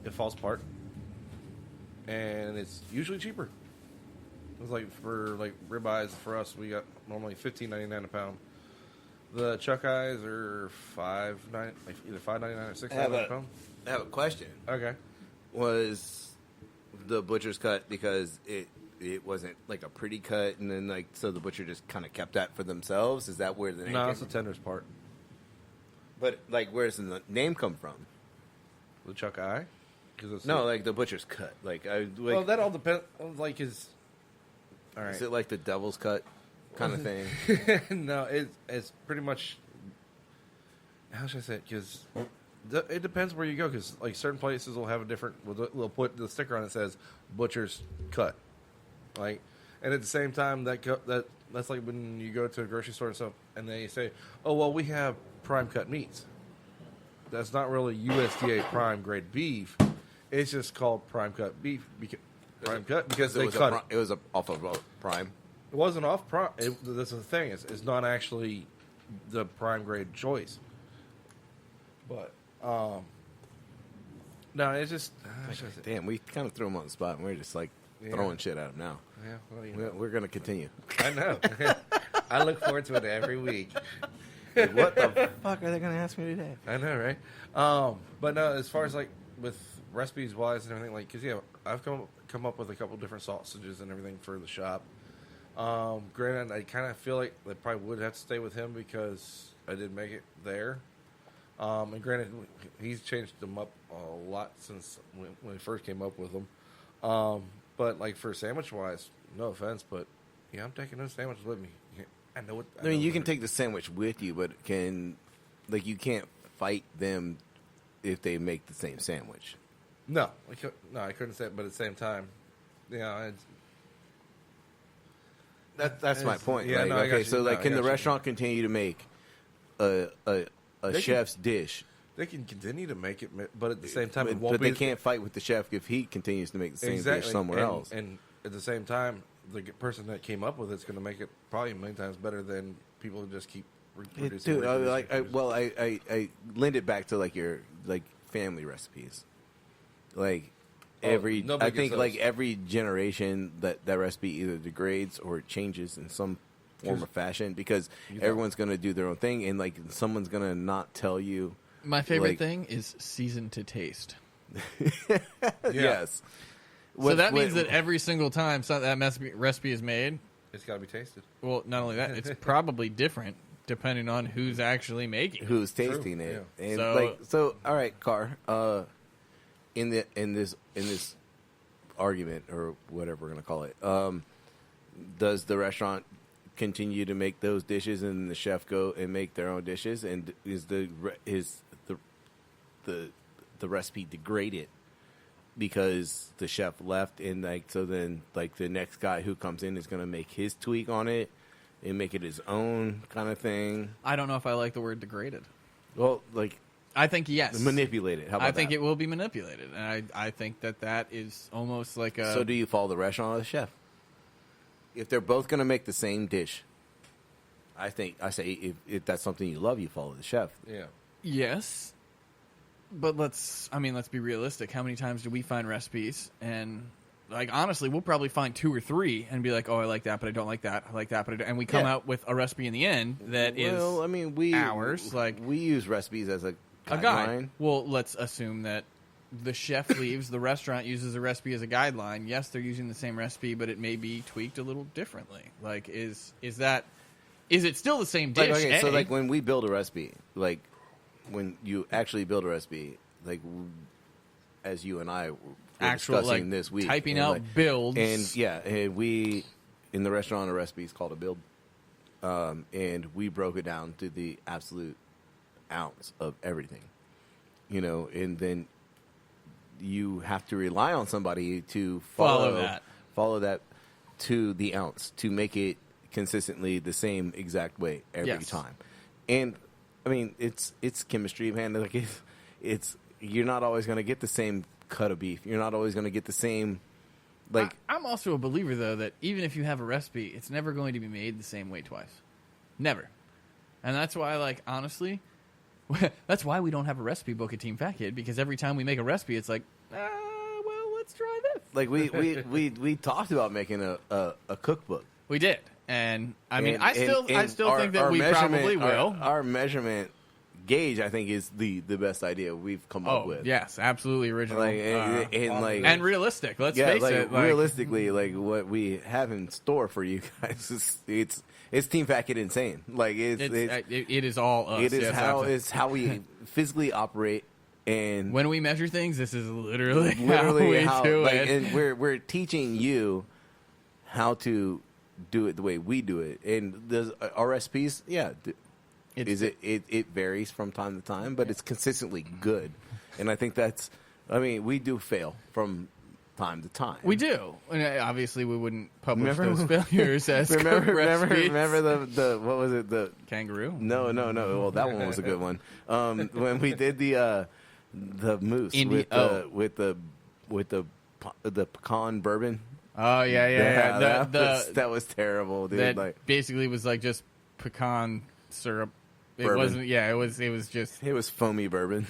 it falls apart, and it's usually cheaper. It's like for like ribeyes for us, we got normally $15.99 a pound. The chuck eyes are $5.99, like either $5.99 or $6.99 a pound.
I have a question.
Okay.
Was the butcher's cut because it wasn't like a pretty cut, and then like so the butcher just kind of kept that for themselves? Is that where the name?
No,
came
it's the
from?
tenders part.
But like, where's the name come from?
The chuck eye? It's
No, like the butcher's cut. Like,
well, that all depends. Like, is all right.
is it like the devil's cut kind of thing?
No, it's pretty much. How should I say it? Because it depends where you go. Because like certain places will have a different. They'll put the sticker on it says butcher's cut, like, and at the same time that's like when you go to a grocery store and stuff, and they say, "Oh well, we have prime cut meats." that's not really USDA prime grade beef. It's just called prime cut beef. Because they cut it.
It was off of prime.
It wasn't off prime. That's the thing. It's not actually the prime grade choice. But no, it's just
Damn, we kind of threw him on the spot, and we're just like throwing shit at him now.
yeah. Well, you know.
We're gonna continue.
I know. I look forward to it every week.
Dude, what the fuck are they gonna ask me today?
I know, right? But no, as far as like with recipes wise and everything, like, cause I've come up with a couple different sausages and everything for the shop. Granted, I kind of feel like they probably would have to stay with him because I did make it there. And granted, he's changed them up a lot since when I first came up with them. But like for sandwich wise, no offense, but yeah, I'm taking those sandwiches with me. I know what.
I mean, you can take the sandwich with you, but you can't fight them if they make the same sandwich.
No, I couldn't say it, but at the same time,
That's my point.
Yeah,
like,
no, I got
okay,
you.
so
No,
like,
I
can
got
the
you.
restaurant continue to make a chef's dish?
They can continue to make it, but at the same time, it
But
won't be.
they can't fight with the chef if he continues to make the same dish somewhere else.
And at the same time, the person that came up with it's going to make it probably a million times better than people who just keep reproducing.
Dude, I lend it back to like your family recipes. Like I
nobody
think
gets
like
those.
every generation that recipe either degrades or changes in some form or fashion because everyone's going to do their own thing and like someone's going to not tell you.
My favorite
like-
thing is season to taste.
Yes.
So that means that every single time that recipe is made,
It's got to be tasted.
well, not only that, it's probably different depending on who's actually making it.
who's tasting it.
yeah.
And so all right, Carr, in this argument or whatever we're going to call it, does the restaurant continue to make those dishes and the chef go and make their own dishes, and is the recipe degraded because the chef left, and like so then like the next guy who comes in is going to make his tweak on it and make it his own kind of thing?
I don't know if I like the word degraded.
Well, like
I think yes.
manipulated. How about
I think
that?
it will be manipulated, and I think that is almost like a.
So do you follow the restaurant or the chef? If they're both going to make the same dish, I say if that's something you love, you follow the chef.
Yeah.
Yes, but let's be realistic. How many times do we find recipes and like honestly, we'll probably find 2 or 3 and be like, oh, I like that, but I don't like that. I like that, but I don't. And we come out with a recipe in the end that is ours. Like
we use recipes as a
guide.
guideline.
Well, let's assume that the chef leaves, the restaurant uses a recipe as a guideline. Yes, they're using the same recipe, but it may be tweaked a little differently. Like, is it still the same dish?
Like, okay, so
A?
like when we build a recipe, like when you actually build a recipe, like as you and I were discussing this week,
typing
and
out
like,
builds,
and we in the restaurant a recipe is called a build, and we broke it down to the absolute ounce of everything, and then you have to rely on somebody to follow that to the ounce to make it consistently the same exact way every time. And I mean, it's chemistry, man. Like it's you're not always going to get the same cut of beef. You're not always going to get the same. Like
I'm also a believer though that even if you have a recipe, it's never going to be made the same way twice. Never. And that's why, like, honestly, that's why we don't have a recipe book at Team Fat Kid, because every time we make a recipe, it's like, well, let's try this.
Like we talked about making a cookbook.
We did, and I mean,
And-
I still
and
think that we probably will.
Our measurement gauge, I think, is the best idea we've come up with.
Yes, absolutely original,
Like
and realistic. Let's face
like
it. Like,
realistically, like what we have in store for you guys is it's Team Fat Kid Insane. Like it
is all us.
is
Yes,
how
absolutely.
it's how we physically operate. And
When we measure things, this is literally how we do it.
And we're teaching you how to do it the way we do it. And there's our recipes, it varies from time to time, but it's consistently good. And I think we do fail from time to time.
We do. And obviously, we wouldn't publish
Remember-
those failures as
remember
recipes.
the what was it, the
Kangaroo?
no well, that one was a good one. When we did the moose with the pecan bourbon.
Oh, yeah.
That was terrible, dude.
That
Like,
basically was like just pecan syrup. It
Bourbon.
wasn't. Yeah, it was just.
it was foamy bourbon.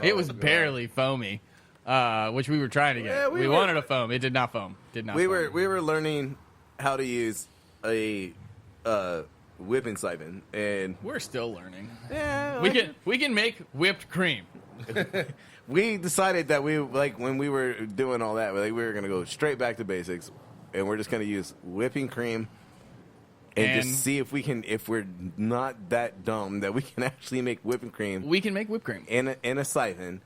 It was barely foamy, which we were trying to get.
Yeah,
we wanted a foam. It did not foam. Did not.
we
foam.
were learning how to use a whipping siphon, and
We're still learning.
yeah,
We can make whipped cream.
we decided that when we were doing all that, we were gonna go straight back to basics, and we're just gonna use whipping cream. And just see if we're not that dumb that we can actually make whipping cream
We can make whipped cream.
in a siphon,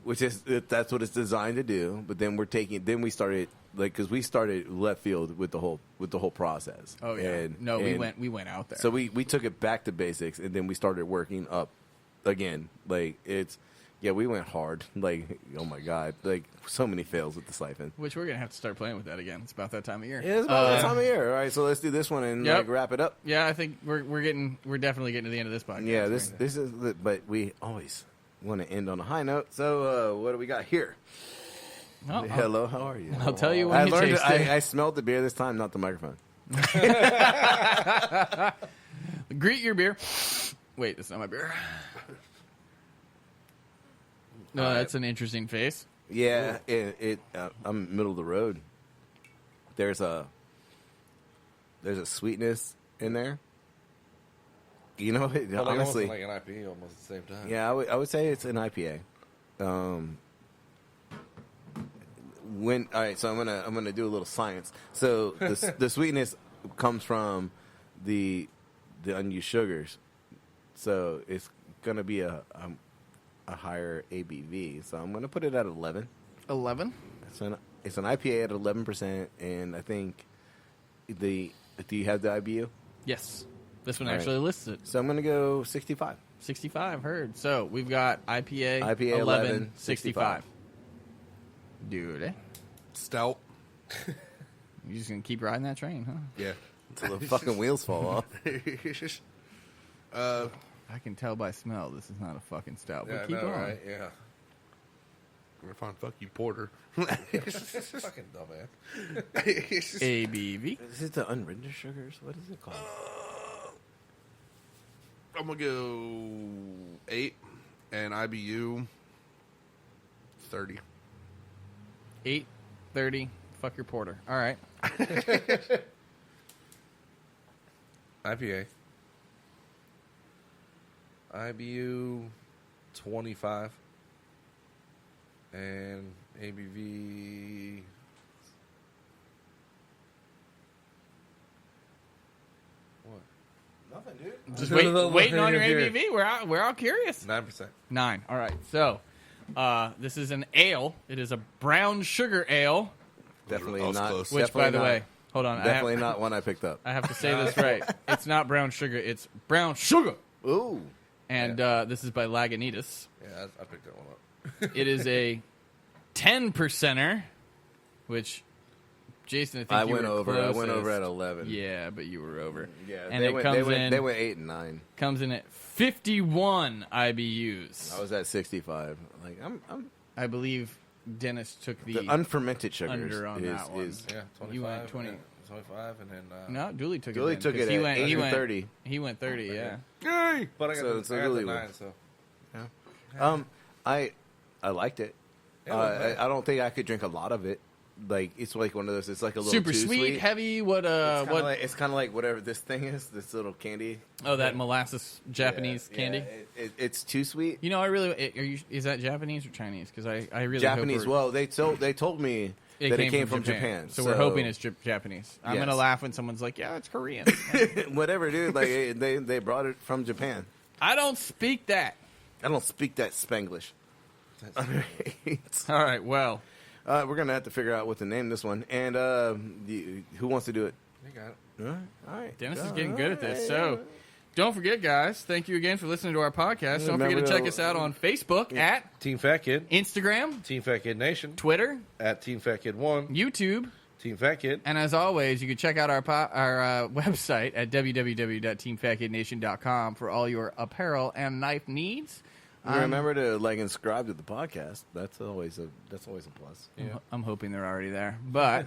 that's what it's designed to do. But then we started because we started left field with the whole process.
Oh yeah. We went out there.
So we took it back to basics, and then we started working up again. We went hard. Oh my god, so many fails with the siphon.
Which we're gonna have to start playing with that again. It's about that time of year.
Yeah, it's about that time of year. All right, so let's do this one and wrap it up.
Yeah, I think we're definitely getting to the end of this podcast.
Yeah, this is. But we always want to end on a high note. So what do we got here?
Oh,
Hello, how are you?
I'll tell you when
I
you
learned.
taste it.
I smelled the beer this time, not the microphone.
Greet your beer. Wait, that's not my beer. No, that's an interesting face.
Yeah, I'm middle of the road. There's a sweetness in there. You know, honestly,
like an IPA almost at the same time.
yeah, I would say it's an IPA. All right, so I'm gonna do a little science. So the sweetness comes from the unused sugars. So it's gonna be a higher ABV. So I'm gonna put it at 11.
11.
It's an IPA at 11%, and I think do you have the IBU?
Yes. This one
All
actually lists it.
So I'm gonna go 65.
65, heard. So we've got IPA
11,
65. Dude,
Stout.
you're just going to keep riding that train, huh?
Yeah.
Until the fucking wheels fall off.
I can tell by smell this is not a fucking stout, but
Yeah,
keep
I know,
going.
right? Yeah.
I'm gonna find fuck you porter.
Fucking dumbass.
ABV.
Is it the unwritten sugars? What is it called?
I'm gonna go 8 and IBU 30.
8:30. Fuck your porter. All right.
IPA. IBU 25. And ABV. What?
Nothing, dude.
Just waiting on your ABV. We're all curious.
9%.
9. All right. So, this is an ale. It is a brown sugar ale.
Definitely
I was
not.
close.
Which, by the way, hold on.
Definitely not one I picked up.
I have to say this right. It's not brown sugar. It's brown sugar.
Ooh.
And this is by Lagunitas.
Yeah, I picked that one up.
It is a 10%er, which, Jason, I think
I
you
went
were
over.
closest.
I went over at 11.
Yeah, but you were over.
Yeah,
and
they
it
went,
comes
they went 8 and 9.
comes in at 51 IBUs.
I was at 65. Like
I believe Dennis took
the unfermented sugars
under on that one.
Yeah, 25.
You went 20.
25, and then...
No, Dooley took
Dooley
it.
took it
He
at
went,
8
he
and
went
30.
He went 30. Yeah.
Yay!
But I got,
So-
the,
so
I got the
really
9, so...
I liked it.
Yeah,
I don't think I could drink a lot of it. Like it's like one of those. It's like a little
Super
too
sweet, heavy. What?
It's kind of like whatever this thing is. This little candy.
Oh, that molasses Japanese
Yeah,
candy.
It's too sweet.
You know, I really. Is that Japanese or Chinese? Because I really
Japanese.
Hope
Well, they told me that it came from Japan.
So we're hoping it's Japanese. I'm
Yes.
gonna laugh when someone's like, "Yeah, it's Korean."
whatever, dude. Like they brought it from Japan.
I don't speak that.
I don't speak that Spanglish. All right.
All right. Well,
We're gonna have to figure out what to name this one. And who wants to do it?
You got it.
All right.
Dennis is getting good at this. So, don't forget, guys, thank you again for listening to our podcast. Don't forget to check us out on Facebook at
Team Fat Kid,
Instagram,
Team Fat Kid Nation,
Twitter,
at Team Fat Kid 1,
YouTube,
Team Fat Kid.
and as always, you can check out our website at www.teamfatkidnation.com for all your apparel and knife needs.
Remember to like and subscribe to the podcast. That's always a plus.
I'm hoping they're already there, but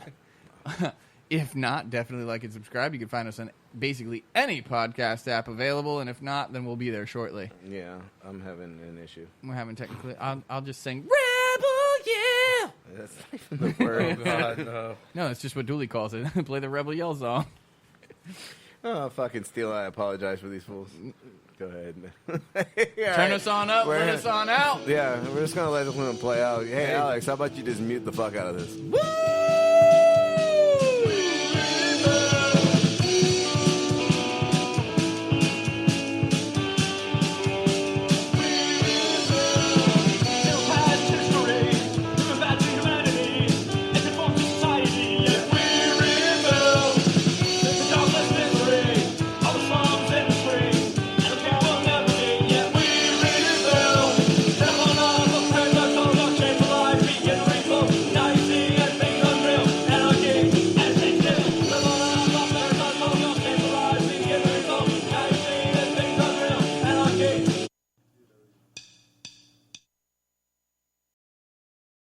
if not, definitely like and subscribe. You can find us on basically any podcast app available, and if not, then we'll be there shortly.
Yeah, I'm having an issue.
We're having technically. I'll just sing Rebel Yell.
That's not even the word.
Oh, God, no.
No, it's just what Dooley calls it. Play the Rebel Yell song.
Oh, fucking Steele, I apologize for these fools. Go ahead.
Turn us on up, let us on out.
Yeah, we're just going to let this one play out. Hey, Alex, how about you just mute the fuck out of this?
Woo!